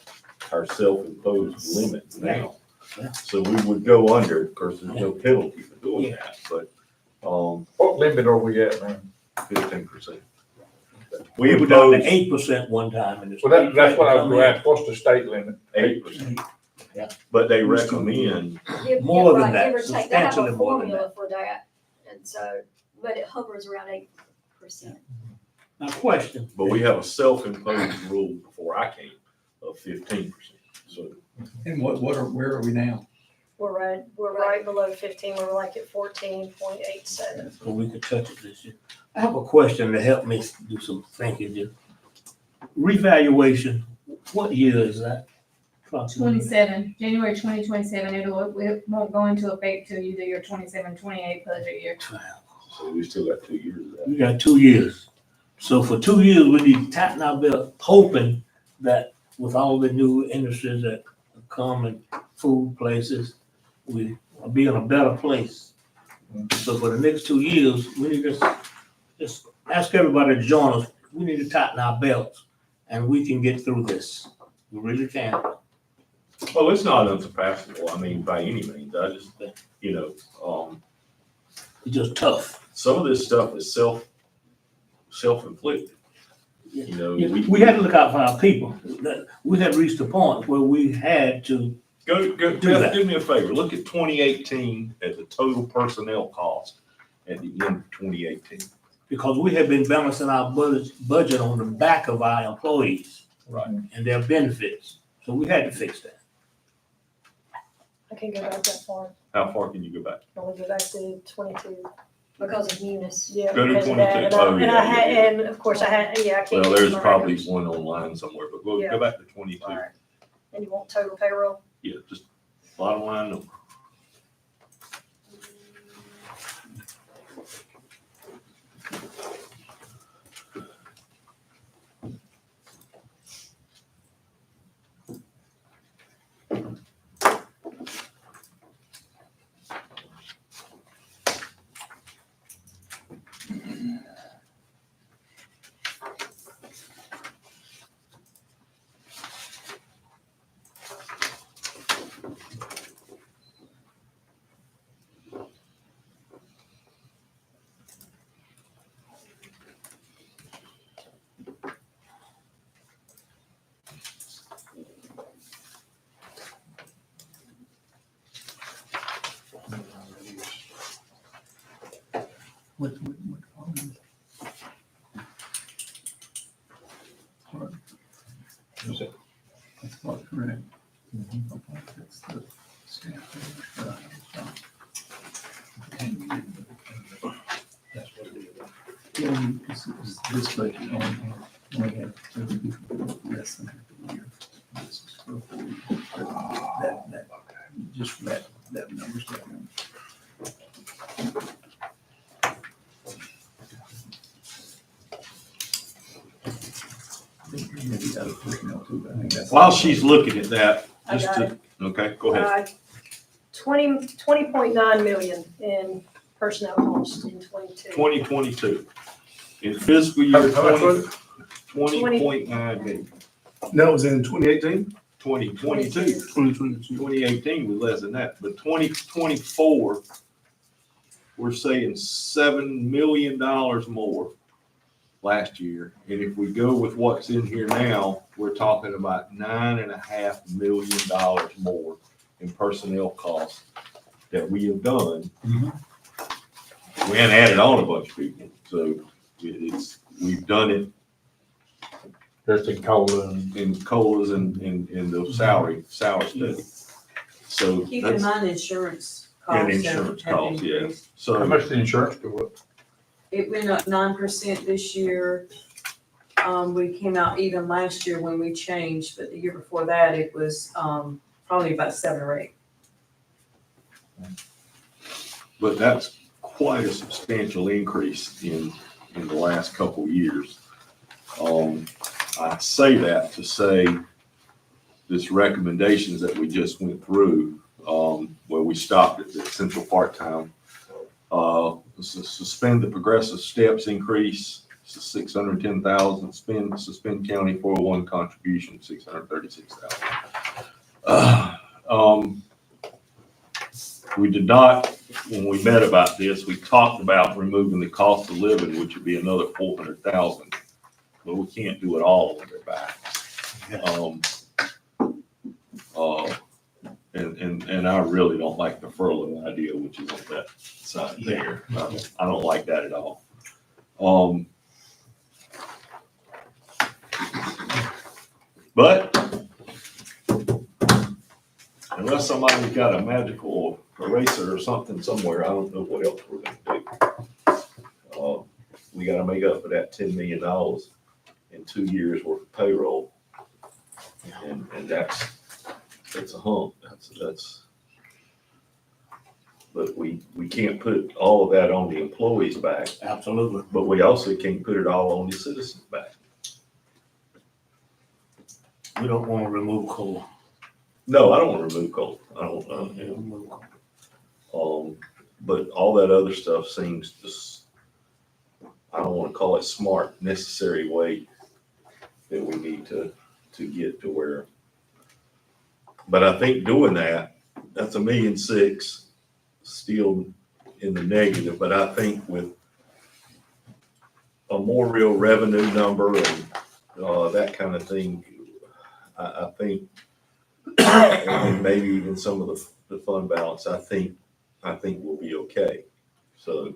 our self-imposed limit now. Yeah. So we would go under, of course, there's no penalty for doing that, but, What limit are we at now? 15%. We were down to 8% one time in the Well, state. that's what I was going to ask. What's the state limit? 8%. Yeah. But they recommend, More than Right, that, give or take. They have substantially a more than formula for that, and so, but it hovers around Now, question, But we have a self-imposed rule before I came of 15%. So And where are we now? We're right below 15, we're like at 14.87. so we could touch it this year. I have a question to help me do some thinking here. Revaluation, what year is that? approximately? 27, January 2027, it won't go into effect till you do your 27-28 budget year. so we still got 2 years of that. We got 2 years. So for 2 years, we need to tighten our belt, hoping that with all the new industries that come and food places, we will be in a better place. So for the next 2 years, we need to just ask everybody to join us. We need to tighten our belts and we can get through this. We really can. Well, it's not unsurpassable, I mean, by any means, I just, you know, It's just tough. some of this stuff is self-inflicted. You know, We had to look out for our people. We had reached a point where we had to, Go, Do that. do me a favor, look at 2018 at the total personnel cost at the end of 2018. because we had been balancing our budget on the back of our employees. Right. And their benefits. So we had to fix that. I can't go back that far. How far can you go back? I only go back to 22. Because of Eunice. Yeah. Go to because of that. 22. And I- Oh, and yeah, I had, yeah, and of course I had, yeah, I can't. Well, get there's my probably records. one online somewhere, but go, Yeah. go back to 22. All right. And you want total payroll? Yeah, just bottom line number. What? Is it? That's not correct. That's the staff. That's what it is. Yeah, this budget only had less than half a year. This is for a full year. That, just that number's down. Maybe other personnel too, but I think that's. While she's looking at that, I just got to, okay, go ahead. 20.9 million in personnel costs in 22. 2022. In fiscal year How much was 20.9 million. That was in 2018? 2022. 2022. 2018 was less than that, but 2024, we're saying $7 million more last year. And if we go with what's in here now, we're talking about $9.5 million more in personnel costs that we have done. We haven't added on a bunch of people, so we've done it Just in COLA in COLAs and in the salary study. So Keep in that's, mind insurance and costs. insurance have costs, yeah. increased. how So, much the insurance go up? It went up 9% this year. We came out even last year when we changed, but the year before that, it was, probably about 7 or 8. but that's quite a substantial increase in the last couple of years. I say that to say this recommendations that we just went through, where we stopped at the central part-time, suspend the progressive steps increase to 610,000, suspend county 401 contribution, 636,000. We did not, when we met about this, we talked about removing the cost of living, which would be another 400,000. But we can't do it all on their backs. And I really don't like the furlough idea, which is on that side there. I don't like that at all. But unless somebody's got a magical eraser or something somewhere, I don't know what else we're gonna do. We gotta make up for that $10 million in 2 years worth of payroll. And that's a hump, that's. But we can't put all of that on the employees' back, Absolutely. but we also can't put it all on the citizens' back. We don't want to remove COLA. No, I don't wanna remove COLA, I don't, Remove COLA. but all that other stuff seems just, I don't wanna call it smart, necessary way that we need to get to where. But I think doing that, that's $1.6 million still in the negative, but I think with a more real revenue number and, that kind of thing, I think, and maybe even some of the fund balance, I think we'll be okay. So,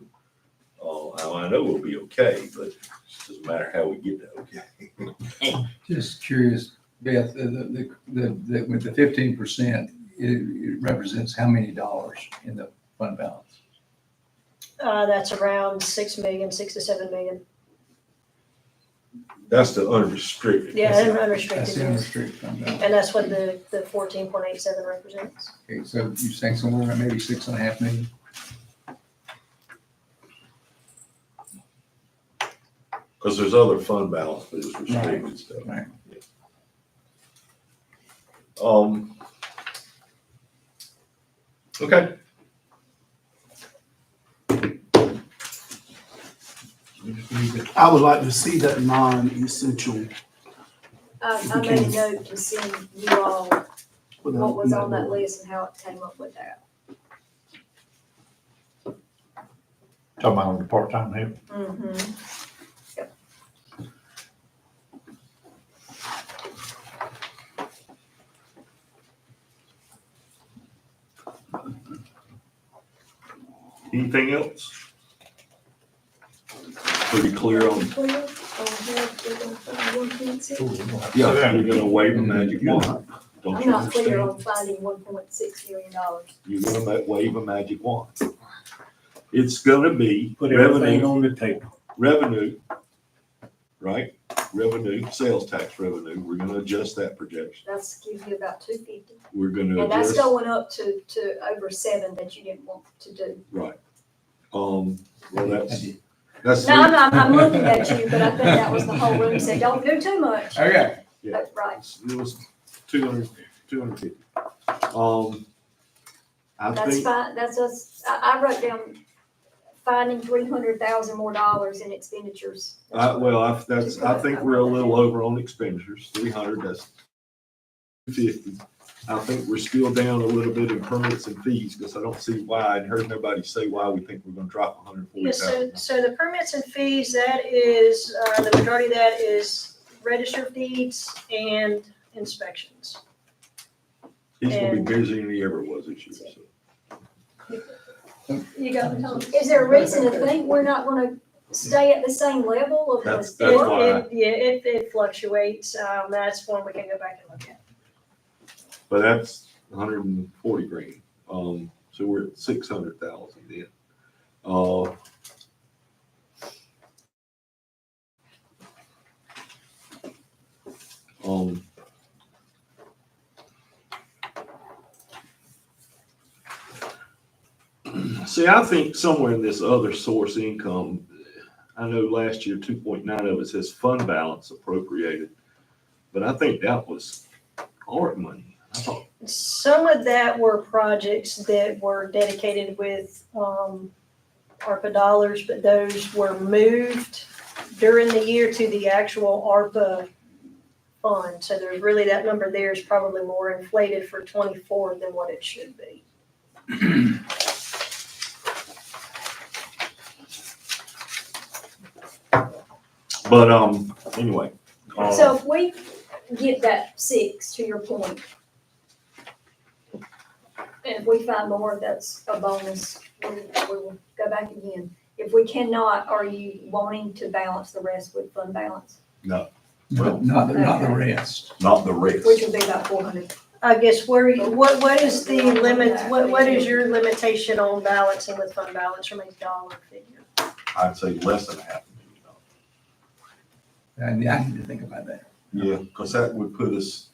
I know we'll be okay, but it doesn't matter how we get to okay. Just curious, Beth, with the 15%, it represents how many dollars in the fund balance? That's around 6 million, 6 to 7 million. That's the unrestricted. Yeah, and That's unrestricted, the yes. unrestricted fund balance. And that's what the 14.87 represents. Okay, so you're saying somewhere around maybe 6.5 million? Because there's other fund balance, but it's restricted stuff. Right. Okay. I would like to see that non-essential. I made a note to send you all what was on that list and how it came up with that. Talking about on the part-time help. Mm-hmm. Anything else? Pretty clear on, Clear? We're gonna find 1.6. yeah, you're gonna wave a magic wand. Don't I'm you not clear understand? on finding $1.6 million. You're gonna wave a magic wand. It's gonna be Put everything revenue, on the table. revenue, right? Revenue, sales tax revenue, we're gonna adjust that projection. That's give you about 250. We're gonna And that's adjust, going up to over 7 that you didn't want to do. right. Well, that's. No, I'm looking at you, but I think that was the whole room said, don't do too much. Okay. Yeah. Right. It was 250. I That's think, fine, that's us, I wrote down finding $300,000 more dollars in expenditures. I think we're a little over on expenditures, 300, that's 250. I think we're still down a little bit in permits and fees, because I don't see why, I heard nobody say why we think we're gonna drop Yes, 140,000. so the permits and fees, that is, the majority of that is register deeds and inspections. He's gonna be busier than he ever was this year, so. You got the Is there a reason to think we're not gonna stay at the same level of That's the? why. Yeah, it fluctuates, that's one we can go back and look at. But that's 140 grand. So we're at 600,000 then. See, I think somewhere in this other source income, I know last year 2.9 of it says fund balance appropriated, but I think that was ARC money. I thought, Some of that were projects that were dedicated with, ARPA dollars, but those were moved during the year to the actual ARPA fund. So there's really, that number there is probably more inflated for 24 than what it should be. but anyway. So if we get that 6, to your point, and if we find more, that's a bonus, we will go back again. If we cannot, are you wanting to balance the rest with fund balance, No, Not the rest. not the rest. which would be about 400? I guess what is the limit, what is your limitation on balancing with fund balance from a dollar figure? I'd say less than $500,000. I need to think about that. Yeah, because that would put us,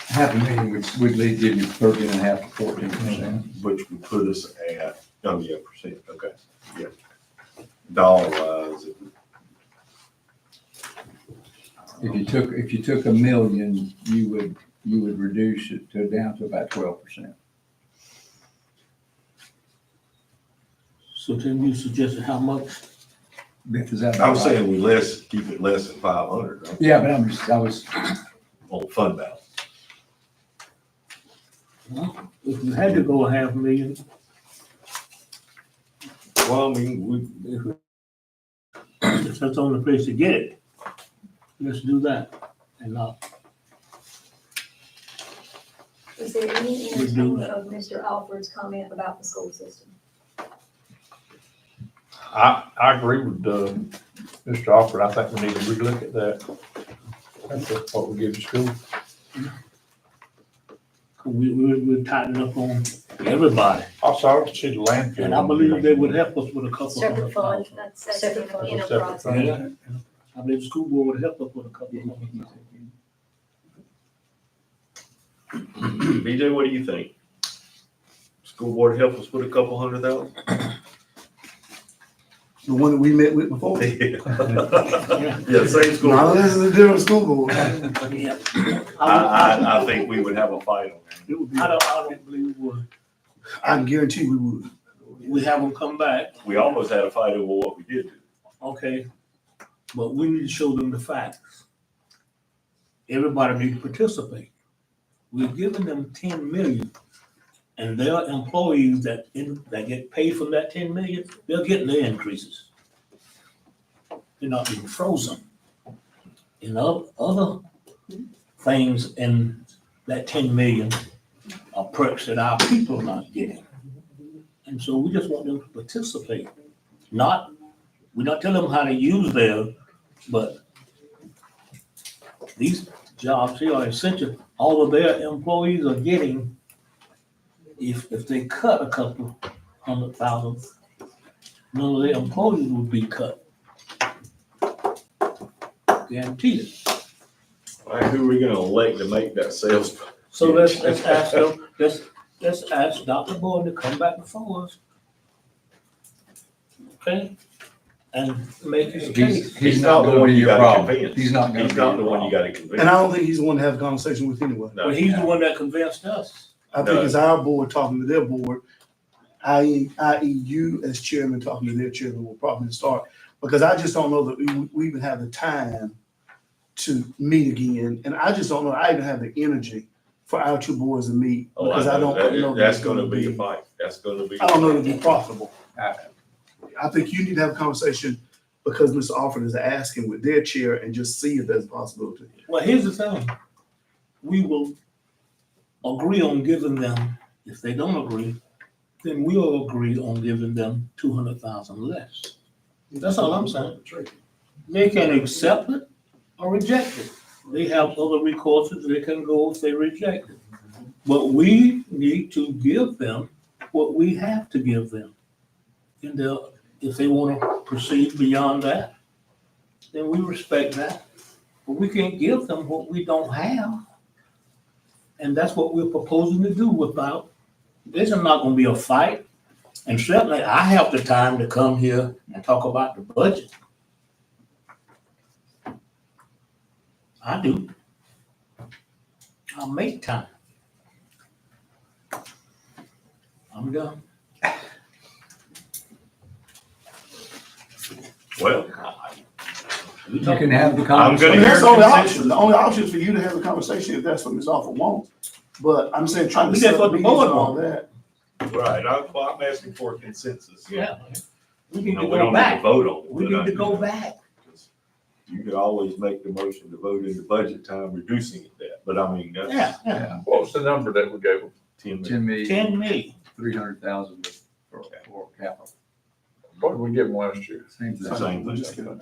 $500,000 would give you 13.5 to 14%. which would put us at, oh yeah, percent, okay, yeah. Dollar wise, it would. If you took $1 million, you would reduce it down to about 12%. So then you suggested how much? Is that I about was right? saying keep it less than 500, right? Yeah, but I was, On fund balance. If you had to go $500,000, Well, I mean, if that's the only place to get it, let's do that and not. Is there any We do entertainment of Mr. Alfred's comment about the school system? I agree with, Mr. Alford. I think we need to relook at that. That's what we give to school. We're tightening up on everybody. Also, I would see the landfill. And I believe they would help us with a couple Separate fund. $100,000. That's Separate fund. enterprise. Separate fund. I believe the school board would help us with a couple $100,000. BJ, what do you think? School board help us with a couple $100,000? The one that we met with before. Yeah, same school. No, this is a different school board. Yeah. I think we would have a fight on that. It would be, I don't believe we would. I can guarantee we would. We have them come back, We almost had a fight over what we did do. okay, but we need to show them the facts. Everybody needs to participate. We're giving them 10 million, and their employees that get paid from that 10 million, they're getting their increases. They're not being frozen. You know, other things in that 10 million are perks that our people are not getting. And so we just want them to participate. We're not telling them how to use theirs, but these jobs here are essential. All of their employees are getting, if they cut a couple $100,000, none of their employees would be cut. Guaranteed it. All right, who are we gonna elect to make that sales? So let's ask them, let's ask Dr. Boyd to come back before us. Okay? And make his case. He's not gonna be you your gotta problem. convince. He's not gonna He's be not your the one you problem. gotta convince. And I don't think he's the one to have a conversation with anyway. No. But he's the one that convinced us. I think it's our board talking to their board, i.e. you as chairman talking to their chairman will probably start. Because I just don't know that we even have the time to meet again. And I just don't know, I even have the energy for our two boards to meet. Oh, Because I don't know. that That's it's gonna be a fight. That's gonna be. I don't know that it'd be profitable. I think you need to have a conversation because Mr. Alford is asking with their chair and just see if there's a possibility. Well, here's the thing. We will agree on giving them, if they don't agree, then we'll agree on giving them 200,000 less. That's all I'm saying. They can accept it or reject it. They have other recourses they can go if they reject it. But we need to give them what we have to give them. And if they want to proceed beyond that, then we respect that. But we can't give them what we don't have. And that's what we're proposing to do without, this is not gonna be a fight. And certainly I have the time to come here and talk about the budget. I do. I'll make time. I'm done. Well, You can have the I'm conversation. I mean, that's the hear only concessions. option. The only option is for you to have a conversation if that's what Ms. Alford wants. But I'm saying trying to That's set up what the meetings board and all wants. that. right, I'm asking for a consensus. Yeah. We need No, to we go don't need to back. vote on it. We but need I- to go back. You could always make the motion to vote in the budget time, reducing it that, but I mean, that's. Yeah, yeah. What was the number that we gave them? 10 million. 10 million, 10 million. 300,000 for capital. What did we give them last year? Same The same thing.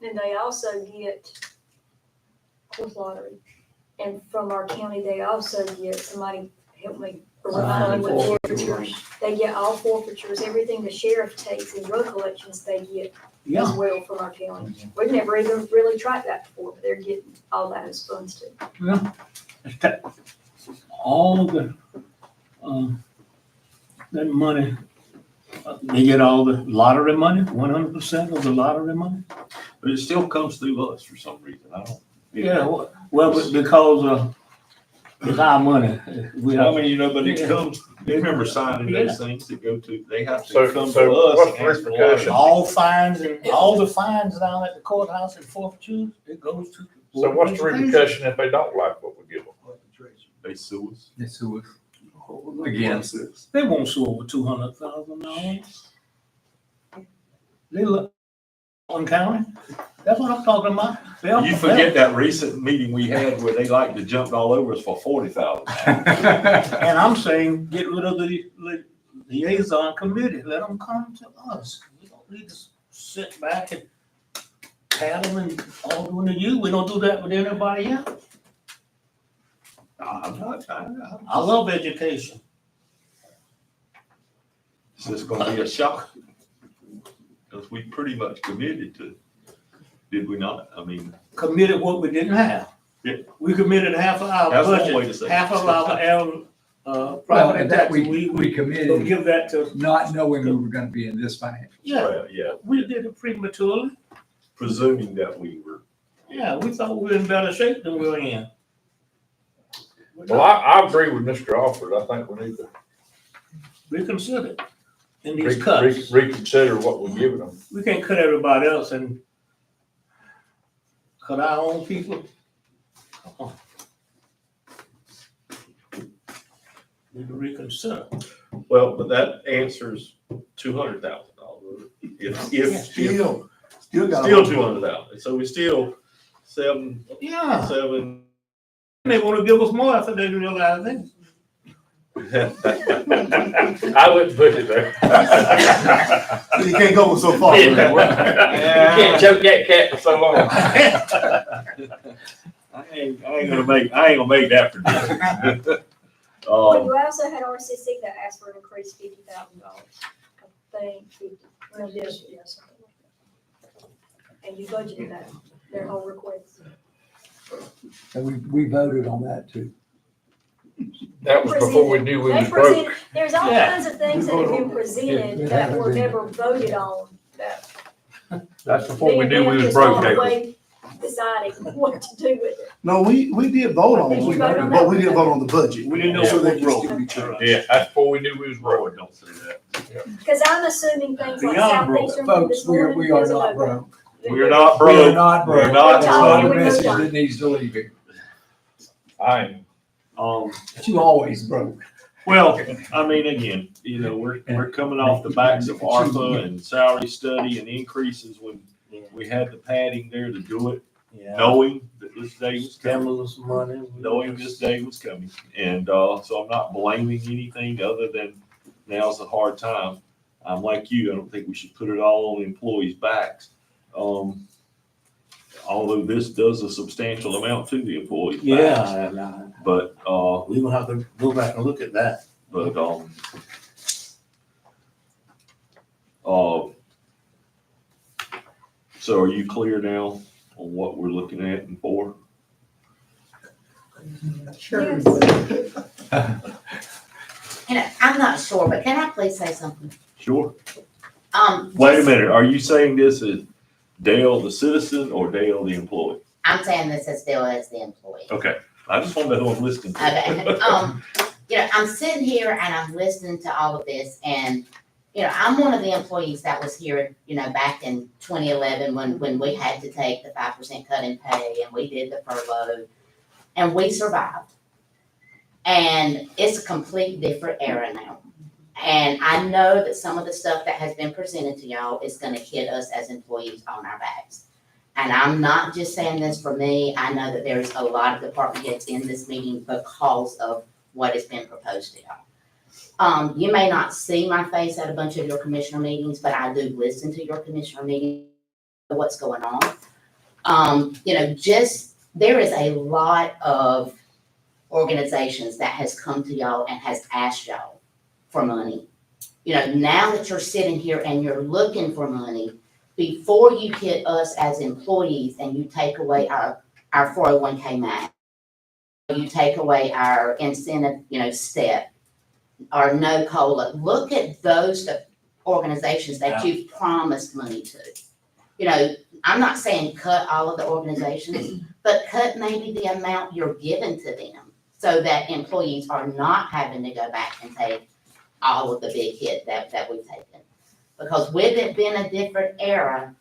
Then they also get horse lottery. And from our county, they also get, somebody help me, a refund with forfeitures. They get all forfeitures, everything the sheriff takes in road collections, they get as well from our county. We've never even really tried that before, but they're getting all that as funds too. All the, that money, they get all the lottery money, 100% of the lottery money? But it still comes through us for some reason. I don't. Yeah, well, but because, it's our money. We I have, mean, you know, but it Yeah. comes, they remember signing Yeah. those things that go to, they have So- to come so to us. what's and ask for a lot of- repercussions? all fines and all the fines down at the courthouse and forfeitures, it goes to. So what's the repercussion if they don't like what we give them? They sue us. They sue us. Again. They won't sue over $200,000. They look on county. That's what I'm talking about. You forget that recent meeting we had where they like to jump all over us for 40,000. And I'm saying, get rid of the liaison committee, let them come to us. We don't need to sit back and pat them and all doing to you. We don't do that with anybody else. I'm not, I love education. it's just gonna be a shock. Because we pretty much committed to, did we not? I mean, Committed what we didn't have. Yeah. We committed half of our That's one way to budget, say it. half of our, Well, property and that tax. we We'll committed, give that to, not knowing we were gonna be in this financial. yeah, well, yeah, we did it prematurely. presuming that we were. Yeah, we thought we were in better shape than we were in. Well, I agree with Mr. Alford. I think we need to Reconsider in these cuts. reconsider what we're giving them. We can't cut everybody else and cut our own people. Need to reconsider. Well, but that answers $200,000. If Still got. still 200,000. So we still seven. They wanna give us more after they realize it. I wouldn't put it there. You can't go so far. You can't choke that cat for so long. I ain't gonna make that prediction. But you also had RCC that asked for an increase $50,000. I think 50, well, yes, something like that. And you budgeted that, their whole request. And we voted on that too. That was before we knew we They was broke. presented, there's all Yeah. kinds of things that have been presented that were never voted on, that. That's before we me knew and we them was just broke, all the April. way deciding what to do with it. No, we did vote on Did you it, vote on but that? we didn't vote on the budget. We didn't know So we they were can broke. still be charged. Yeah, that's before we knew we was broke. Lord, don't say that. Because I'm assuming things like Beyond broke. Southeastern from Folks, this we morning. are is a not no-go. broke. We're not We are broke. not broke. We're not That's not broke. a message that needs to leave here. I ain't. But you always broke. Well, I mean, again, you know, we're coming off the backs of ARPA and salary study and increases when we had the padding there to do it, Yeah. knowing that this day was coming. Stimulus money. Knowing this day was coming. And so I'm not blaming anything other than now's a hard time. I'm like you, I don't think we should put it all on the employees' backs. Although this does a substantial amount to the employees' backs. Yeah, But, we gonna have to go back and look at that. So are you clear now on what we're looking at and for? Sure. You know, I'm not sure, but can I please say something? Sure. Wait a Just- minute, are you saying this is Dale the citizen or Dale the employee? I'm saying this as still as the employee. Okay, I just want to know who I'm listening to. Okay, you know, I'm sitting here and I'm listening to all of this and, you know, I'm one of the employees that was here, you know, back in 2011 when we had to take the 5% cut in pay and we did the furlough and we survived. And it's a complete different era now. And I know that some of the stuff that has been presented to y'all is gonna hit us as employees on our backs. And I'm not just saying this for me, I know that there's a lot of department heads in this meeting because of what has been proposed to You may not see my face at a bunch of your commissioner meetings, but I do listen to your commissioner meetings, what's going on. You know, just, there is a lot of organizations that has come to y'all and has asked y'all for money. You know, now that you're sitting here and you're looking for money, before you hit us as employees and you take away our 401k match, you take away our incentive, you know, step, our no COLA, look at those organizations that you've promised money to. You know, I'm not saying cut all of the organizations, but cut maybe the amount you're giving to them so that employees are not having to go back and take all of the big hit that we've taken. Because with it being a different era,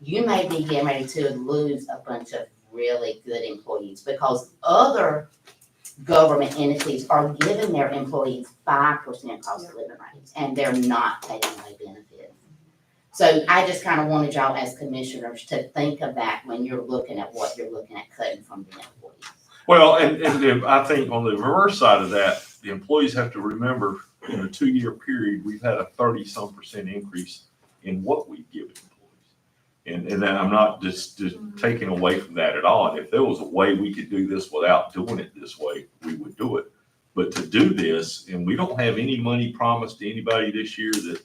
you may be getting ready to lose a bunch of really good employees because other government entities are giving their employees 5% cost of living raise, and they're not taking away benefits. So I just kind of wanted y'all as commissioners to think of that when you're looking at what you're looking at cutting from the employees. Well, and I think on the reverse side of that, the employees have to remember, in a 2-year period, we've had a 30-some% increase in what we give employees. And then I'm not just taking away from that at all. And if there was a way we could do this without doing it this way, we would do it. But to do this, and we don't have any money promised to anybody this year that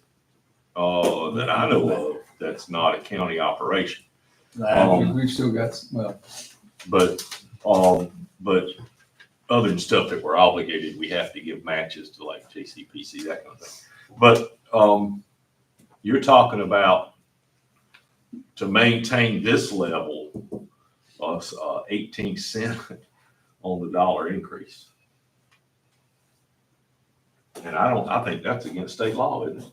I know of, that's not a county operation. We've still got, well, But other than stuff that we're obligated, we have to give matches to like JCPC, that kind of thing. But you're talking about to maintain this level of 18 cents on the dollar increase. And I think that's against state law, isn't it?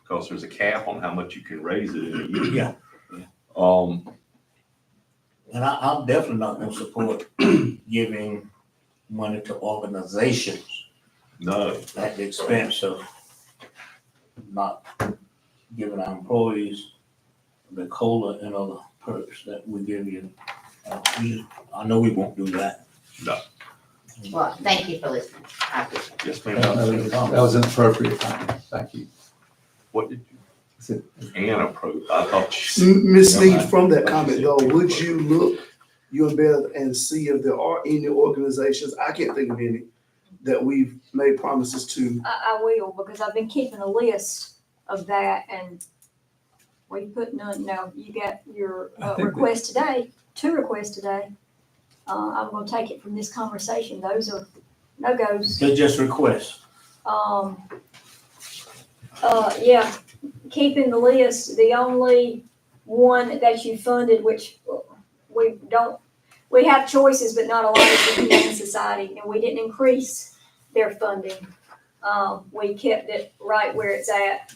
Because there's a cap on how much you can raise it in a year. Yeah. And I'm definitely not gonna support giving money to organizations No. at the expense of not giving our employees the COLA and other perks that we give you. I know we won't do that. No. Well, thank you for listening. I appreciate it. Yes, that was inappropriate. Thank you. What did you? Inappropriate. I thought you. Ms. Sneed, from that comment though, would you look, you and Beth, and see if there are any organizations, I can't think of any, that we've made promises to? I will, because I've been keeping a list of that, and we put none, now, you got your request today, 2 requests today. I'm gonna take it from this conversation, those are no-goes. They're just requests. Yeah, keeping the list, the only one that you funded, which we have choices, but not a lot, is the Humane Society, and we didn't increase their funding. We kept it right where it's at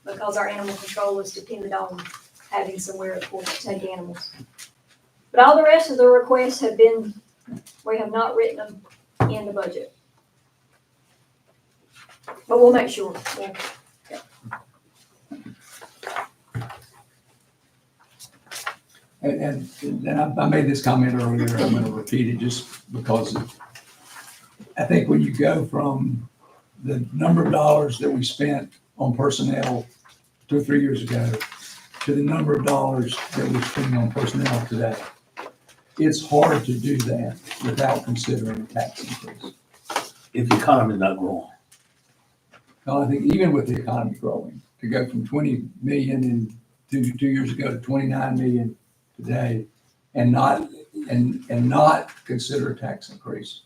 because our animal control is dependent on having somewhere for to take animals. But all the rest of the requests have been, we have not written them in the budget. But we'll make sure. And I made this comment earlier, I'm gonna repeat it just because I think when you go from the number of dollars that we spent on personnel 2 or 3 years ago to the number of dollars that we're spending on personnel today, it's hard to do that without considering a tax increase. If the economy's not growing. No, I think even with the economy growing, to go from 20 million in two years ago to 29 million today and not consider a tax increase,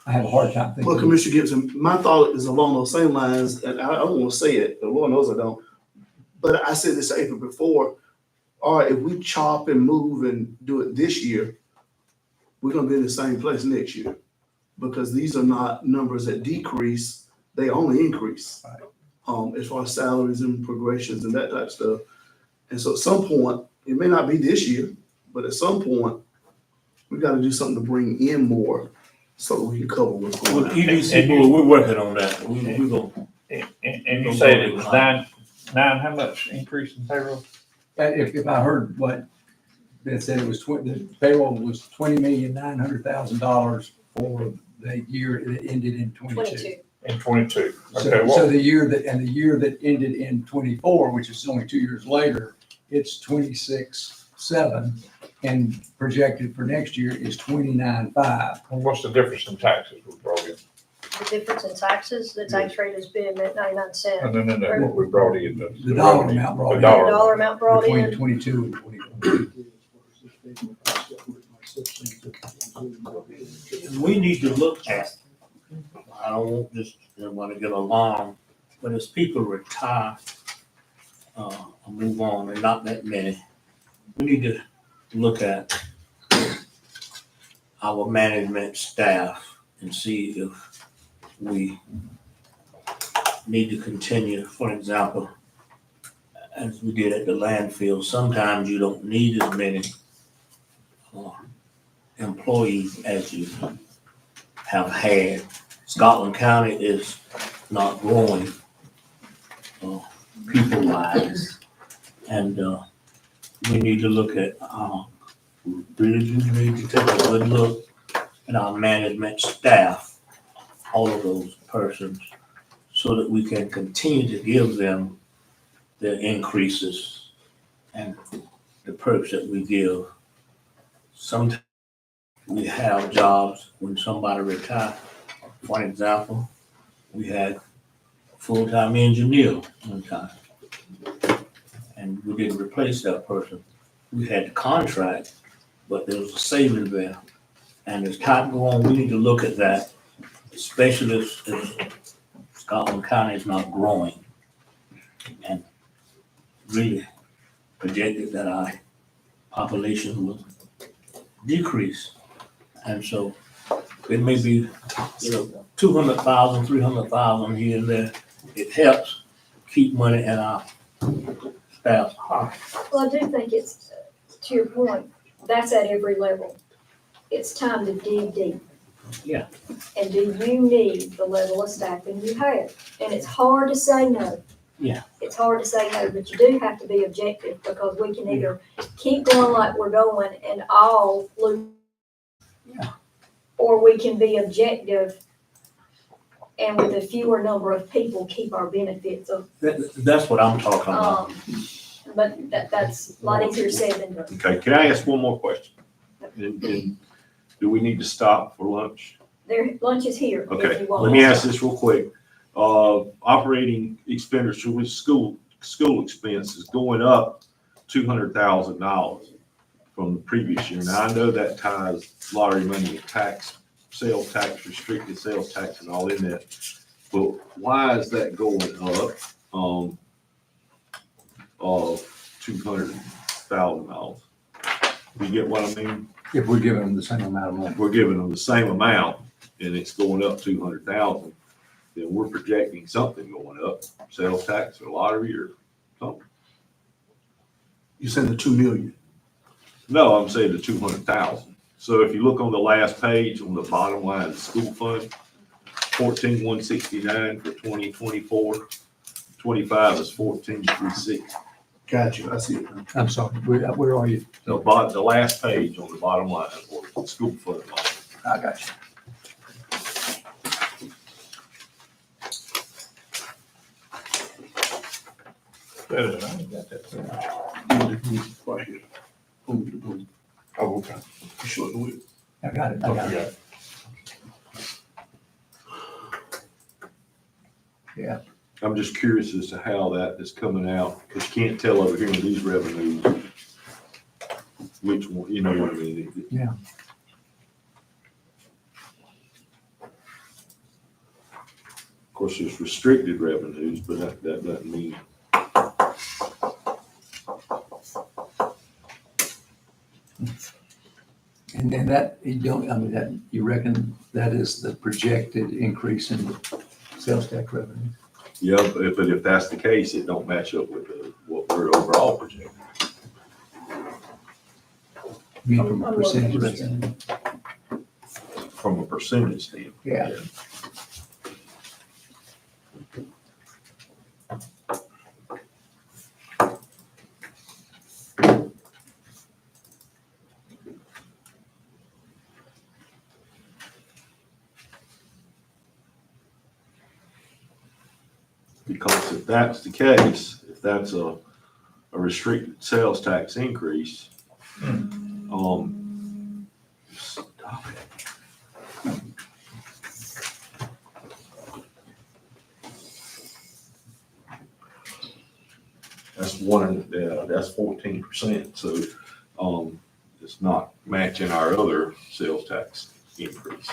I have a hard time thinking. Well, Commissioner Gibson, my thought is along those same lines, and I don't want to say it, the Lord knows I don't. But I said this to April before, all right, if we chop and move and do it this year, we're gonna be in the same place next year. Because these are not numbers that decrease, they only increase. As far as salaries and progressions and that type of stuff. And so at some point, it may not be this year, but at some point, we gotta do something to bring in more so that we can cover what's going With on. EDC, we're working on that. We gonna. And you said it was nine, how much increase in payroll? If I heard what they said, it was the payroll was $20,900,000 for the year that ended in 22. 22. In 22. Okay, So well, the year that ended in 24, which is only 2 years later, it's 26.7, and projected for next year is 29.5. what's the difference in taxes we brought in? The difference in taxes, the tax rate has been at 99 cents. No, what we brought in. The dollar amount brought The in. The dollar. dollar amount brought Between in, 22 and 24. We need to look at, I don't want this, I don't want to get alarmed, but as people retire, or move on, and not that many, we need to look at our management staff and see if we need to continue, for example, as we did at the landfill, sometimes you don't need as many employees as you have had. Scotland County is not growing people-wise, and we need to look at, we really do need to take a good look at our management staff, all of those persons, so that we can continue to give them the increases and the perks that we give. Sometimes we have jobs when somebody retires. For example, we had a full-time engineer one time, and we didn't replace that person. We had the contract, but there was a saving there. And as time goes on, we need to look at that, especially if Scotland County is not growing. And really projected that our population will decrease. And so it may be, 200,000, 300,000 here and there. It helps keep money in our staff's pocket. Well, I do think it's, to your point, that's at every level. It's time to dig deep. Yeah. And do you need the level of staffing you have? And it's hard to say no. Yeah. It's hard to say no, but you do have to be objective, because we can either keep going like we're going and all lose. Yeah. Or we can be objective and with a fewer number of people, keep our benefits up. That's what I'm talking about. But that's a lot easier said than done. Okay, can I ask one more question? And do we need to stop for lunch? Their lunch is here if Okay, you want. let me ask this real quick. Operating expenditure with school expense is going up $200,000 from the previous year. Now, I know that ties lottery money and tax, sales tax, restricted sales tax and all in that. But why is that going up, of $200,000? You get what I mean? If we're giving them the same amount of money. We're giving them the same amount and it's going up 200,000, then we're projecting something going up, sales tax or lottery or something. You said the 2 million. No, I'm saying the 200,000. So if you look on the last page on the bottom line, the school fund, 14,169 for 2024, 25 is 14,360. Gotcha, I see it now. I'm sorry, where are you? The last page on the bottom line, or the school fund line. I got you. I ain't got that. Right here. Oh, okay. You sure do it. I got it, I got it. Yeah. I'm just curious as to how that is coming out, because you can't tell over here in these revenues which one, you know what I mean? Yeah. Of course, there's restricted revenues, but that doesn't mean. And then that, you don't, I mean, that, you reckon that is the projected increase in the sales tax revenue? Yeah, but if that's the case, it don't match up with what we're overall projecting. I mean, from a I'm percentage looking. revenue? From a percentage standpoint. Yeah. Because if that's the case, if that's a restricted sales tax increase, stop it. That's that's 14%, so, it's not matching our other sales tax increase.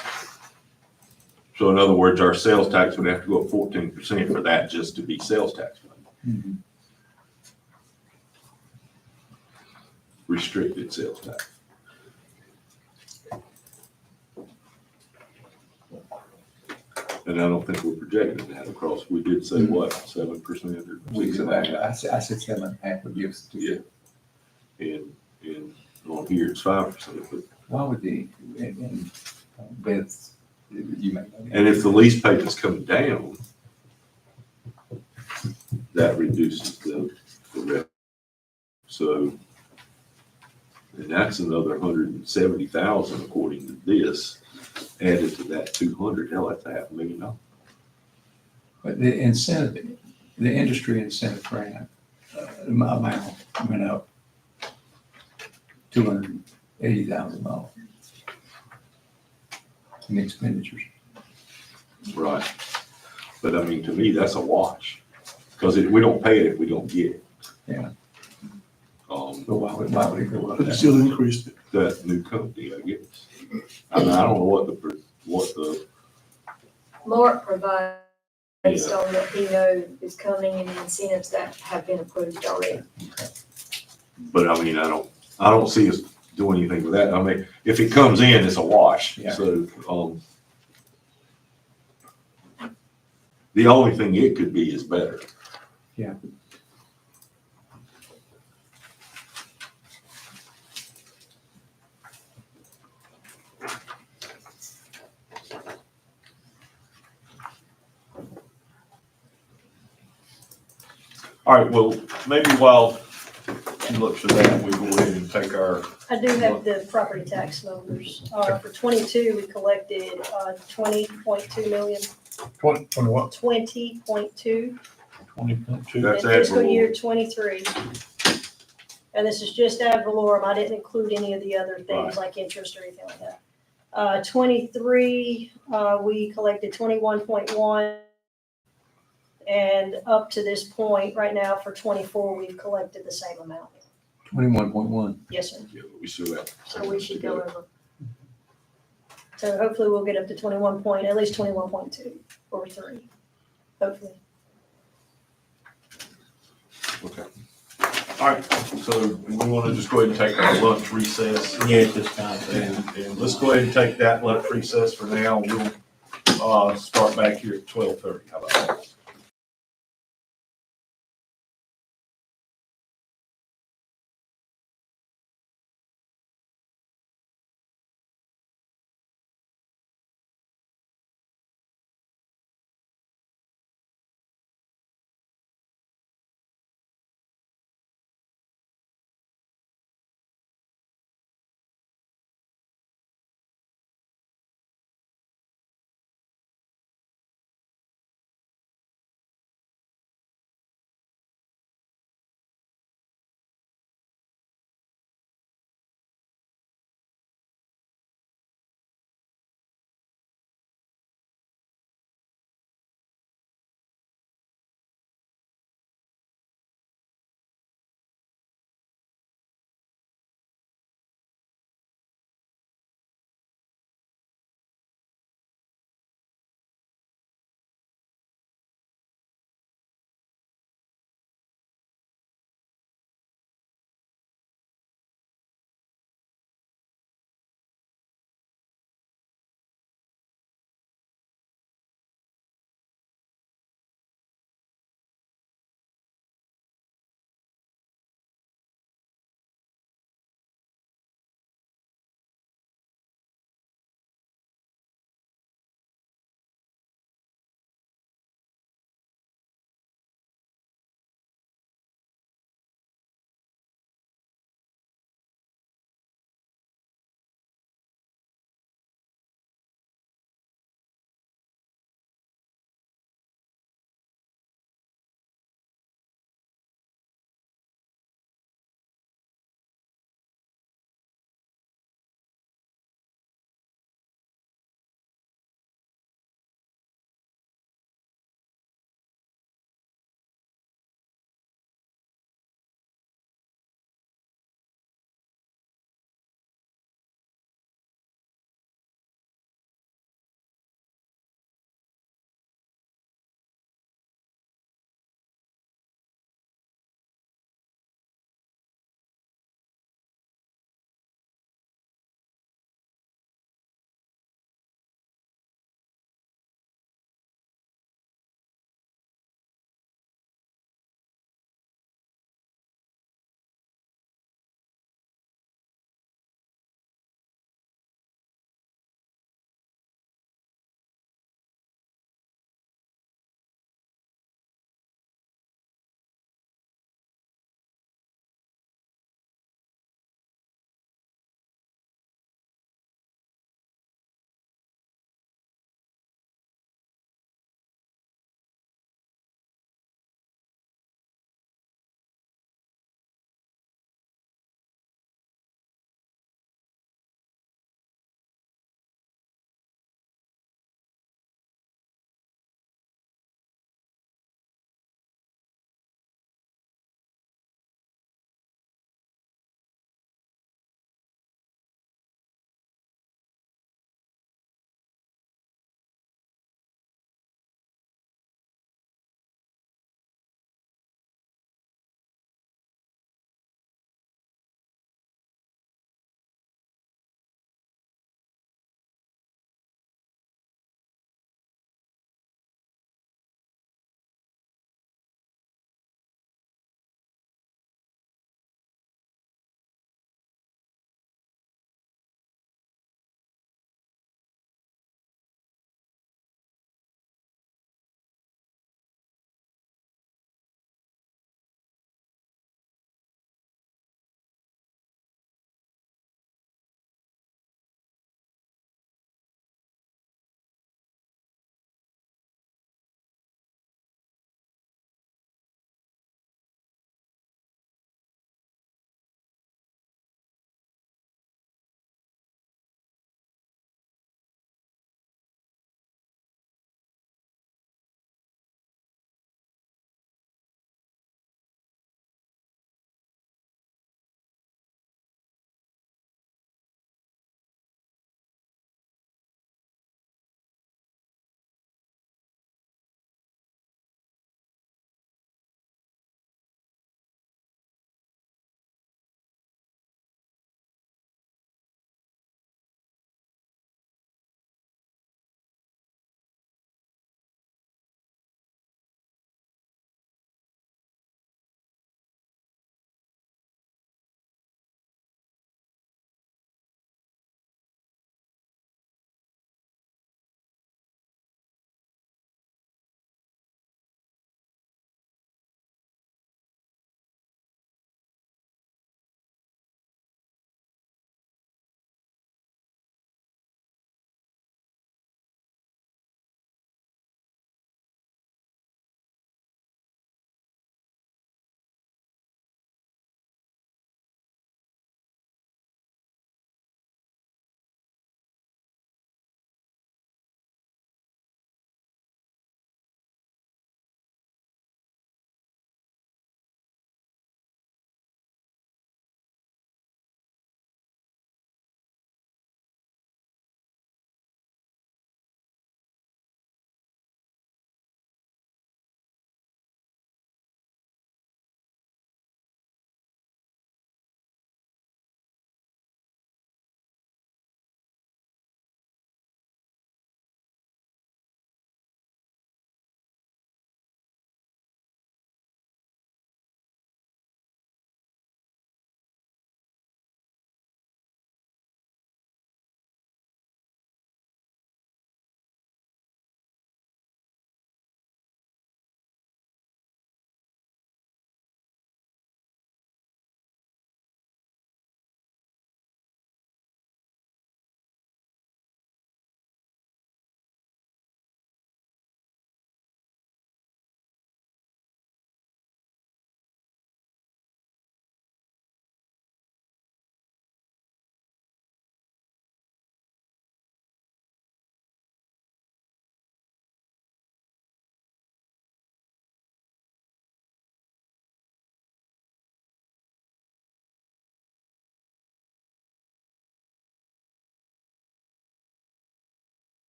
So in other words, our sales tax would have to go up 14% for that just to be sales tax money. Restricted sales tax. And I don't think we're projecting that across, we did say what, 7% or We 6.5%? I said 7.5 would give us two. Yeah. And on here it's 5%, but, Why would and Beth, you make. and if the lease payment's coming down, that reduces the revenue. So, and that's another 170,000 according to this, added to that 200, hell, that's $500,000. But the incentive, the industry incentive grant, amount went up $280,000 in expenditures. Right. But I mean, to me, that's a wash, because we don't pay it if we don't get it. Yeah. So why would it go up? But it still increased it. That new company, I guess. I mean, I don't know what the, Mark provides based on what he knows is coming and the incentives that have been approved already. but I mean, I don't see us doing anything with that. I mean, if it comes in, it's a wash. Yeah. So, the only thing it could be is better. Yeah. All right, well, maybe while you look for that, we go ahead and take our, I do have the property tax numbers. For 22, we collected 20.2 million, 20 what? 20.2. 20.2. that's In ad fiscal year valorem. 23. And this is just ad valorem. I didn't include any of the other Right. things like interest or anything like that. 23, we collected 21.1. And up to this point, right now for 24, we've collected the same amount. 21.1. Yes, sir. Yeah, we still have. So we should go over. So hopefully we'll get up to at least 21.2 or 3, hopefully. Okay. All right, so we want to just go ahead and take our lunch recess. Yeah, at this time. And let's go ahead and take that lunch recess for now. We'll, start back here at 12:30. How about that?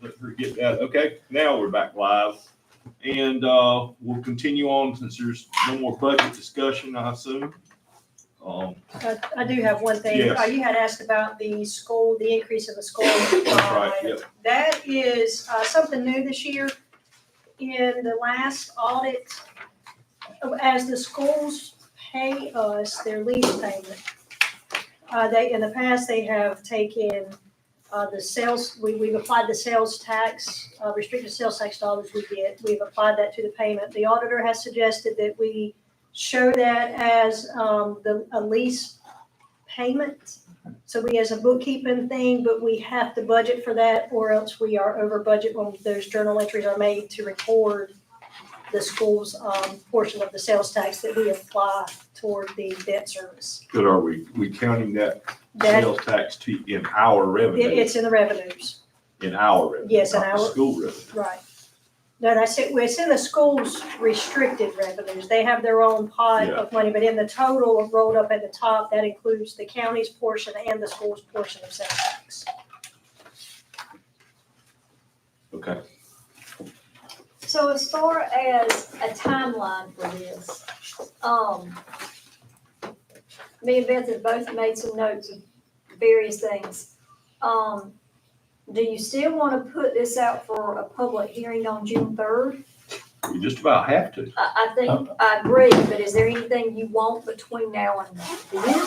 let her get that. Okay, now we're back live. And we'll continue on since there's no more budget discussion, I assume. I do have one thing. Yes. You had asked about the school, the increase of the school. That's right, yep. That is something new this year. In the last audit, as the schools pay us their lease payment, in the past, they have taken the sales, we've applied the sales tax, restricted sales tax dollars we get, we've applied that to the payment. The auditor has suggested that we show that as a lease payment. So we as a bookkeeping thing, but we have to budget for that or else we are over budget when those journal entries are made to record the school's portion of the sales tax that we apply toward the debt service. But are we counting that That, sales tax in our revenue? it's in the revenues, In our revenue? Yes, in not the our- school revenue. right. No, that's it, it's in the school's restricted revenues, they have their own pot Yeah. of money, but in the total rolled up at the top, that includes the county's portion and the school's portion of sales tax. Okay. So as far as a timeline for this, me and Beth have both made some notes of various things. Do you still want to put this out for a public hearing on June 3rd? We just about have to. I think, I agree, but is there anything you want between now and then?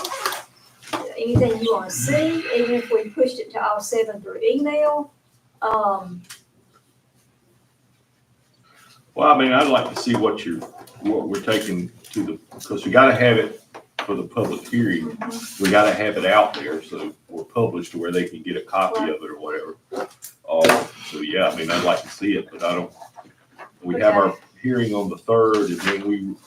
Anything you want to see, even if we pushed it to all 7 through email? Well, I mean, I'd like to see what we're taking to the, because we gotta have it for the public hearing. We gotta have it out there, so we're published to where they can get a copy of it or whatever. So yeah, I mean, I'd like to see it, but we have our hearing on the 3rd and then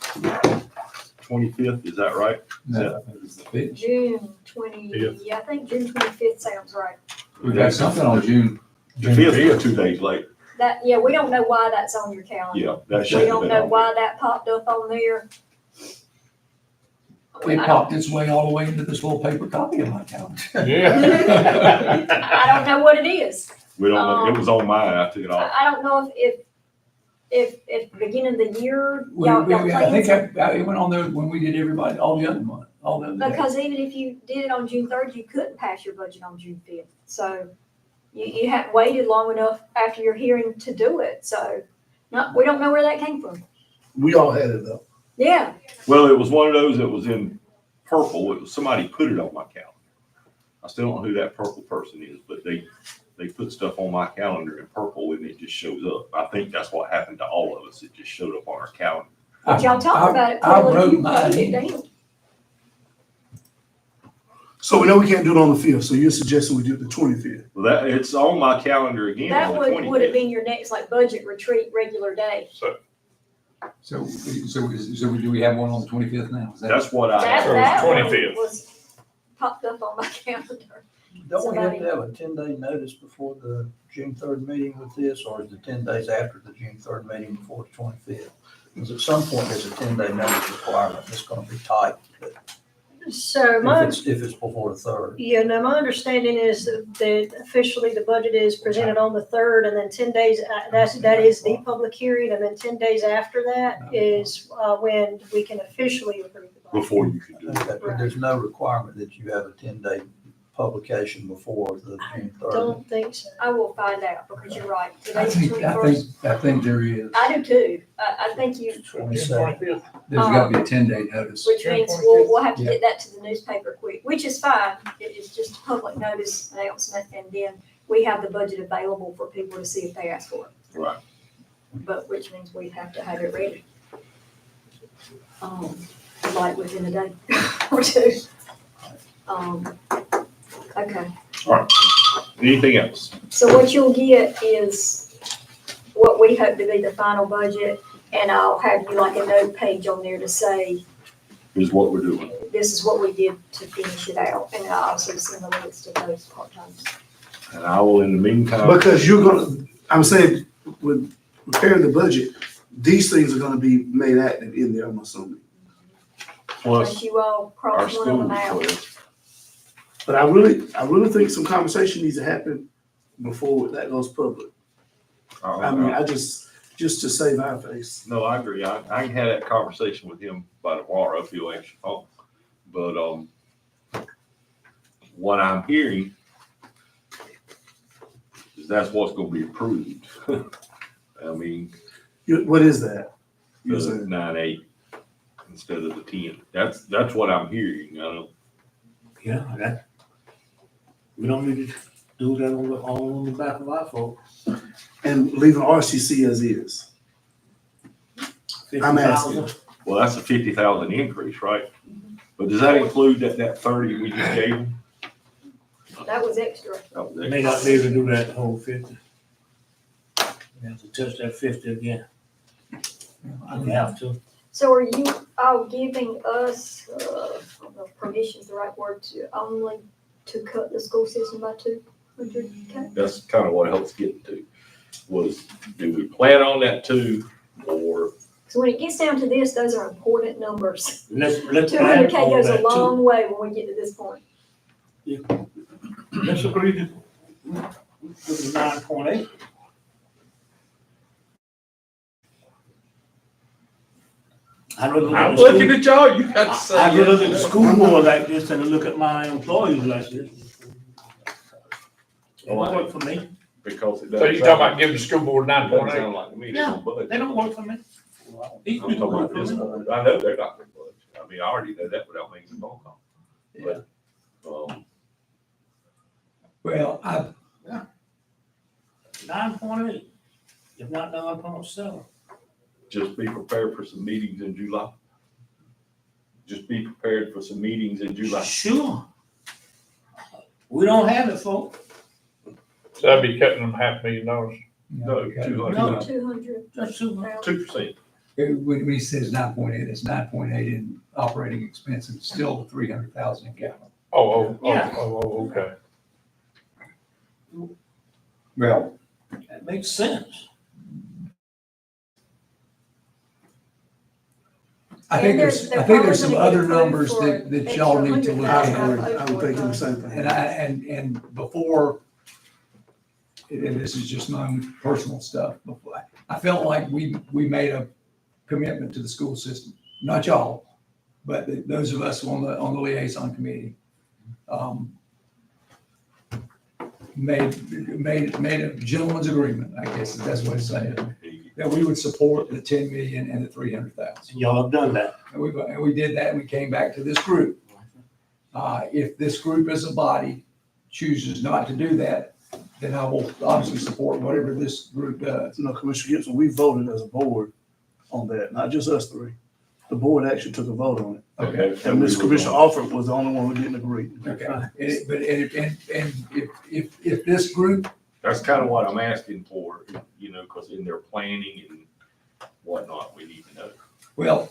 25th, is that right? No, it's the 5th. June 20, yeah, I think June 25th sounds right. We got something on June. The 5th is 2 days later. That, yeah, we don't know why that's on your calendar. Yeah, that We should have don't been know on why that popped up on there. It popped its way all the way into this little paper copy of my calendar. Yeah. I don't know what it is. We don't know, it was on mine, I took it off. I don't know if beginning of the year, We- y'all we- I think plans. it went on there when we did everybody, all the other month, all the other days. Because even if you did it on June 3rd, you couldn't pass your budget on June 5th. So you hadn't waited long enough after your hearing to do it. So we don't know where that came from. We all had it though. Yeah, Well, it was one of those that was in purple. It was somebody put it on my calendar. I still don't know who that purple person is, but they put stuff on my calendar in purple and it just shows up. I think that's what happened to all of us. It just showed up on our calendar. but y'all talked about it. I Paul, wrote you mine put it in. down. So we know we can't do it on the 5th, so you're suggesting we do it the 25th. Well, it's on my calendar again That on the would have 25th. been your next like budget retreat, regular day. So do we have one on the 25th now? Is that- That's what I That, have. that one 25th. was popped up on my calendar. Don't we have Somebody- to have a 10-day notice before the June 3rd meeting with this, or is it 10 days after the June 3rd meeting before the 25th? Because at some point, there's a 10-day notice requirement, it's gonna be tight, but So if it's before the 3rd. yeah, no, my understanding is that officially the budget is presented on the 3rd, and then 10 days, that is the public hearing, and then 10 days after that is when we can officially approve the budget. Before you can do it. Okay, but there's no requirement that you have a 10-day publication before the June 3rd. Don't think so. I will find out because you're right. I Today's the 21st. think there is. I do too. I think you, 27th. There's gotta be a 10-day notice. which means we'll have to get that to the newspaper quick, which is fine. It is just a public notice announcement, and then we have the budget available for people to see if they ask for it. Right. But which means we have to have it ready. Like within a day or two. Okay. Anything else? So what you'll get is what we hope to be the final budget, and I'll have you like a note page on there to say, Is what we're doing. this is what we did to finish it out, and I'll also send the links to those part-timers. And I will, in the meantime. Because I'm saying, with preparing the budget, these things are gonna be made active in there, I'm assuming. Plus Unless you all our cross one of school them out. request. But I really think some conversation needs to happen before that goes public. I mean, just to save our face. No, I agree. I can have that conversation with him by tomorrow if he'll answer phone. But, what I'm hearing is that's what's gonna be approved. I mean, What is that? You're the saying? 9.8 instead of the 10. That's what I'm hearing. I don't, Yeah, that, we don't need to do that on the back of our folks. And leaving RCC as is. I'm asking. 50,000. well, that's a 50,000 increase, right? But does that include that 30 we just gave them? That was extra. That was May not be able to do that whole 50. We have to touch that 50 again. We have to. So are you all giving us, I don't know if permission's the right word, to cut the school system by 200K? That's kind of what I was getting to, was do we plan on that too, or? So when it gets down to this, those are important numbers. Let's Two plan hundred K on goes a that too. long way when we get to this point. Let's agree to the 9.8. I'd rather look at I'm the school- looking at y'all, you got to say. I'd rather look at the yes. school board like this than to look at my employees like this. They don't work for me. Because it So doesn't you talking sound about giving the school board doesn't 9.8? sound like to me, they don't budge. They don't work for me. These I'm people talking work about this for me. board. I know they're not gonna budge. I mean, I already know that without making a phone call. But, Well, I, 9.8, if not 9.7. just be prepared for some meetings in July. Just be prepared for some meetings in July. Sure. We don't have it, folks. So that'd be cutting them $500,000. No, okay. 200. No. 200. That's too much. 2%. When he says 9.8, it's 9.8 in operating expense and still 300,000 in capital. Yeah. Okay. Well, That makes sense. I think And there's they're some probably other gonna get numbers approved that for y'all extra need to look $100,000 at. I'm thinking the same thing. And before, and this is just my own personal stuff, before, I felt like we made a commitment to the school system, not y'all, but those of us on the liaison committee, made a gentleman's agreement, I guess that's what it's saying, that we would support the 10 million and the 300,000. Y'all have done that. And we did that, and we came back to this group. If this group as a body chooses not to do that, then I will obviously support whatever this group does. No, Commissioner Gibson, we voted as a board on that, not just us three. The board actually took a vote on it. Okay. And Ms. Commissioner Alford was the only one who didn't agree. Okay, and if this group, That's kind of what I'm asking for, because in their planning and whatnot, we need to know. well,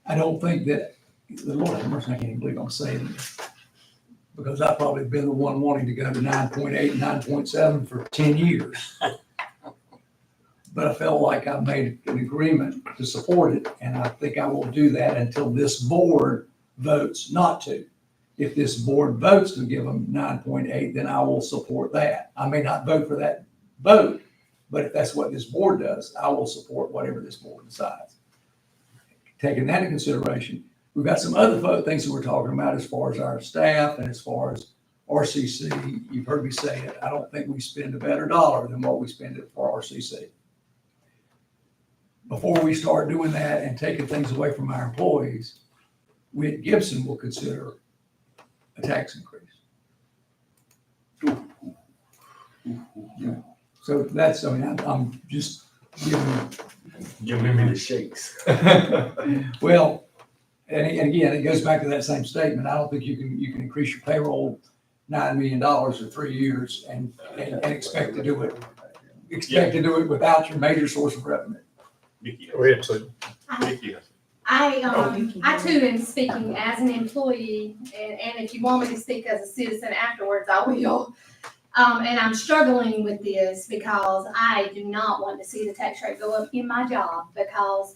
I don't think that, the Lord have mercy, I can't even believe I'm saying this. Because I've probably been the one wanting to go to 9.8, 9.7 for 10 years. But I felt like I made an agreement to support it, and I think I will do that until this board votes not to. If this board votes to give them 9.8, then I will support that. I may not vote for that vote, but if that's what this board does, I will support whatever this board decides. Taking that into consideration, we've got some other things that we're talking about as far as our staff and as far as RCC. You've heard me say it. I don't think we spend a better dollar than what we spend it for RCC. Before we start doing that and taking things away from our employees, we at Gibson will consider a tax increase. So that's, I'm just Giving me the shakes. well, and again, it goes back to that same statement. I don't think you can increase your payroll $9 million for 3 years and expect to do it without your major source of revenue. Go ahead, Sue. I too am speaking as an employee, and if you want me to speak as a citizen afterwards, I will. And I'm struggling with this because I do not want to see the tax rate go up in my job because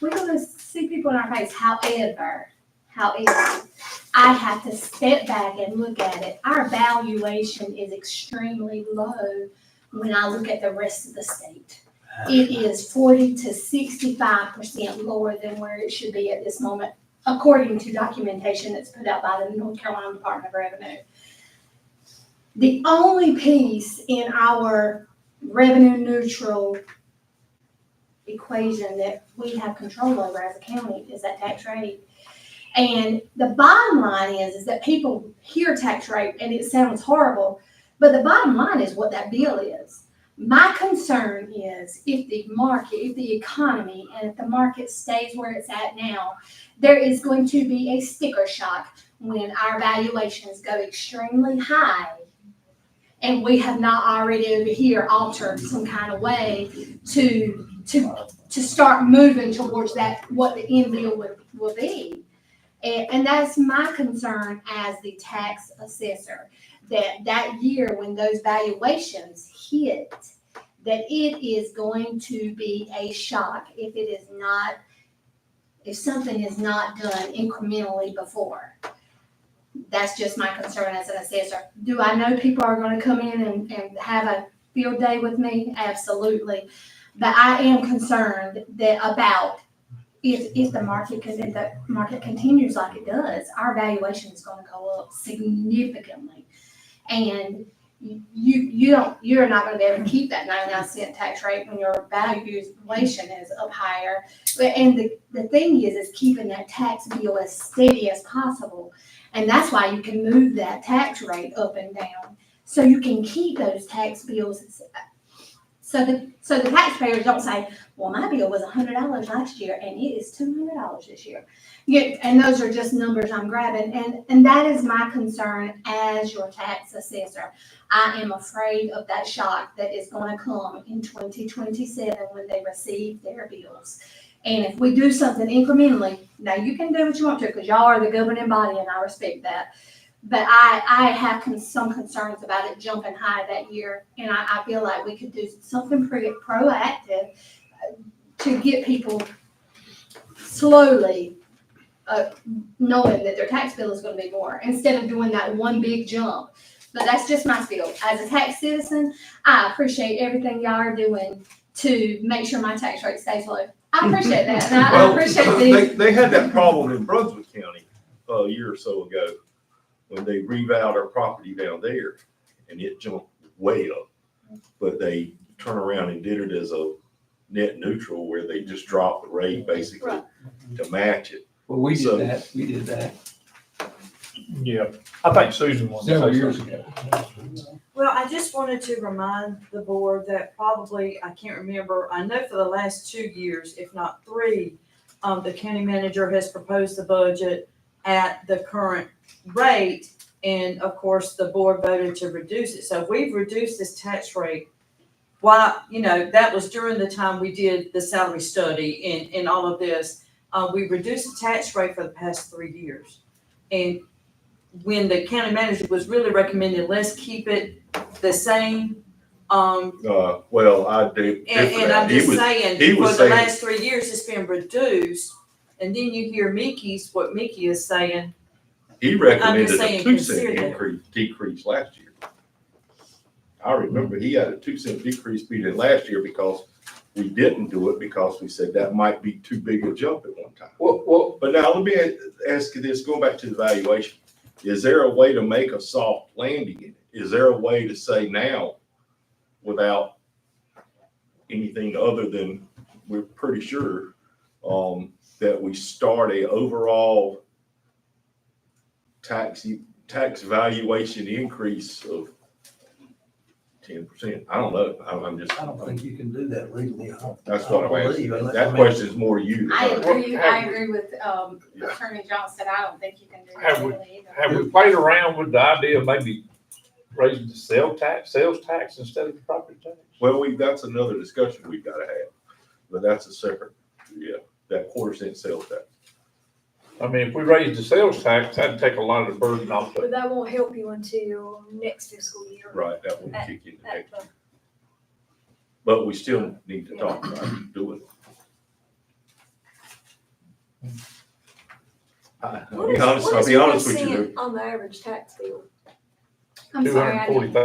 we're gonna see people in our face. However, I have to step back and look at it. Our valuation is extremely low when I look at the rest of the state. It is 40 to 65% lower than where it should be at this moment, according to documentation that's put out by the North Carolina Department of Revenue. The only piece in our revenue neutral equation that we have control over as a county is that tax rate. And the bottom line is that people hear tax rate and it sounds horrible, but the bottom line is what that bill is. My concern is if the market, if the economy, and if the market stays where it's at now, there is going to be a sticker shock when our valuations go extremely high and we have not already over here altered some kind of way to start moving towards that, what the end bill will be. And that's my concern as the tax assessor, that year when those valuations hit, that it is going to be a shock if something is not done incrementally before. That's just my concern as an assessor. Do I know people are gonna come in and have a field day with me? Absolutely. But I am concerned about if the market continues like it does, our valuation is gonna go up significantly. And you're not gonna be able to keep that 99-cent tax rate when your valuation is up higher. And the thing is keeping that tax bill as steady as possible. And that's why you can move that tax rate up and down. So you can keep those tax bills. So the taxpayers don't say, well, my bill was $100 last year and it is $200 this year. Yeah, and those are just numbers I'm grabbing. And that is my concern as your tax assessor. I am afraid of that shock that is going to come in 2027 when they receive their bills. And if we do something incrementally, now you can do what you want to because y'all are the governing body and I respect that. But I have some concerns about it jumping high that year. And I feel like we could do something pretty proactive to get people slowly knowing that their tax bill is going to be more instead of doing that one big jump. But that's just my spiel. As a tax citizen, I appreciate everything y'all are doing to make sure my tax rate stays low. I appreciate that. And I appreciate They had that problem in Brunswick County a year or so ago when they revalued our property down there and it jumped way up. But they turned around and did it as a net neutral where they just dropped the rate basically to match it. Well, we did that. Yeah, I think Susan wants to Several say years something. ago. Well, I just wanted to remind the board that probably, I can't remember, I know for the last 2 years, if not 3, the county manager has proposed the budget at the current rate. And of course, the board voted to reduce it. So we've reduced this tax rate. Why, that was during the time we did the salary study and all of this. We reduced the tax rate for the past 3 years. And when the county manager was really recommending, let's keep it the same. Well, I did. And I'm just saying, he for was the saying- last 3 years, it's been reduced. And then you hear what Mickey is saying. He recommended just saying, a 2-cent consider that. decrease last year. I remember he had a 2-cent decrease beat last year because we didn't do it because we said that might be too big a jump at one time. Well, But now let me ask you this, going back to the valuation. Is there a way to make a soft landing in it? Is there a way to say now without anything other than we're pretty sure that we start a overall tax valuation increase of 10%? I don't know. I'm just. I don't think you can do that legally. That's what I'm believe, asking. unless- That question is more you. I agree with Attorney Johnson. I don't think you can do that legally either. have we played around with the idea of maybe raising the sales tax instead of the property tax? Well, that's another discussion we've got to have, but that's a separate, that 1/4-cent sales tax. I mean, if we raise the sales tax, that'd take a lot of the burden off But the. that won't help you until next fiscal year. Right, that will kick in the At next. the- But we still need to talk about doing it. I'll be honest with you. On the average tax bill. I'm sorry, I didn't.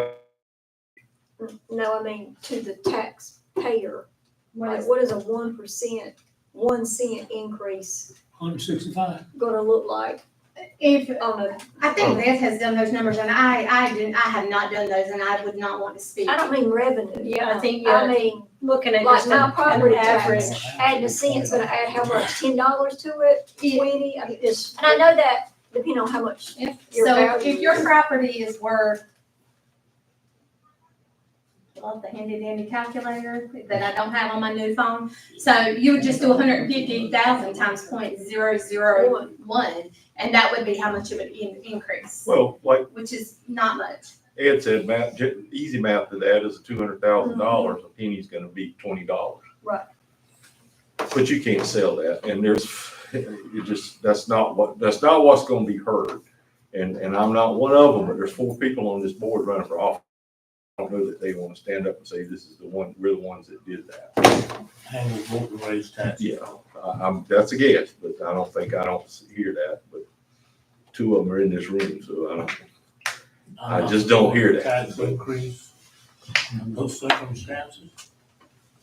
No, I mean, to the taxpayer. What Like, is- what is a 1%, 1 cent increase 165. gonna look like If, on a, I think Beth has done those numbers, and I have not done those, and I would not want to speak. I don't mean revenue. Yeah, I think, I mean, looking at like just my an property average. tax, adding a cent's gonna add how much, $10 to it, Yeah. 20? I mean, It's, and I know that depending on how much your So value if your is. property is worth, love the handy dandy calculator that I don't have on my new phone. So you would just do 150,000 times 0.001, and that would be how much it would increase, Well, like which is not much. Ed said, math, easy math to that is $200,000, a penny's gonna be $20. Right. But you can't sell that, and that's not what's gonna be heard. And I'm not one of them, but there's 4 people on this board running for office. I don't know that they wanna stand up and say, this is we're the ones that did that. And we'll vote to raise taxes. Yeah, that's a guess, but I don't hear that, but 2 of them are in this room, so I just don't hear that. Tax increase in those circumstances.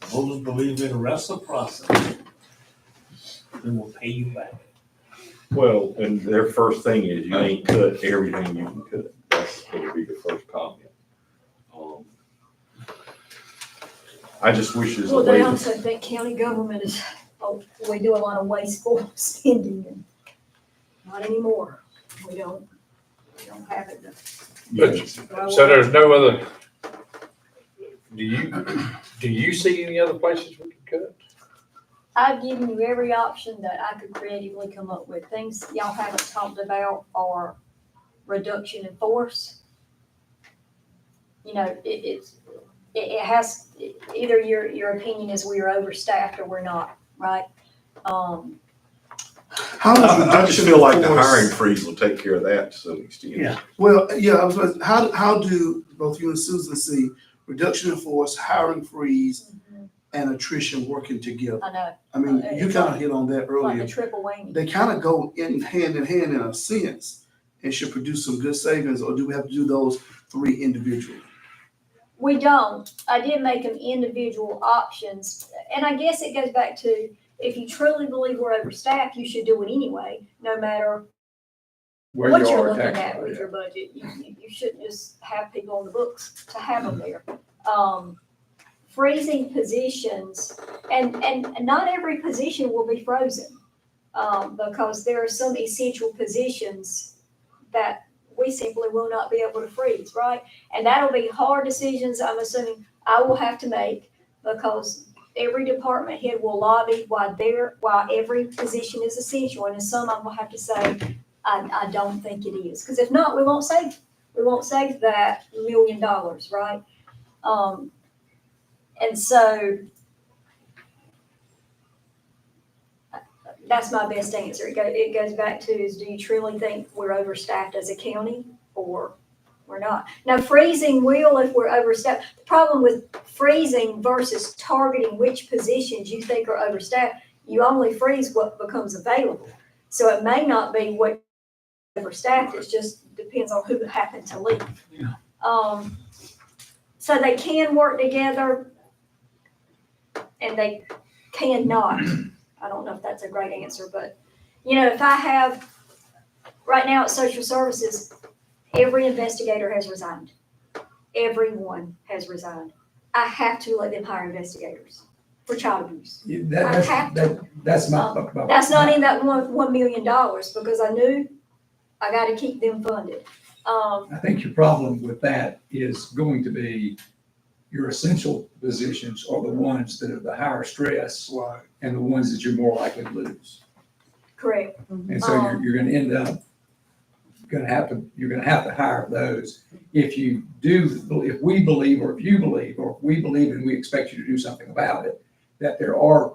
Voters believe in reciprocity. They will pay you back. Well, and their first thing is you ain't cut everything you can cut. That's gonna be the first comment. I just wish there's a Well, way they to. also think county government is, we do a lot of wasteful spending, and not anymore. We don't have it. So there's no other, do you see any other places we could cut? I've given you every option that I could creatively come up with. Things y'all haven't talked about are reduction in force. You know, it has, either your opinion is we are overstaffed or we're not, right? How I just feel like the force- hiring freeze will take care of that to some extent. Yeah. Well, yeah, how do both you and Susan see reduction in force, hiring freeze, and attrition working together? I know, I mean, you kind of hit on that like earlier. the triple whammy. They kind of go in hand in a sense and should produce some good savings, or do we have to do those 3 individually? We don't. I did make them individual options. And I guess it goes back to, if you truly believe we're overstaffed, you should do it anyway, no matter Where what you you're are looking tax- at with yeah. your budget. You shouldn't just have people on the books to have them there. Freezing positions, and not every position will be frozen, because there are some essential positions that we simply will not be able to freeze, right? And that'll be hard decisions, I'm assuming I will have to make, because every department head will lobby why every position is essential, and in some I will have to say, I don't think it is, because if not, we won't save that $1 million, right? And so that's my best answer. It goes back to, is do you truly think we're overstaffed as a county, or we're not? Now, freezing will if we're overstaffed. The problem with freezing versus targeting which positions you think are overstaffed, you only freeze what becomes available. So it may not be what overstaffed, it just depends on who happened to leave. So they can work together and they cannot. I don't know if that's a great answer, but, if I have, right now at social services, every investigator has resigned. Everyone has resigned. I have to let them hire investigators for child abuse. That's my. That's not in that $1 million, because I knew I gotta keep them funded. I think your problem with that is going to be your essential positions are the ones that are the higher stress and the ones that you're more likely to lose. Correct. And so you're gonna end up, you're gonna have to hire those. If you we believe and we expect you to do something about it, that there are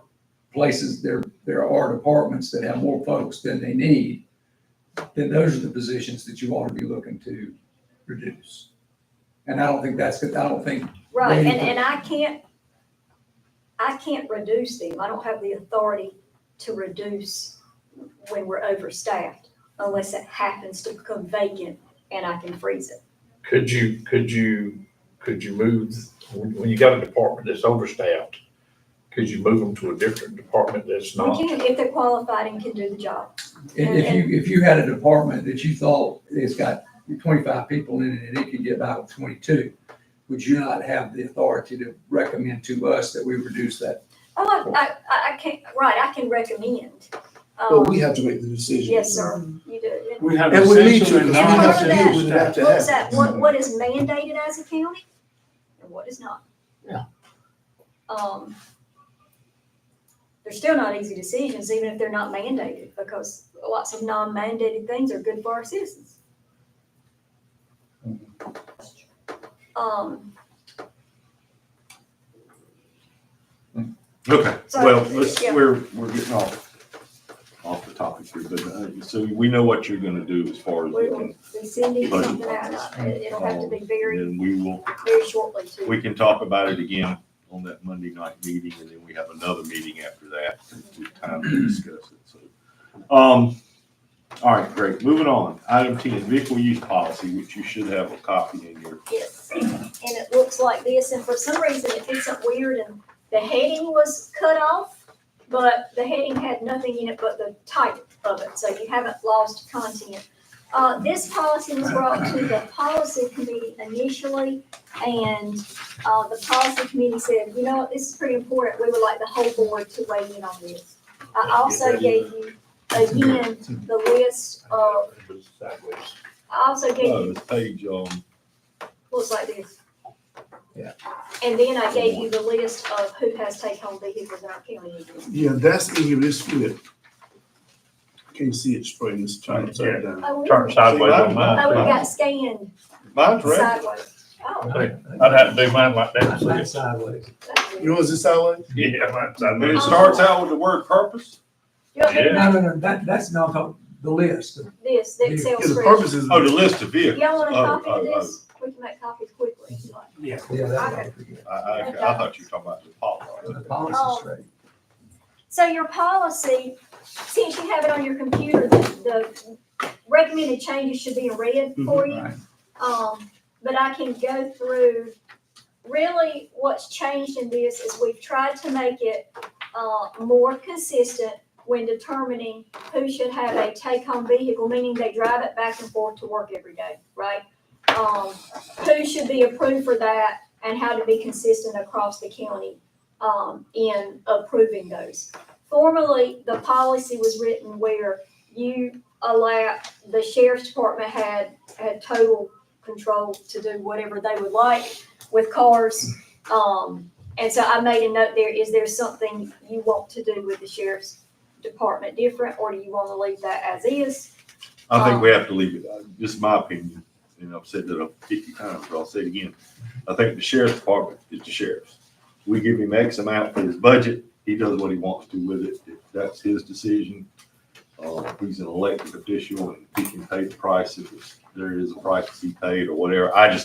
places, there are departments that have more folks than they need, then those are the positions that you ought to be looking to reduce. And I don't think that's good. I don't think. Right, and I can't reduce them. I don't have the authority to reduce when we're overstaffed, unless it happens to become vacant and I can freeze it. Could you could you move, when you got a department that's overstaffed, could you move them to a different department that's We not? can, if they're qualified and can do the job. If you had a department that you thought it's got 25 people in it and it could get by with 22, would you not have the authority to recommend to us that we reduce that? Oh, I can't, right, I can recommend. But we have to make the decision. Yes, sir, you do. We have And we need to, essential because we and have to non-essential deal with it after What is that. that, what is mandated as a county and what is not? Yeah. They're still not easy decisions, even if they're not mandated, because lots of non-mandated things are good for our citizens. Okay, So, well, let's, yeah. we're getting off the topic here, but, so we know what you're gonna do as far as We we will can, be sending Budget something out, it'll have to be very, and we will, very shortly too. we can talk about it again on that Monday night meeting, and then we have another meeting after that with time to discuss it, so. All right, great, moving on. Item 10, vehicle use policy, which you should have a copy in your. Yes, and it looks like this, and for some reason it did something weird, and the heading was cut off, but the heading had nothing in it but the title of it, so you haven't lost content. This policy was brought to the policy committee initially, and, the policy committee said, you know what, this is pretty important, we would like the whole board to weigh in on this. I also gave you, again, the list of, I also gave you, This page, looks like this. Yeah. And then I gave you the list of who has take-home vehicles in our county again. Yeah, that's in here, this flip. Can't see it straight, it's trying to turn it down. Oh, we- Turn sideways on Oh, we mine. got scanned mine's right. sideways. Oh. I'd have to do mine like that to see Not it. sideways. that's weird. Yours is sideways? Yeah, mine's And sideways. it starts out with the word purpose. You want me to Yeah. make No, that's not the list. this, the Excel Yeah, the spreadsheet? purpose is. Oh, the list of vehicles. Y'all want a Oh, copy of oh, this? We can make copies quickly if you like. Yeah. Yeah, that would be good. I thought you were talking about the policy. The policy's straight. So your policy, since you have it on your computer, the recommended changes should be in red for you. Right. But I can go through, really what's changed in this is we've tried to make it, more consistent when determining who should have a take-home vehicle, meaning they drive it back and forth to work every day, right? Who should be approved for that and how to be consistent across the county, in approving those. Formerly, the policy was written where you allow, the sheriff's department had total control to do whatever they would like with cars. And so I made a note there, is there something you want to do with the sheriff's department different, or do you want to leave that as is? I think we have to leave it. This is my opinion, and I've said that 50 times, but I'll say it again. I think the sheriff's department is the sheriff's. We give him X amount for his budget. He does what he wants to with it. If that's his decision. He's an elected official and he can pay the price if there is a price to be paid or whatever. I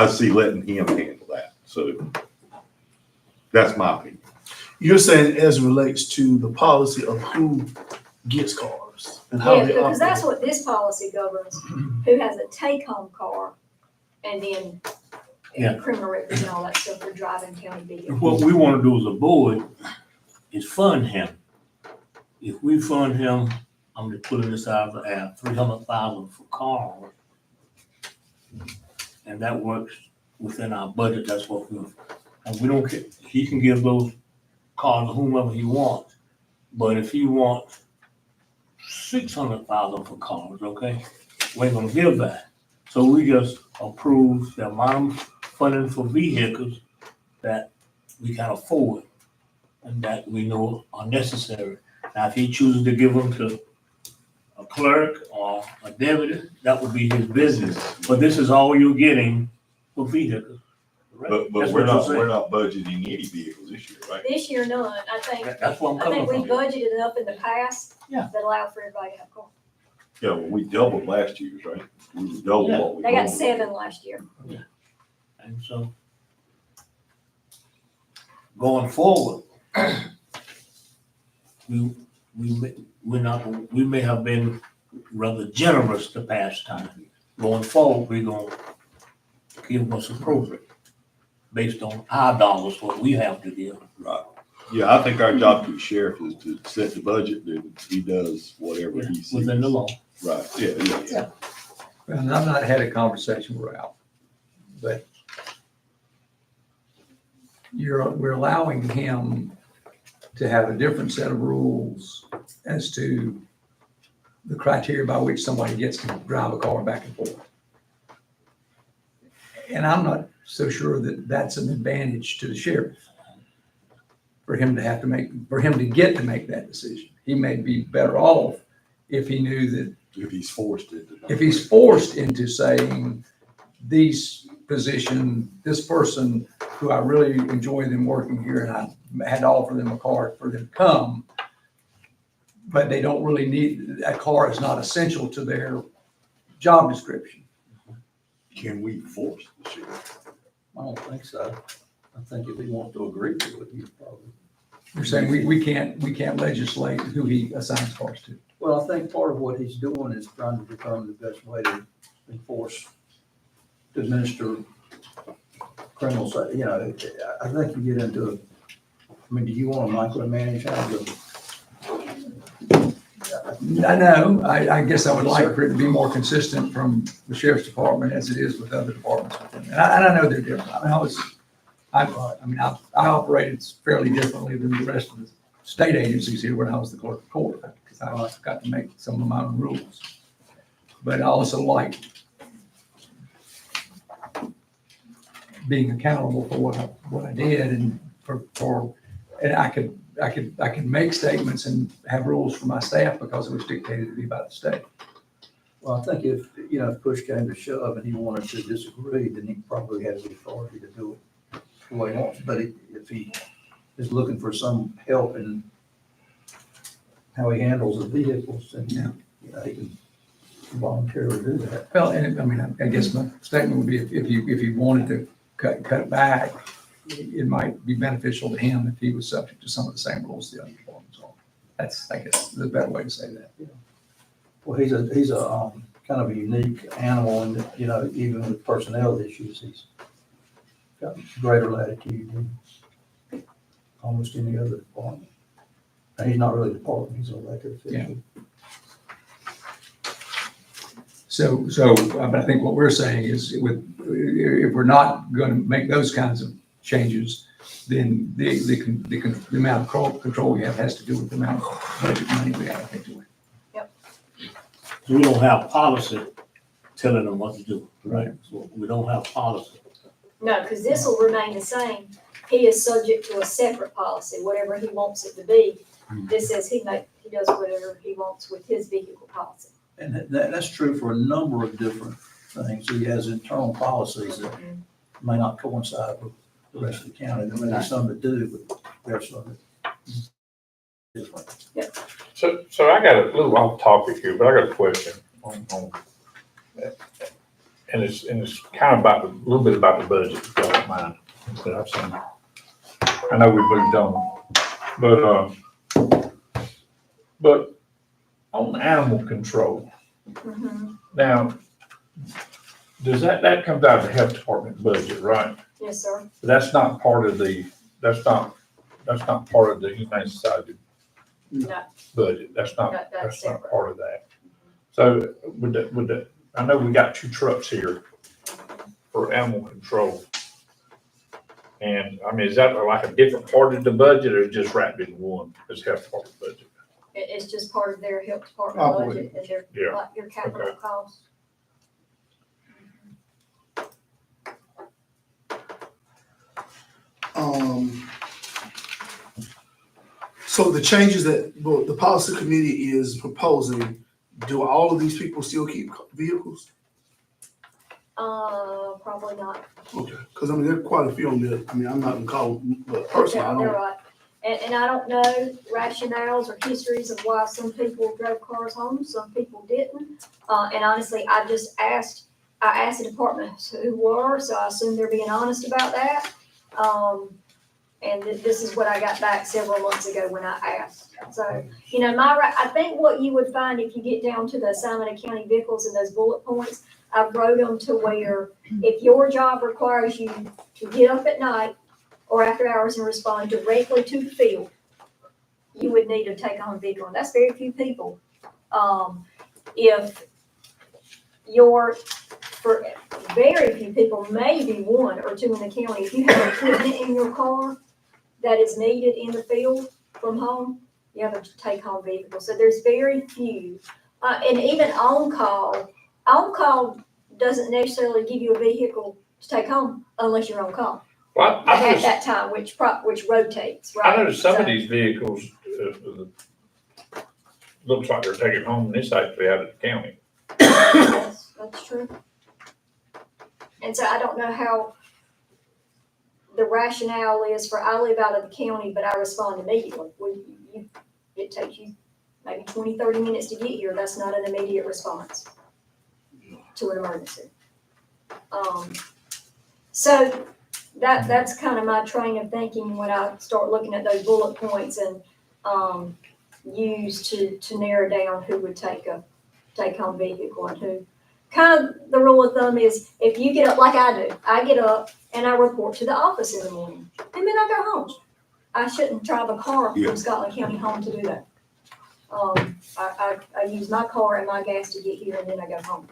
see letting him handle that. So that's my opinion. You're saying as it relates to the policy of who gets cars and how Yeah, they because that's operate. what this policy governs, who has a take-home car, and then Yeah. criminal records and all that stuff for driving county vehicles. What we wanna do as a board is fund him. If we fund him, I'm just putting this out of the air, 300,000 for cars. And that works within our budget, that's what and we don't care, he can give those cars to whomever he wants. But if he wants 600,000 for cars, okay, we ain't gonna give that. So we just approve the amount of funding for vehicles that we can afford and that we know are necessary. Now, if he chooses to give them to a clerk or a deputy, that would be his business. But this is all you're getting for vehicles. But That's we're what you're not, saying. we're not budgeting any vehicles this year, right? This year, none, I think, That's where I'm I coming think we from. budgeted enough in the past Yeah. that allow for everybody to have cars. Yeah, well, we doubled last year's, right? We doubled Yeah. what we. They got normally 7 last year. And so going forward, we may have been rather generous the past time. Going forward, we're gonna give what's appropriate, based on our dollars, what we have to give. Right. Yeah, I think our job to the sheriff is to set the budget, then he does whatever he sees. Within the law. Right, yeah. And I've not had a conversation with Ralph, but we're allowing him to have a different set of rules as to the criteria by which somebody gets to drive a car back and forth. And I'm not so sure that that's an advantage to the sheriff for him to get to make that decision. He may be better off if he knew that If he's forced into. if he's forced into saying this person who I really enjoy them working here, and I had to offer them a car for them to come, but they don't really need, that car is not essential to their job description. Can we force the sheriff? I don't think so. I think if he wants to agree to it, he's probably. You're saying we can't legislate who he assigns cars to. Well, I think part of what he's doing is trying to determine the best way to enforce, to administer criminal, I think you get into, do you want to micromanage how the? I know, I guess I would like for it to be more consistent from the sheriff's department as it is with other departments. And I know they're different. I operated fairly differently than the rest of the state agencies here when I was the clerk of court, because I got to make some of my own rules. But I also like being accountable for what I did and and I could make statements and have rules for my staff because it was dictated to me by the state. Well, I think if push came to shove and he wanted to disagree, then he probably has the authority to do it the way he wants. But if he is looking for some help in how he handles the vehicles, then he can voluntarily do that. Well, and I guess my statement would be if he wanted to cut back, it might be beneficial to him if he was subject to some of the same rules the other departments are. That's, I guess, the better way to say that. Well, he's a kind of a unique animal, and even with personnel issues, he's got greater latitude than almost any other department. And he's not really a department; he's an elected official. But I think what we're saying is if we're not going to make those kinds of changes, then the amount of control we have has to do with the amount of budget money we allocate to it. So we don't have policy telling them what to do, right? So we don't have policy. No, because this will remain the same. He is subject to a separate policy, whatever he wants it to be. This says he does whatever he wants with his vehicle policy. And that's true for a number of different things. He has internal policies that may not coincide with the rest of the county. There may be some that do, but there's some that different. Yep. So I got a little off topic here, but I got a question on and it's kind of about a little bit about the budget, if you don't mind. That I've seen. I know we moved on, but on animal control. Now, does that comes out of the health department budget, right? Yes, sir. But that's not part of the Humane Society No. budget. That's not separate. part of that. So would that, I know we got 2 trucks here for animal control. And is that like a different part of the budget or just wrapped in one as health department budget? It's just part of their health department budget and Yeah. like your capital costs. So the changes that the policy committee is proposing, do all of these people still keep vehicles? Probably not. Okay, because there are quite a few on there. I'm not gonna call, but personally, I They're don't. right. And I don't know rationales or histories of why some people drove cars home, some people didn't. And honestly, I asked the department who were, so I assume they're being honest about that. And this is what I got back several months ago when I asked. So, I think what you would find if you get down to the assignment of county vehicles and those bullet points, I wrote them to where if your job requires you to get up at night or after hours and respond directly to the field, you would need to take on a vehicle, and that's very few people. If for very few people, maybe one or two in the county, if you have equipment in your car that is needed in the field from home, you have a take-home vehicle. So there's very few. And even on-call doesn't necessarily give you a vehicle to take home unless you're on call. Well, I At noticed, that time, which rotates, right? I noticed some So- of these vehicles, looks like they're taking home, and this actually out of the county. Yes, that's true. And so I don't know how the rationale is for, I live out of the county, but I respond immediately. It takes you maybe 20, 30 minutes to get here. That's not an immediate response to an emergency. So that's kind of my train of thinking when I start looking at those bullet points and use to narrow down who would take a take-home vehicle and who. Kind of the rule of thumb is if you get up like I do, I get up and I report to the office in the morning and then I go home. I shouldn't drive a car Yeah. from Scotland County home to do that. I use my car and my gas to get here and then I go home.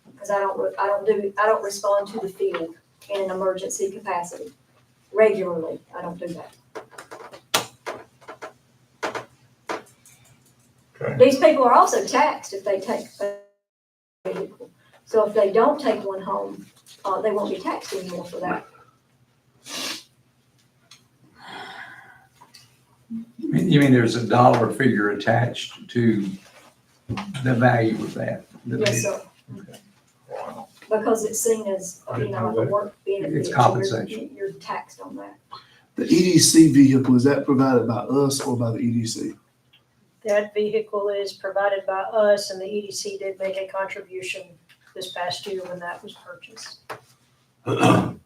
Because I don't respond to the field in an emergency capacity regularly. I don't do that. Okay. These people are also taxed if they take a vehicle. So if they don't take one home, they won't be taxed anymore for that. You mean there's a dollar figure attached to the value of that? Yes, sir. Wow. Because it's seen as, I didn't know like a that. work benefit. It's so compensation. You're taxed on that. The EDC vehicle, is that provided by us or by the EDC? That vehicle is provided by us, and the EDC did make a contribution this past year when that was purchased. And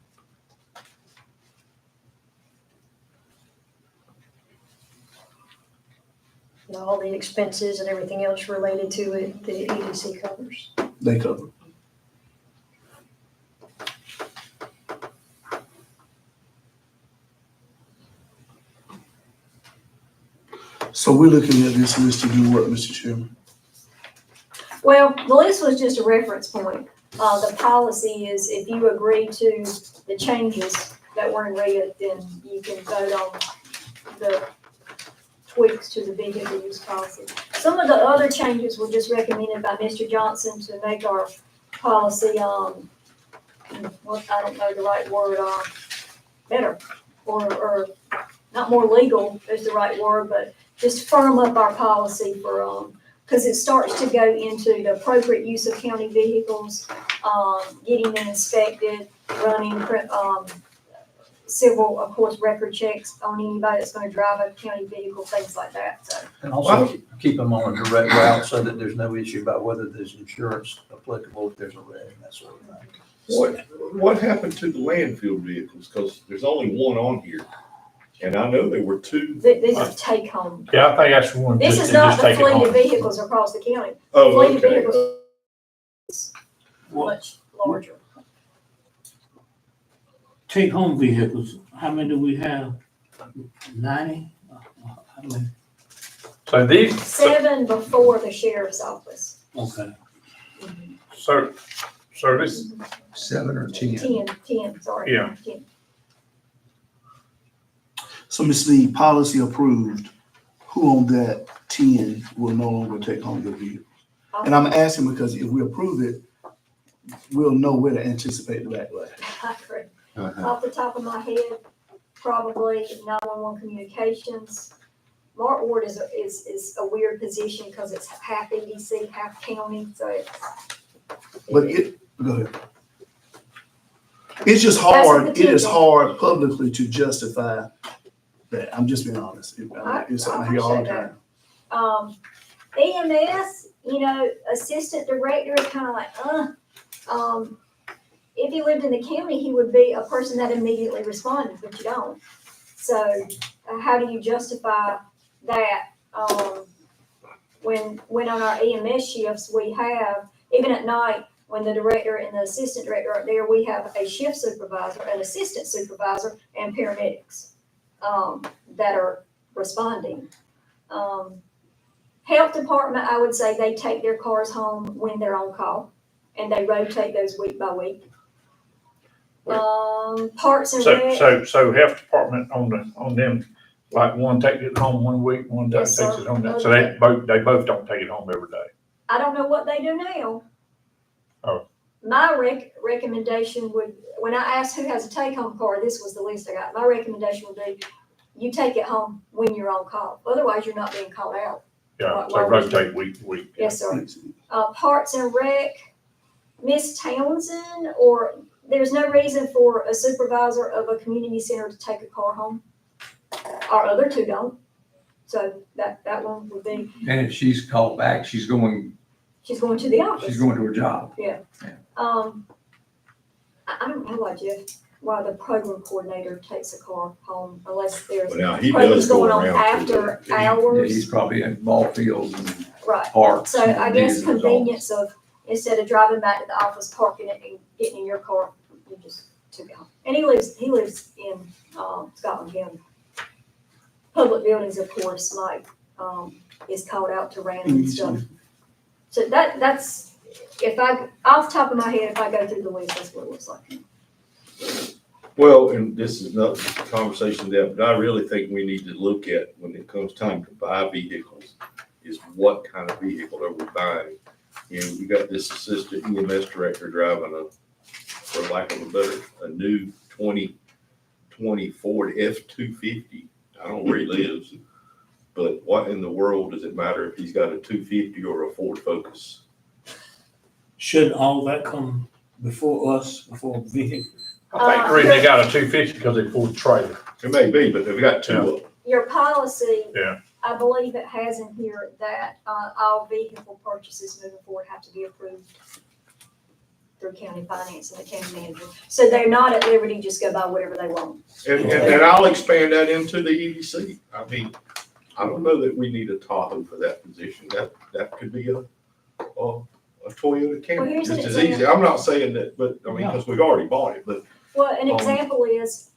all the expenses and everything else related to it, the EDC covers. They cover. So we're looking at this list to do what, Mr. Chairman? Well, the list was just a reference point. The policy is if you agree to the changes that were in red, then you can vote on the tweaks to the vehicle use policy. Some of the other changes were just recommended by Mr. Johnson to make our policy, I don't know the right word, better, or not more legal is the right word, but just firm up our policy for, because it starts to go into the appropriate use of county vehicles, getting them inspected, running, civil, of course, record checks on anybody that's gonna drive a county vehicle, things like that, so. And also keep them on a direct route so that there's no issue about whether there's insurance applicable if there's a wreck and that sort of thing. What happened to the landfill vehicles? Because there's only one on here. And I know there were two. These are take home. Yeah, I think that's one. This just is to not just the take it fleet of home. vehicles across the county. Oh, Fleet of okay. vehicles is much larger. Take home vehicles, how many do we have? 90? How many? So these, 7 before the sheriff's office. Okay. so this, 7 or 10. 10, sorry. Yeah. 10. So Ms. Lee, policy approved, who on that 10 will no longer take home your vehicle? And I'm asking because if we approve it, we'll know where to anticipate the backlash. I agree. Off the top of my head, probably 911 communications. Mark Ward is a weird position because it's half EDC, half county, so it's. But go ahead. It's just That's a hard, it is potential. hard publicly to justify that. I'm just being honest. It's something I hear all the appreciate time. EMS, assistant director is kind of like, if he lived in the county, he would be a person that immediately responded, but you don't. So how do you justify that? When on our EMS shifts, we have, even at night, when the director and the assistant director are there, we have a shift supervisor, an assistant supervisor, and paramedics that are responding. Health department, I would say they take their cars home when they're on call, and they rotate those week by week. Parks and rec. So health department on them, like one takes it home one week, one takes Yes, sir. it home, so they both don't take it home every day. I don't know what they do now. Oh. My recommendation would, when I asked who has a take-home car, this was the list I got. My recommendation would be, you take it home when you're on call. Otherwise, you're not being called out. Yeah, Why so would you? rotate week to week. Yes, sir. Parks and rec, Miss Townsend, or there's no reason for a supervisor of a community center to take a car home. Our other two don't. So that one would be, And if she's called back, she's going she's going to the office. to her job. I don't know why the program coordinator takes a car home unless there's Well, now, he programs does go going on around to after the- Yeah, hours. he's probably in ball fields and Right. parks. So I and guess visitor's office. convenience of, instead of driving back to the office, parking it and getting in your car, you just took it home. And he lives in, Scotland County. Public buildings, of course, like, is called out to random and stuff. So that's, off the top of my head, if I go through the list, that's what it looks like. Well, and this is not a conversation that, but I really think we need to look at when it comes time to buy vehicles, is what kind of vehicle are we buying? You know, we got this assistant EMS director driving for lack of a better, a new 2020 Ford F-250. I don't know where he lives, but what in the world does it matter if he's got a 250 or a Ford Focus? Shouldn't all that come before us, before vehicle? I think the reason they got a 250 because they pulled trailer. It may be, but they've got two of them. Your policy. Yeah. I believe it has in here that, all vehicle purchases moving forward have to be approved through county finance and the county manager. So they're not at liberty to just go buy whatever they want. And I'll expand that into the EDC. I mean, I don't know that we need a Tahoe for that position. That could be a Toyota Well, Camry, here's an just as easy. example. I'm not saying that, but, I mean, because we've already bought it, but Well, an Um, example is,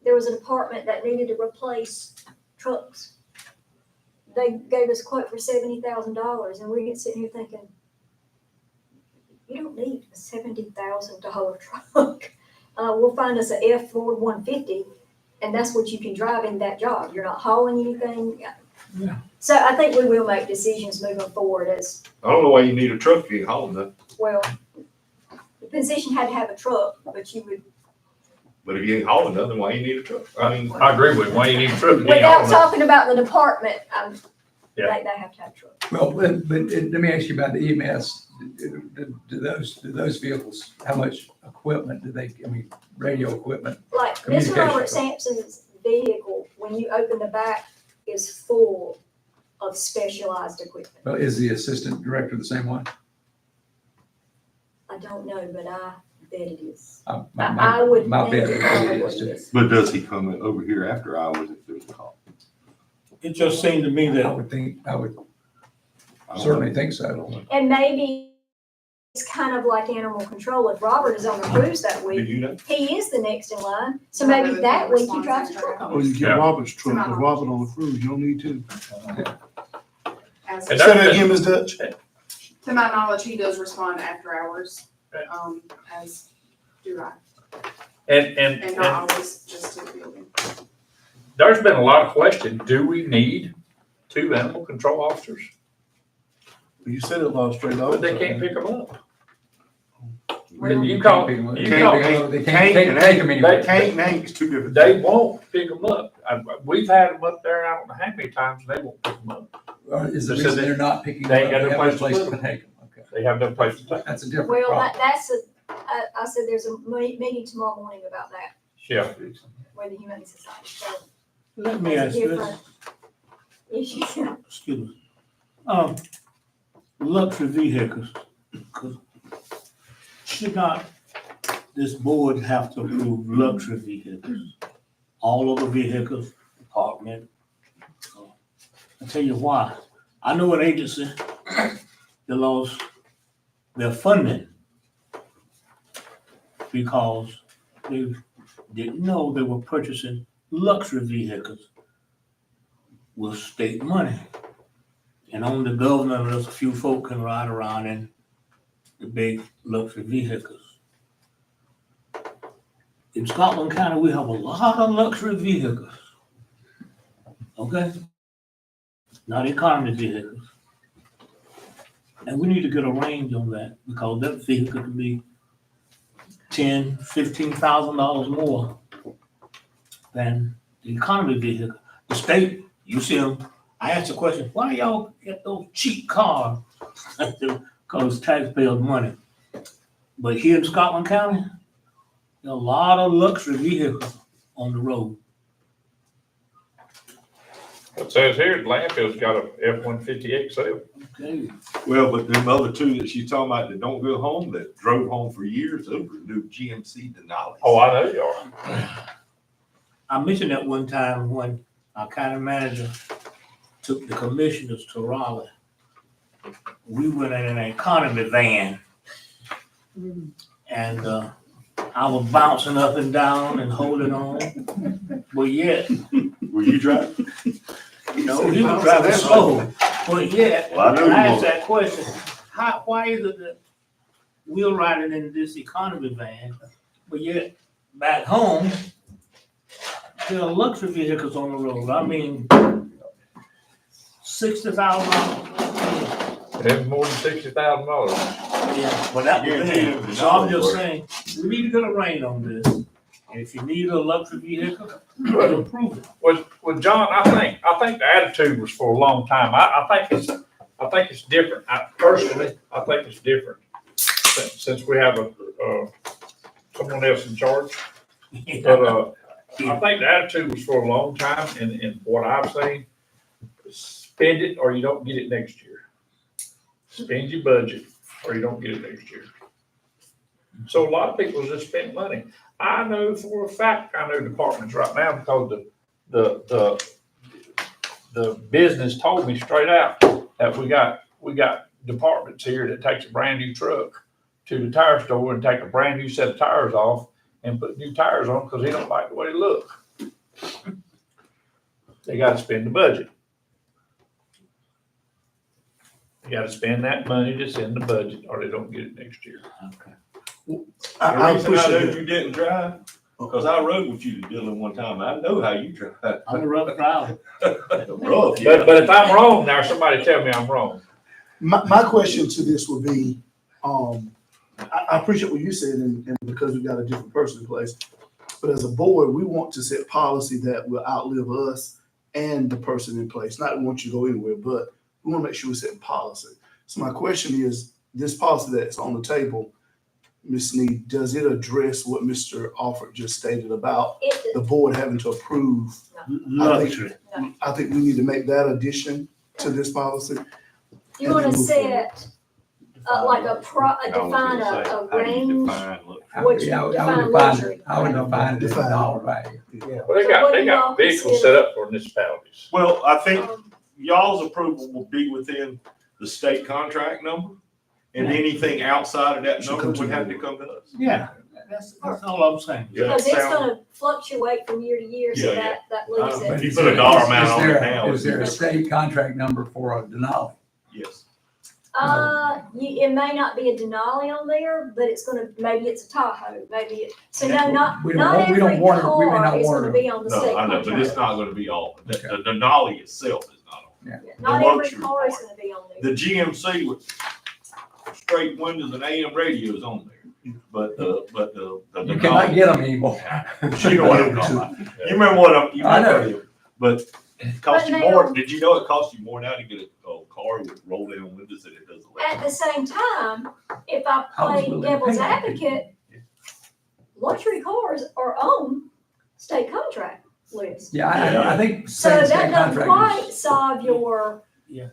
there was a department that needed to replace trucks. They gave us a quote for $70,000 and we're sitting here thinking, you don't need a $70,000 truck. We'll find us a F Ford 150 and that's what you can drive in that job. You're not hauling anything. Yeah. So I think we will make decisions moving forward as, I don't know why you need a truck if you ain't hauling nothing. well, the position had to have a truck, but you would, But if you ain't hauling nothing, why you need a truck? I mean, I agree with you. Why you need a truck? You ain't without hauling talking about the department, Yeah. they have to have a truck. Well, but let me ask you about the EMS. Do those vehicles, how much equipment do they, radio equipment? Like, Mr. Communication. Robert Sampson's vehicle, when you open the back, is full of specialized equipment. Well, is the assistant director the same one? I don't know, but I bet it is. I I would my think bet it would be it probably is too. is. but does he come over here after hours if there's a call? It just seemed to me I that would certainly think so. And maybe it's kind of like animal control. If Robert is on the cruise that Do week, you know? he is the next in line. So maybe that week he drives the truck. Or you get Yeah. Robert's truck, because Robert on the cruise, you don't need to. And Say that again, Ms. Dutch. To my knowledge, he does respond after hours, as do I, and not always just to the building. There's been a lot of question, do we need 2 animal control officers? You said it a lot straight off. But they can't pick them up. Well, You call, can't pick 'em up. you You can't call, pick 'em up. They can't take them anywhere. Tank and Hank is two different. they won't pick them up. We've had them up there, I don't know how many times, they won't pick them up. Is the They said reason they're not picking them they up? ain't got no They have place to place put to 'em. take them. Okay. They have no place to take them. That's a different Well, problem. I said there's a meeting tomorrow morning about that Yeah. with the Humane Society. So let me ask you this, issue. excuse me. Luxury vehicles, 'cause should not this board have to approve luxury vehicles? all of the vehicles, department. I'll tell you why. I know an agency that lost their funding because they didn't know they were purchasing luxury vehicles with state money. And only the governor and there's a few folk can ride around in the big luxury vehicles. In Scotland County, we have a lot of luxury vehicles. Okay? Not economy vehicles. And we need to get a range on that because that vehicle could be $10,000-$15,000 more than the economy vehicle. The state, you see them, I asked the question, why y'all get those cheap cars? Because taxpayers' money. But here in Scotland County, there are a lot of luxury vehicles on the road. It says here, landfill's got a F-150 XL. Okay. Well, but them other two that she's talking about that don't go home, that drove home for years, those were new GMC Denali. Oh, I know you are. I mentioned that one time when our county manager took the commissioners to Raleigh. We went in an economy van. And I was bouncing up and down and holding on. But yet, Were you driving? no, he was driving slow. But yet, Well, I know you I asked won't. that question, why is it that we're riding in this economy van, but yet back home, there are luxury vehicles on the road. I mean, $60,000. It's more than $60,000. Yeah, but that was then. So I'm just saying, we need to get a rein on this. And if you need a luxury vehicle, we'll improve it. Well, John, I think the attitude was for a long time. I think it's different. Personally, I think it's different since we have someone else in charge. But I think the attitude was for a long time, and what I've seen, spend it or you don't get it next year. Spend your budget or you don't get it next year. So a lot of people just spend money. I know for a fact, I know departments right now because the business told me straight out that we got departments here that takes a brand new truck to the tire store and take a brand new set of tires off and put new tires on because they don't like the way they look. They got to spend the budget. You got to spend that money that's in the budget or they don't get it next year. Okay. The reason I know you didn't drive, because I rode with you to Dillon one time. I know how you drive. I'm a rough driver. Rough, yeah. But if I'm wrong, now somebody tell me I'm wrong. My question to this would be, I appreciate what you said, and because we got a different person in place, but as a board, we want to set policy that will outlive us and the person in place. Not want you to go anywhere, but we want to make sure we set policy. So my question is, this policy that's on the table, Ms. Sneed, does it address what Mr. Alford just stated about the board having to approve? Luxury. I think we need to make that addition to this policy. You wanna set, like define a range? What you define luxury. I would define it as a dollar value. Well, they got vehicles set up for municipalities. Well, I think y'all's approval will be within the state contract number, and anything outside of that number would have to come to us. Yeah, that's all I'm saying. Yeah, Because it's sound- gonna fluctuate from year to year, so Yeah, that leaves If it. you put a dollar amount on it now. Is there a state contract number for a Denali? Yes. It may not be a Denali on there, but maybe it's a Tahoe, so no, not We don't every warrant it. We may car not is warrant gonna it. be on the No, state I know, but it's contract. not gonna be all. The Denali itself is not on. Not the every luxury car is part. gonna be on there. The GMC with straight windows and AM radios on there, but the You cannot get them anymore. You know what I'm talking about. You remember what you I know. remember, but it costs you But more. now- Did you know it costs you more now to get a car with roll down windows than it does At electric? the same time, if I I was play willing to devil's pay that. advocate, luxury cars are on state contract list. Yeah, I think So state that doesn't contract quite is. solve your, Yeah,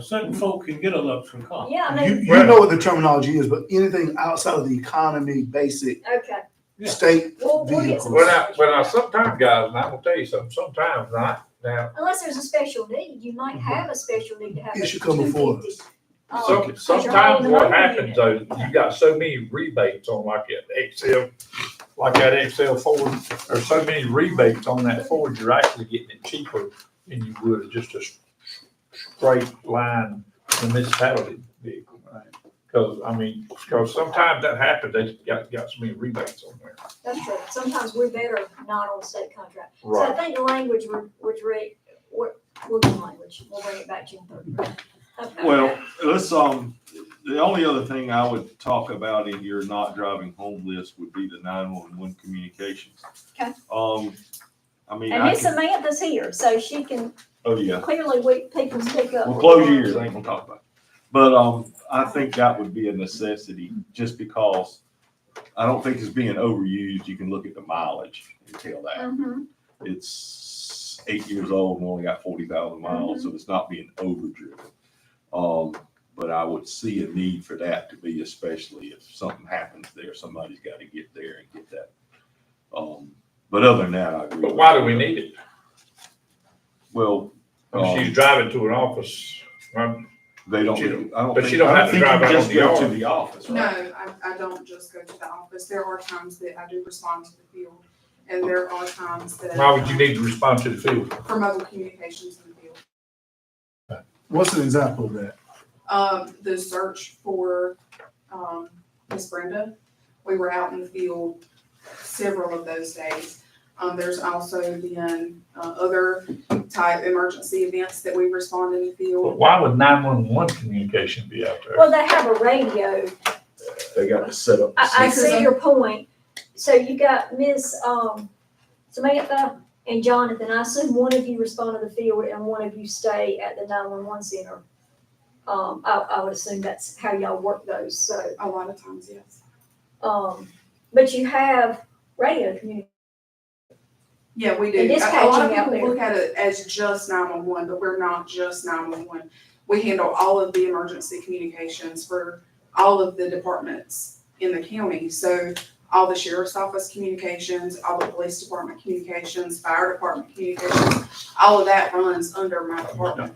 certain folk can get a luxury car. yeah, I You mean, know what the terminology is, but anything outside of the economy, basic, okay. state We'll get vehicles. some. Well, now, sometimes, guys, and I'm gonna tell you something, sometimes, right, now, Unless there's a special need, you might have a special need to have. It a should come before 250. sometimes what happens though, you got so many rebates on like that XL Ford, there's so many rebates on that Ford, you're actually getting it cheaper than you would just a straight line municipality vehicle. Cause sometimes that happens, they got so many rebates on there. That's true. Sometimes we're better not on state contract. So Right. I think the language we'll get language. We'll bring it back June 30th. Okay. Well, let's, the only other thing I would talk about in your not driving home list would be the 911 communications. Okay. I mean, And Miss Samantha's here, so she can, oh yeah. clearly people speak up. We'll close your ears, I ain't gonna talk about it. But, I think that would be a necessity, just because I don't think it's being overused. You can look at the mileage and tell that. Mhm. It's 8 years old and only got 40,000 miles, so it's not being overdriven. But I would see a need for that to be, especially if something happens there, somebody's got to get there and get that. But other than that, I agree. But why do we need it? Well, She's driving to an office, right? they don't, I don't But think. she don't I have to think you drive out just on the go to yard. the office, No, right? I don't just go to the office. There are times that I do respond to the field, and there are times that. Why would you need to respond to the field? For mobile communications in the field. What's an example of that? The search for, Miss Brenda, we were out in the field several of those days. There's also been, other type emergency events that we respond in the But field. why would 911 communication be out there? Well, they have a radio. They got to set up. I see your point. So you got Miss Samantha and Jonathan. I assume one of you respond to the field and one of you stay at the 911 center. I would assume that's how y'all work those, so. A lot of times, yes. But you have radio communication. Yeah, we do. And A dispatching lot of out people there. look at it as just 911, but we're not just 911. We handle all of the emergency communications for all of the departments in the county. So all the sheriff's office communications, all the police department communications, fire department communications, all of that runs under my department.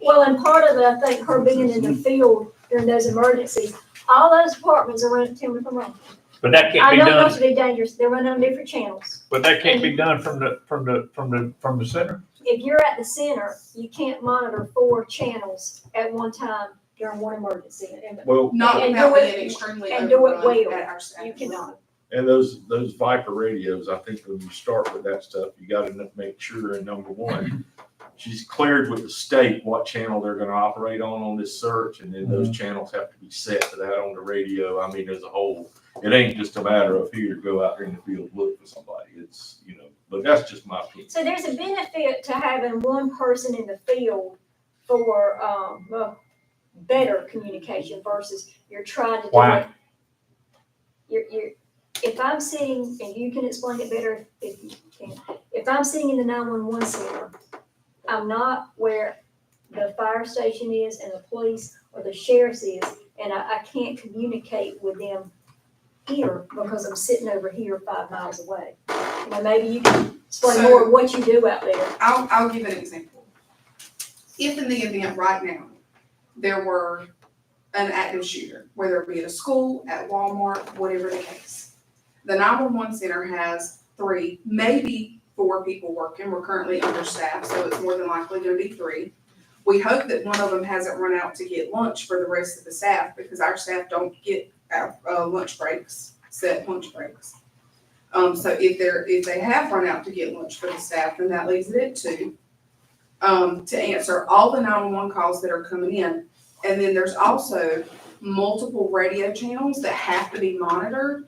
Well, and part of it, I think, her being in the field during those emergencies, all those departments are running to and from home. But that can't I be know not done, to be dangerous, they're running on different channels. but that can't be done from the center? If you're at the center, you can't monitor 4 channels at one time during one emergency. And Well, Not And without do it- being extremely and do it overrun well. at our staff. you cannot. and those Viper radios, I think when you start with that stuff, you gotta make sure, and number one, she's cleared with the state what channel they're gonna operate on this search, and then those channels have to be set to that on the radio. I mean, as a whole, it ain't just a matter of here, go out there in the field, look for somebody. It's, but that's just my opinion. So there's a benefit to having one person in the field for, better communication versus you're trying to do Why? it. You're, if I'm sitting, and you can explain it better if you can, if I'm sitting in the 911 center, I'm not where the fire station is and the police or the sheriff's is, and I can't communicate with them here because I'm sitting over here 5 miles away. Maybe you can explain more of what you do out there. I'll give an example. If in the event right now, there were an active shooter, whether it be at a school, at Walmart, whatever the case. The 911 center has 3, maybe 4 people working. We're currently understaffed, so it's more than likely gonna be 3. We hope that one of them hasn't run out to get lunch for the rest of the staff, because our staff don't get lunch breaks, set lunch breaks. So if they have run out to get lunch for the staff, then that leaves it at 2. To answer all the 911 calls that are coming in. And then there's also multiple radio channels that have to be monitored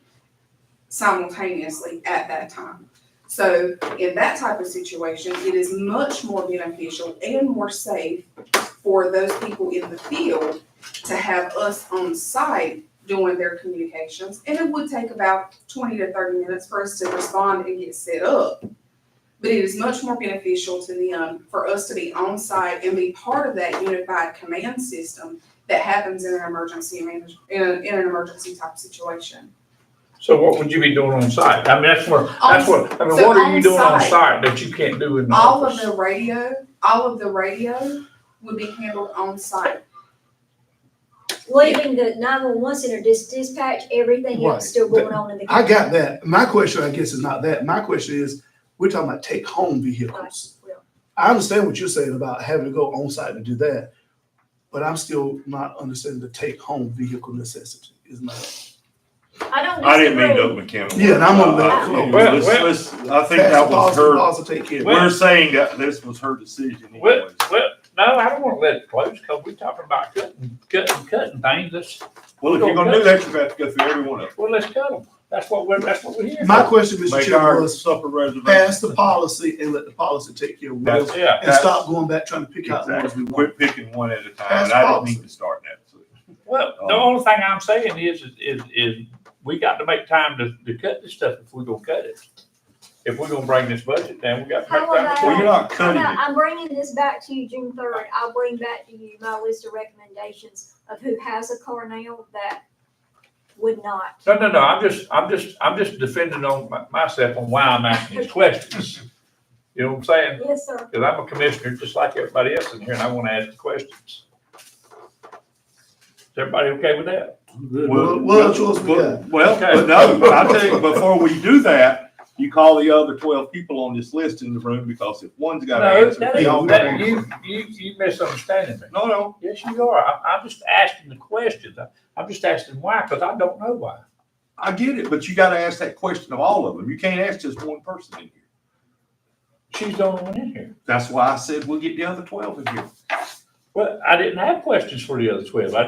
simultaneously at that time. So in that type of situation, it is much more beneficial and more safe for those people in the field to have us on site doing their communications. And it would take about 20 to 30 minutes for us to respond and get set up. But it is much more beneficial to them for us to be on site and be part of that unified command system that happens in an emergency in an emergency type situation. So what would you be doing on site? I mean, I mean, So what are you on doing on site, site that you can't do in the All of office? the radio would be handled on site. Leaving the 911 center dispatch, everything Right. else still going on in the. I got that. My question, I guess, is not that. My question is, we're talking about take-home vehicles. Right. I understand what you're saying about having to go on-site to do that, but I'm still not understanding the take-home vehicle necessity, is not. I don't I didn't mean to disagree. open a can of Yeah, and I'm on worms. that. I think that was her, Policy take care of it. we're saying that this was her decision Well, anyways. no, I don't wanna let it close, cause we're talking about cutting things. Well, if you're gonna do that, you have to go through every one of them. Well, let's cut them. That's what we're here My for. question, Mr. Make Chairman, our was supper reservation. pass the policy and let the policy take care of it. That's- Yeah. And stop going back trying to pick out the ones Exactly. we want. Quit picking one at a time, That's and I didn't policy. mean to start that. So, Well, the only thing I'm saying is we got to make time to cut this stuff if we're gonna cut it. If we're gonna bring this budget down, we got to make How time. about- Well, you're not cutting it. I'm bringing this back to you June 3rd. I'll bring back to you my list of recommendations of who has a car now that would not. No, I'm just defending on myself on why I'm asking these questions. You know what I'm saying? Yes, sir. Because I'm a commissioner just like everybody else in here, and I want to ask the questions. Is everybody okay with that? What other choice we got? Well, Okay. but no, I'll tell you, before we do that, you call the other 12 people on this list in the room, because if one's got an No, answer, that they all ain't, got that, answers. you misunderstanding me. No, Yes, you are. I'm just asking the questions. I'm just asking why, because I don't know why. I get it, but you gotta ask that question of all of them. You can't ask just one person in here. She's the only one in here. That's why I said we'll get the other 12 in here. Well, I didn't have questions for the other 12. I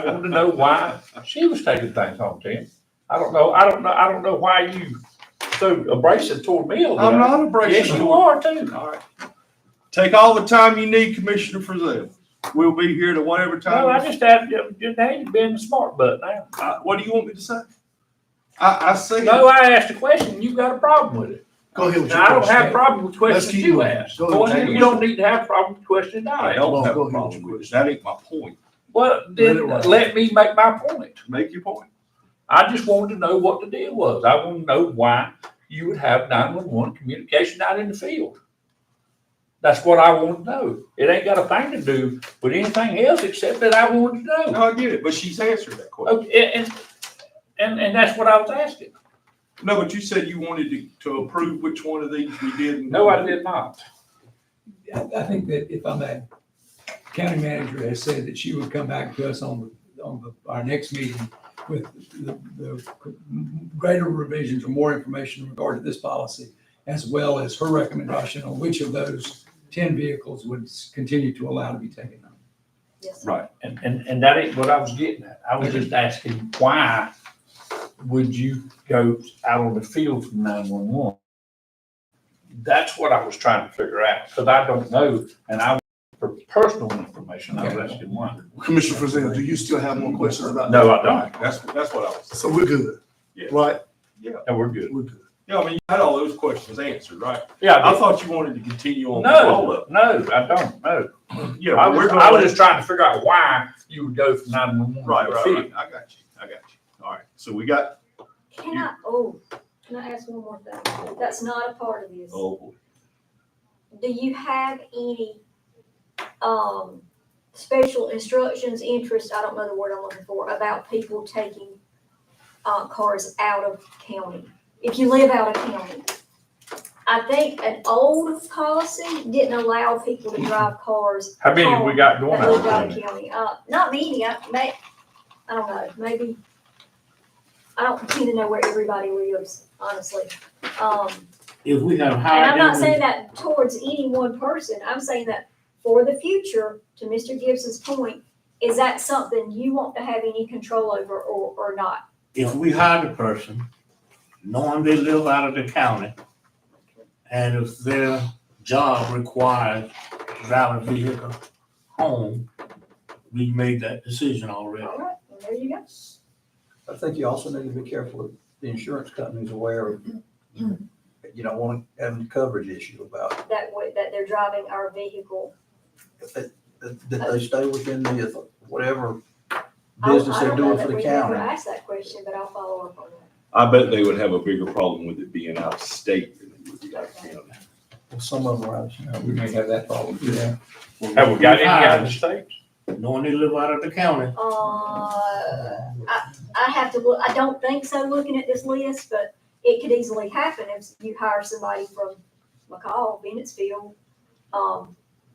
wanted to know why she was taking things home, Tim. I don't know why you so abrasive toward me over I'm there. not abrasive. Yes, you are too. All right. Take all the time you need, Commissioner Frizell. We'll be here to whatever time. No, I just have, now you're being the smart butt now. What do you want me to say? I say. No, I asked a question, you got a problem with it. Go ahead with your Now, I don't question. have a problem with Let's questions keep you moving. ask. Go ahead with your You don't need to have a problem with questions I I ask. don't have Go a ahead. problem with it. That ain't my point. Well, Let then it ride. let me make my point. Make your point. I just wanted to know what the deal was. I want to know why you would have 911 communication out in the field. That's what I want to know. It ain't got a thing to do with anything else except that I wanted to know. No, I get it, but she's answered that question. Okay, and that's what I was asking. No, but you said you wanted to approve which one of these we did. and- No, I did not. I think that if I may, county manager has said that she would come back to us our next meeting with the greater revisions or more information in regard to this policy, as well as her recommendation on which of those 10 vehicles would continue to allow to be taken on. Yes. Right. And that ain't what I was getting at. I was just asking, why would you go out on the field from 911? That's what I was trying to figure out, because I don't know, and for personal information, I was asking why. Commissioner Frizell, do you still have more questions about that? No, I don't. That's what I was. So we're good, Yeah. right? No, we're good. We're good. Yeah, I mean, you had all those questions answered, right? Yeah, I thought you wanted to continue on with all of no, I don't, no. them. Yeah, I but we're was gonna just trying to figure out why you would go from 911 Right, to the right, field. right. I got you. All right, so we got, Can I ask one more thing? That's not a part of this. oh, boy. Do you have any, special instructions, interest, I don't know the word I'm looking for, about people taking, cars out of county? If you live out of county. I think an old policy didn't allow people to drive cars. How many have we got going that lived out out of there? county. Not many, I don't know, maybe, I don't tend to know where everybody lives, honestly. If we have And high. I'm not saying that towards any one person, I'm saying that for the future, to Mr. Gibson's point, is that something you want to have any control over or not? If we hire the person, knowing they live out of the county, and if their job requires valid vehicle home, we made that decision already. All right, well, there you go. I think you also need to be careful that the insurance company's aware of, you don't want to have a coverage issue about That way, that they're driving our vehicle. that they stay within the whatever I business they're don't know doing that for the we never county. asked that question, but I'll follow up on that. I bet they would have a bigger problem with it being out of state than it would be out of county. Well, some of them are, We may have that problem too. yeah. Have we got any out of the states? Knowing they live out of the county. I have to look, I don't think so, looking at this list, but it could easily happen if you hire somebody from McCall, Bennettsville.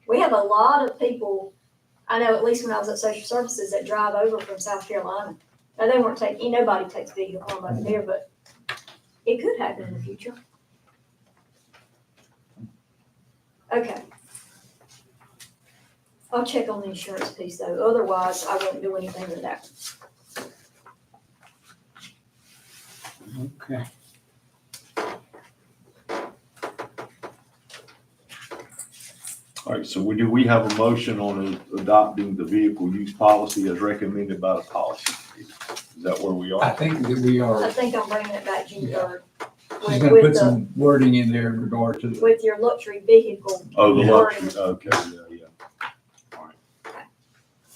We have a lot of people, I know at least when I was at social services, that drive over from South Carolina. Now, they weren't taking, nobody takes vehicle home over there, but it could happen in the future. Okay. I'll check on the insurance piece though, otherwise I wouldn't do anything with that. Okay. All right, so we have a motion on adopting the vehicle use policy as recommended by the policy committee. Is that where we I are? think that we I are, think I'm bringing it back June third. she's gonna put some wording in there in regard to the, With your luxury vehicle. Oh, the wording. luxury, okay, yeah. All right.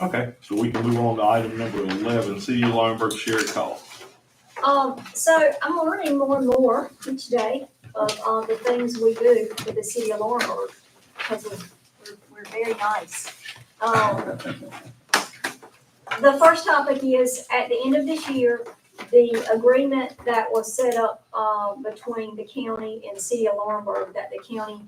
Okay, so we can move on to item number 11, City of Laurinburg shared costs. So I'm learning more and more each day of the things we do for the city of Laurinburg, because we're very nice. The first topic is, at the end of this year, the agreement that was set up, between the county and the city of Laurinburg, that the county,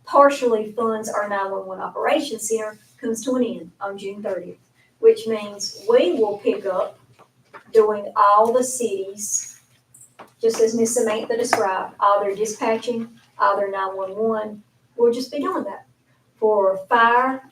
partially funds our 911 operations center, comes to an end on June 30th, which means we will pick up doing all the cities, just as Ms. Samantha described, all their dispatching, all their 911. We'll just be doing that for fire,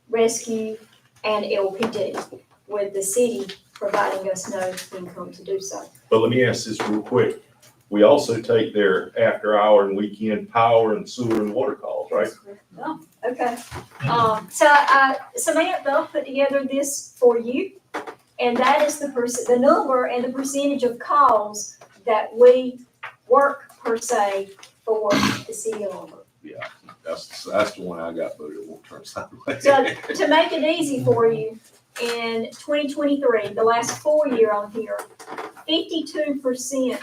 rescue, and LPD, with the city providing us no income to do so. But let me ask this real quick. We also take their after-hour and weekend power and sewer and water calls, right? Oh, okay. Samantha put together this for you, and that is the number and the percentage of calls that we work per se for the city of Lombard. Yeah, that's the one I got, but it won't turn sideways. So to make it easy for you, in 2023, the last 4 year on here, 52%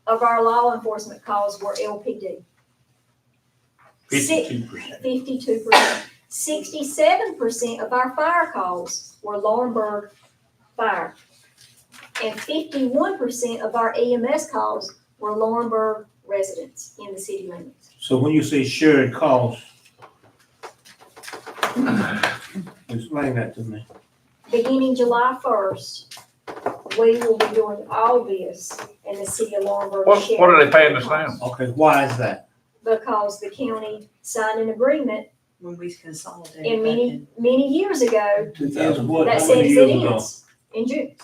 of our law enforcement calls were LPD. 52%. 52%. 67% of our fire calls were Laurinburg Fire. And 51% of our EMS calls were Laurinburg residents in the city limits. So when you say shared costs, explain that to me. Beginning July 1st, we will be doing all this in the city of Laurinburg. What are they paying us now? Okay, why is that? Because the county signed an agreement When we consolidate. in many years ago 2000 what? that How many says it years ago? ends in June.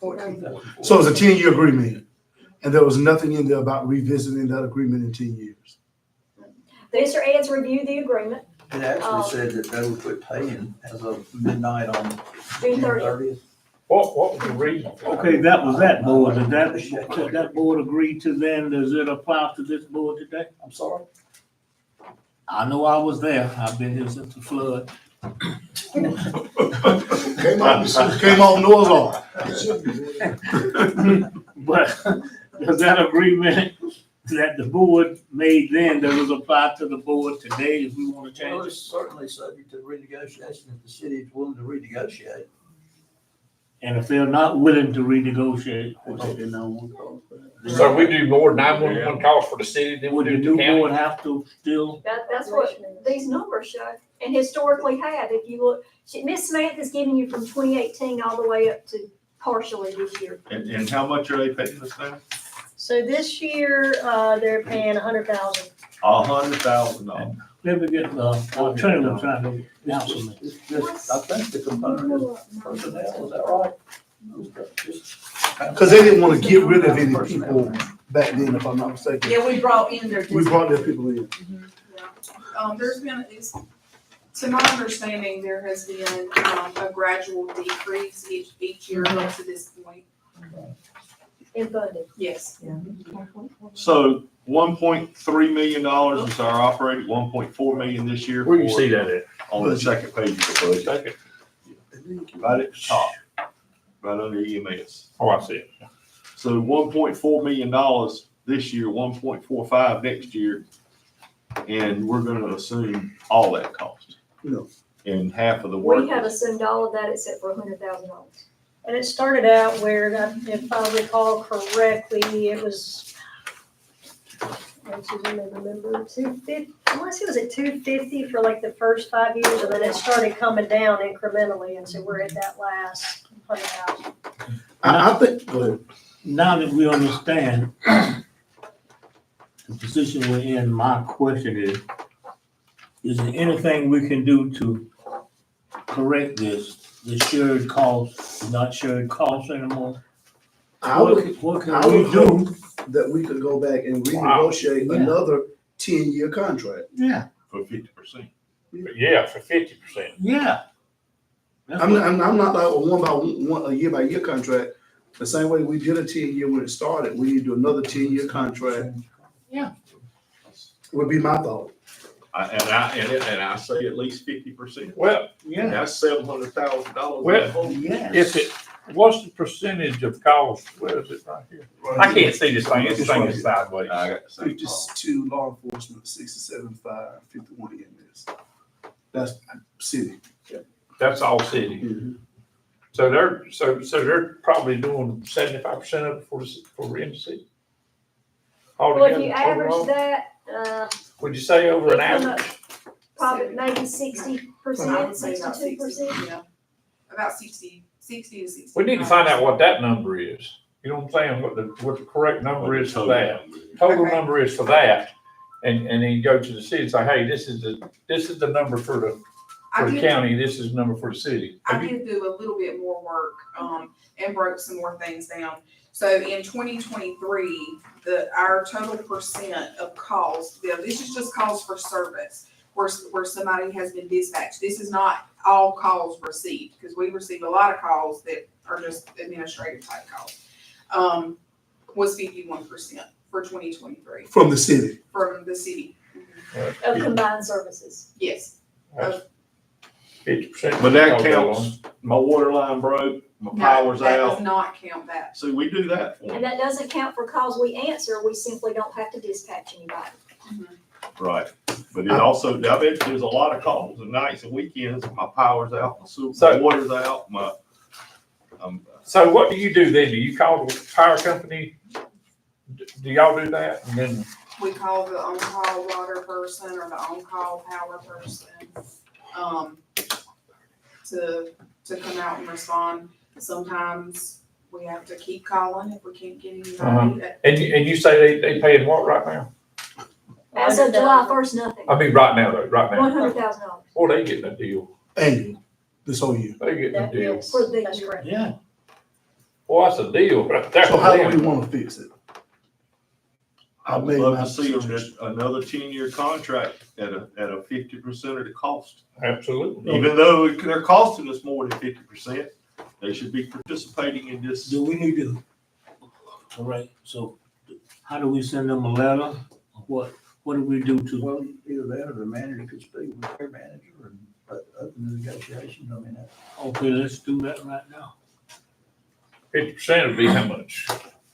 14. So it's a 10-year agreement, and there was nothing in there about revisiting that agreement in 10 years. The Mr. Eds reviewed the agreement It actually said that they would quit paying as of midnight on June June 30th. 30th. What was the reason for that? Okay, that was that board. Did that board agree to then? Does it apply to this board today? I'm sorry? I know I was there. I've been here since the flood. Came on Noah's Ark. But does that agreement that the board made then, does it apply to the board today if we want to Well, change it's certainly subject to renegotiation if the city is willing to renegotiate. it? And if they're not willing to renegotiate, then I won't call for that. So we do more 911 calls for the city than we Would the do new the county? board have to still? That's what these numbers show, and historically have. If you look, Ms. Samantha's giving you from 2018 all the way up to partially this year. And how much are they paying us now? So this year, they're paying $100,000. $100,000. Let me get, I'm trying to answer me. It's just, I think the component is personnel, is that right? Because they didn't want to get rid of any people back then, if I'm not mistaken. Yeah, we brought in their. We brought their people in. There's been, to my understanding, there has been, a gradual decrease each year up to this point. In funding. Yes. So $1.3 million is our operating, 1.4 million this year. Where you see that at? On the second page of the budget. Right at the top. right under EMS. Oh, I see it. So $1.4 million this year, 1.45 next year, and we're gonna assume all that cost. No. And half of the work. We have assumed all of that except for $100,000. And it started out where, if I recall correctly, it was, let's see, let me remember, 250, I want to say, was it 250 for like the first 5 years, and then it started coming down incrementally, and so we're at that last 100,000. I think, go ahead. Now that we understand the position we're in, my question is there anything we can do to correct this? The shared costs, not shared costs anymore? I would, What I can we would do? hope that we could go back and renegotiate Yeah. another 10-year contract. Yeah, For 50%. Yeah, for 50%. yeah. That's I'm, what- I'm not like a year-by-year contract. The same way we did a 10-year when it started, we need to do another 10-year contract. Yeah. Would be my thought. And I say at least 50%. Well, Yeah, That's $700,000. Well, yes. if it, what's the percentage of cost, where is it right here? I can't see this thing, this thing is sideways. I got the same. 52 law enforcement, 67.5, 51 EMS. That's city. That's all city. So they're probably doing 75% of it for in the city. Well, if Altogether, you average overall? that, Would you say over an It come average? probably maybe I 60%, would say about 60, 62%. yeah. About 60 to 60. We need to find out what that number is. You know what I'm saying? What the correct number is for that. Total Okay. number is for that. And then you go to the city and say, hey, this is the number for the I did, county, this is the number for the city. I Have you- did do a little bit more work, and broke some more things down. So in 2023, our total percent of calls, this is just calls for service, where somebody has been dispatched. This is not all calls received, because we receive a lot of calls that are just administrative type calls. Was 51% for 2023 From the city. from the city. Of combined services. Yes. 50%. But that counts, my water line broke, my No, power's that does out. not count that. So we do that for And them. that doesn't count for calls we answer, we simply don't have to dispatch anybody. Right. But it also, I bet there's a lot of calls and nights and weekends, my power's out, my So- water's out, So what do you do then? Do you call the power company? Do y'all do that? And then, We call the on-call water person or the on-call power person, to come out and respond. Sometimes we have to keep calling if we can't get anybody. and you say they paying what right now? As of July 1st, nothing. I mean, right now though, right now. $100,000 Boy, they getting a deal. Annual, this whole year. They getting a deal. for the That's year. correct. Yeah. Boy, that's a deal right there. So how do we want to fix it? I would made love my to see them suggestion. get another 10-year contract at a 50% of the cost. Absolutely. Even though they're costing us more than 50%, they should be participating in this. Do we need to, all right, so how do we send them a letter? What do we do to? Well, either that or the manager could speak with their manager and open the negotiations. I mean, Okay, let's do that right now. 50% would be how much?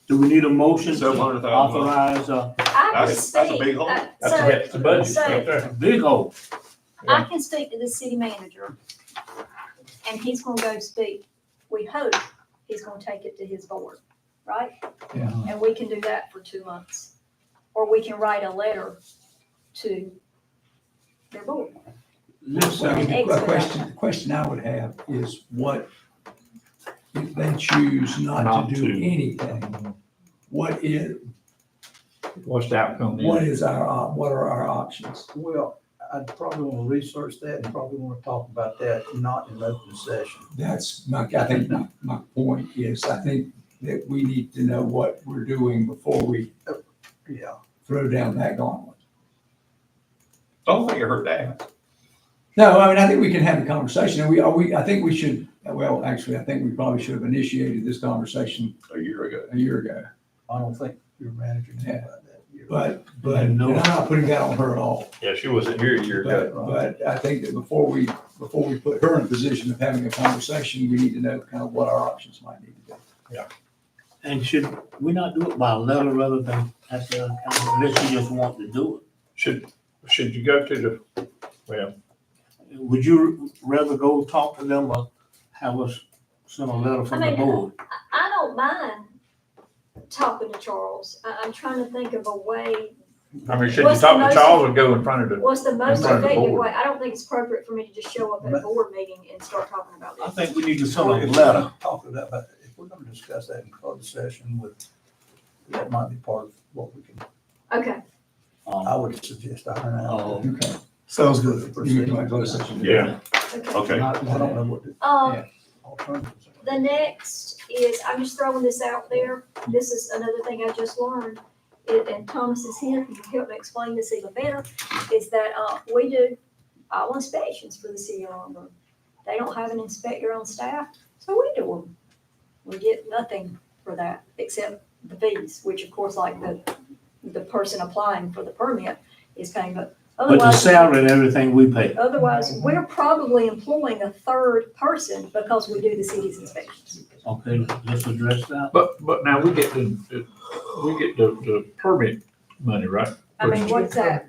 Do we need a motion to $700,000. authorize, I can That's a big speak, hole. That's the budget so- right a there. big hole? I can speak to the city manager, and he's gonna go speak, we hope he's gonna take it to his board, right? Yeah. And we can do that for 2 months. Or we can write a letter to their board. Well, the question I would have is what, if they choose not to do anything, what What's the outcome? then? what are our options? well, I'd probably want to research that and probably want to talk about that, not in open session. That's I think my point is, I think that we need to know what we're doing before we Yeah. throw down that gauntlet. Don't think I heard that. No, I mean, I think we can have a conversation, and I think we should, well, actually, I think we probably should have initiated this conversation A year ago. a year ago. I don't think your manager knew about that. but and I'm not putting that on her at all. Yeah, she wasn't here a year ago. But I think that before we put her in a position of having a conversation, we need to know kind of what our options might need to be. And should we not do it by letter rather than at the council, unless you just want to do it? Should you go to the, well, Would you rather go talk to them or have us send a letter from the board? I don't mind talking to Charles. I'm trying to think of a way, I mean, should you What's the talk to most- Charles or go in front of the? what's the most In front of the effective board. way. I don't think it's appropriate for me to just show up at a board meeting and start talking about I this. think we need to send a If we're letter. gonna talk about that, if we're gonna discuss that in closed session with, that might be part of what we can, Okay, I would suggest iron out. Okay. Sounds good. You can make those decisions. Yeah, okay. Okay. I don't know what the Yeah. alternatives are. The next is, I'm just throwing this out there, this is another thing I just learned, and Thomas is here, he can help me explain this even better, is that, we do all inspections for the city of Lombard. They don't have an inspector on staff, so we do them. We get nothing for that, except the fees, which of course, like the person applying for the permit is paying, but But the otherwise. salary and everything we pay. Otherwise, we're probably employing a third person because we do the city's inspections. Okay, let's address that. but now we get the permit money, right? I mean, what's that?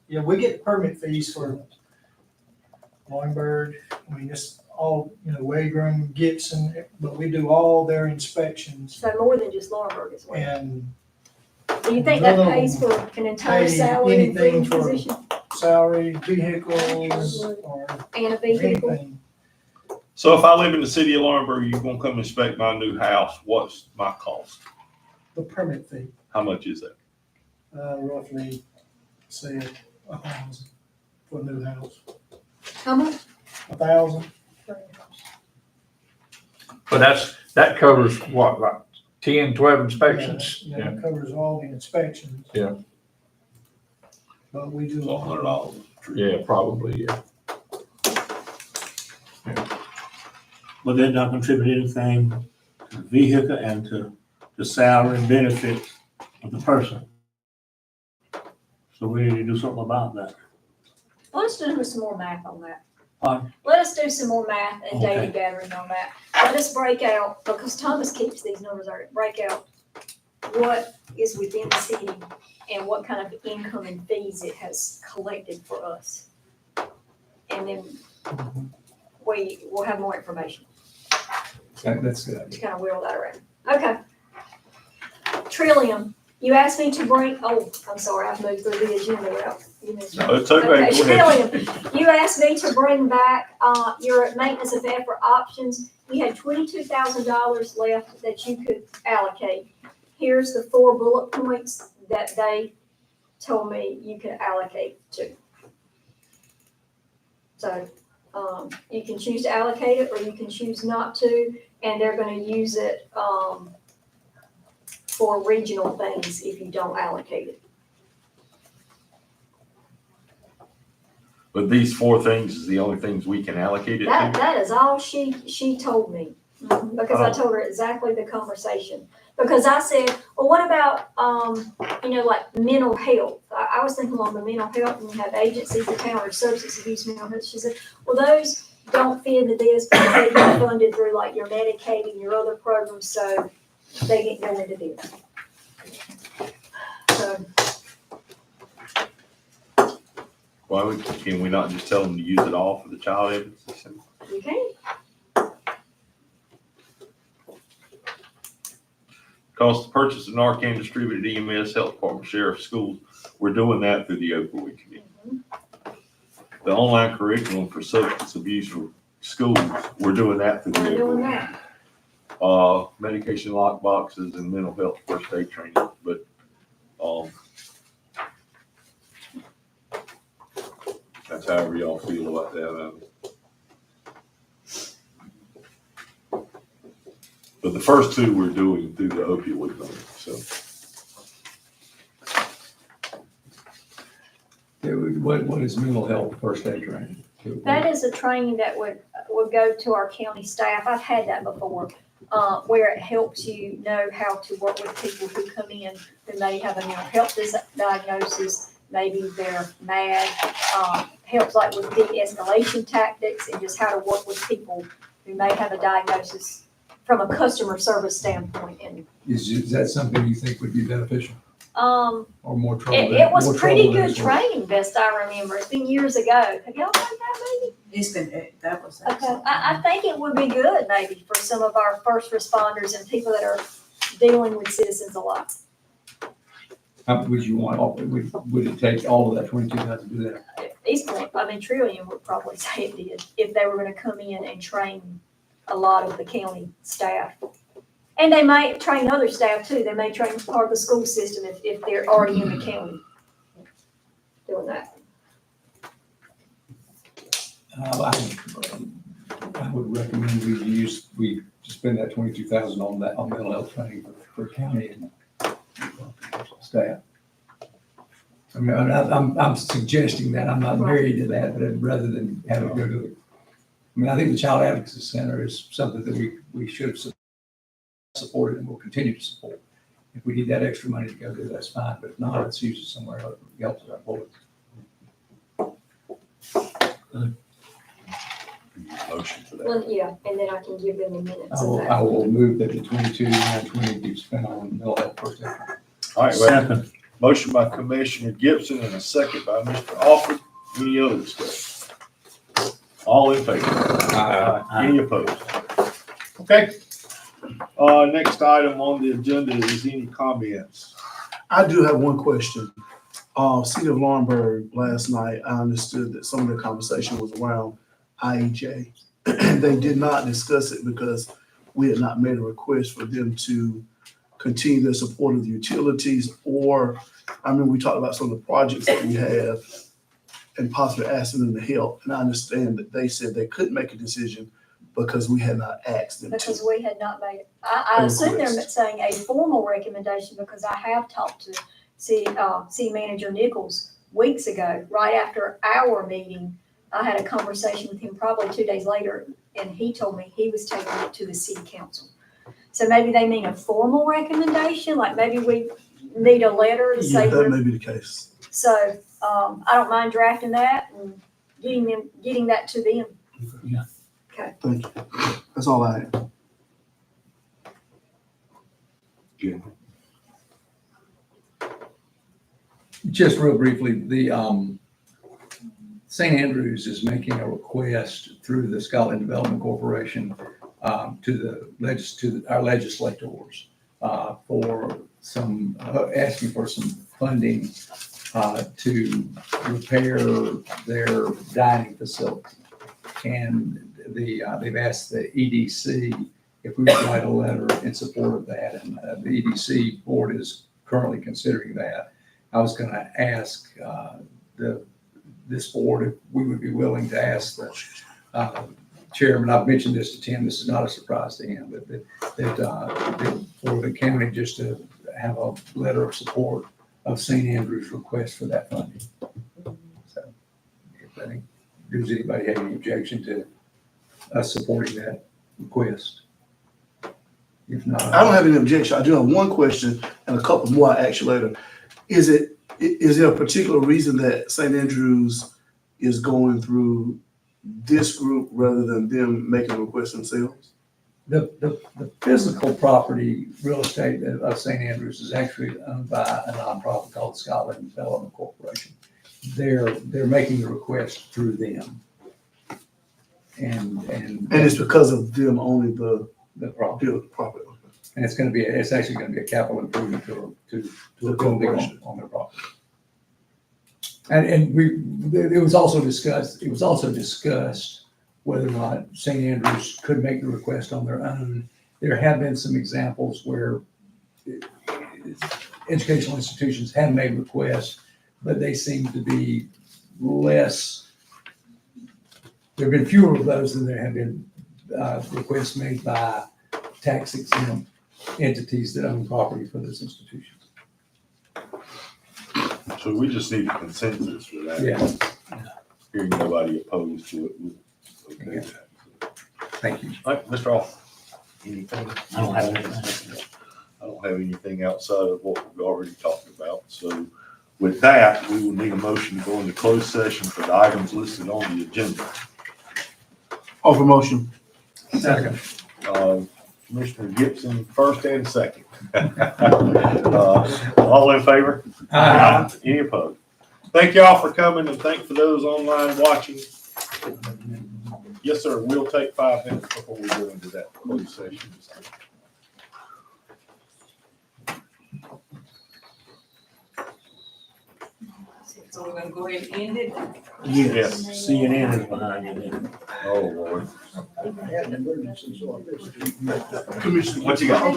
Yeah, we get permit fees for Longbird, I mean, it's all, Wagram, Gibson, but we do all their inspections So more than just Laurinburg as well. and Do you think that none of pays for an entire pay salary and anything food for- position salary, vehicles, or and a vehicle? anything. So if I live in the city of Laurinburg, you're gonna come inspect my new house, what's my cost? The permit fee, How much is that? roughly, say, 1,000 for a new house, How much? 1,000. But that covers what, like 10, 12 inspections? Yeah, it covers all the inspections. Yeah. But we do. It's $100. Yeah, probably, yeah. But they're not contributing anything to the vehicle and to the salary and benefits of the person. So we need to do something about that. Let's do some more math on that. Pardon? Let us do some more math and data Okay. gathering on that. Let us break out, because Thomas keeps these numbers, break out what is within the city and what kind of income and fees it has collected for us. And then we will have more information That's good. to kind of wheel that around. Okay. Trillium, you asked me to bring, I'm sorry, I've moved through the agenda route. You missed it. No, it's okay. Go ahead. Trillium, you asked me to bring back, your maintenance of effort options. You had $22,000 left that you could allocate. Here's the 4 bullet points that they told me you could allocate to. So, you can choose to allocate it or you can choose not to, and they're gonna use it, for regional things if you don't allocate it. But these 4 things is the only things we can allocate it That, to? that is all she told me, because I told her exactly the conversation. Because I said, well, what about, like mental health? I was thinking along the mental health, and you have agencies that counter substance abuse, mental health. She said, well, those don't fit into this, because they get funded through like your Medicaid and your other programs, so they didn't go into this. So, Why can we not just tell them to use it all for the child advocacy center? you can. Cost to purchase a Narcan distributed EMS, health department, sheriff, schools, we're doing that through the Opioid Committee. The online curriculum for substance abuse for schools, we're doing that through the We're doing Opioid. that. Medication lock boxes and mental health first aid training, but, that's however y'all feel about that. But the first 2 we're doing through the opioid money, so. What is mental health first aid training? That is a training that would go to our county staff. I've had that before. where it helps you know how to work with people who come in who may have a mental health diagnosis, maybe they're mad, helps like with de-escalation tactics and just how to work with people who may have a diagnosis from a customer service standpoint. And, Is that something you think would be beneficial or more trouble? it was more pretty trouble than good it's worth? training, best I remember. It's been years ago. Have y'all done that maybe? It's been, that was. Okay, I think it would be good maybe for some of our first responders and people that are dealing with citizens a lot. Would you want, would it take all of that 22,000 to do that? East Point, I mean, Trillium would probably say it did, if they were gonna come in and train a lot of the county staff. And they might train other staff too, they may train part of the school system if they're already in the county doing that. I would recommend we spend that 22,000 on that, on mental health training for county and staff. I mean, I'm suggesting that, I'm not married to that, but rather than have it go to the, I mean, I think the Child Advocacy Center is something that we should have supported and will continue to support. If we need that extra money to go there, that's fine, but if not, let's use it somewhere else in our bullets. Motion for that. Well, yeah, and then I can give them the minutes of I that. will move that the 22,920 be spent on mental health first aid. All right, well, motion by Commissioner Gibson and a second by Mr. Alford. Any other discussion? All in favor? Aye. Any opposed? Okay. Next item on the agenda is any comments? I do have one question. City of Laurinburg, last night, I understood that some of the conversation was around IEJ. They did not discuss it because we had not made a request for them to continue their support of the utilities, or, I mean, we talked about some of the projects that we have and possibly asking them to help. And I understand that they said they couldn't make a decision because we had not asked them Because to. we had not made, I assume they're saying a formal recommendation because I have talked to City Manager Nichols weeks ago, right after our meeting. I had a conversation with him probably 2 days later, and he told me he was taking it to the city council. So maybe they mean a formal recommendation, like maybe we need a letter to Yeah, say. that may be the case. So, I don't mind drafting that and getting that to them. Yeah. Okay. Thank you. That's all I have. Jim. Just real briefly, the St. Andrews is making a request through the Scotland Development Corporation to our legislators for some, asking for some funding to repair their dining facility. And they've asked the EDC if we would write a letter in support of that, and the EDC board is currently considering that. I was going to ask this board if we would be willing to ask the chairman. I've mentioned this to Tim. This is not a surprise to him, but that for the county just to have a letter of support of St. Andrews' request for that funding. So, does anybody have any objection to us supporting that request? If not, I don't have any objection. I do have one question and a couple more I ask you later. Is there a particular reason that St. Andrews is going through this group rather than them making a request themselves? The physical property real estate of St. Andrews is actually owned by a nonprofit called Scotland Development Corporation. They're making the request through them. And it's because of them owning the property. And it's actually going to be a capital improvement to a building on their property. And it was also discussed whether or not St. Andrews could make the request on their own. There have been some examples where educational institutions have made requests, but they seem to be less. There have been fewer of those than there have been requests made by tax exempt entities that own property for those institutions. So we just need a consensus for that. Yeah. Hearing nobody opposed to it. Okay. Thank you. All right, Mr. Alford. Anything? I don't have anything. I don't have anything outside of what we've already talked about. So with that, we will need a motion to go into closed session for the items listed on the agenda. Offer motion. Second. Commissioner Gibson, first and second. All in favor? Any opposed? Thank y'all for coming and thank for those online watching. Yes, sir. We'll take 5 minutes before we go into that closed session. So we're gonna go ahead and end it? Yes. CNN is behind you then. Oh, Lord. Commissioner, What you got?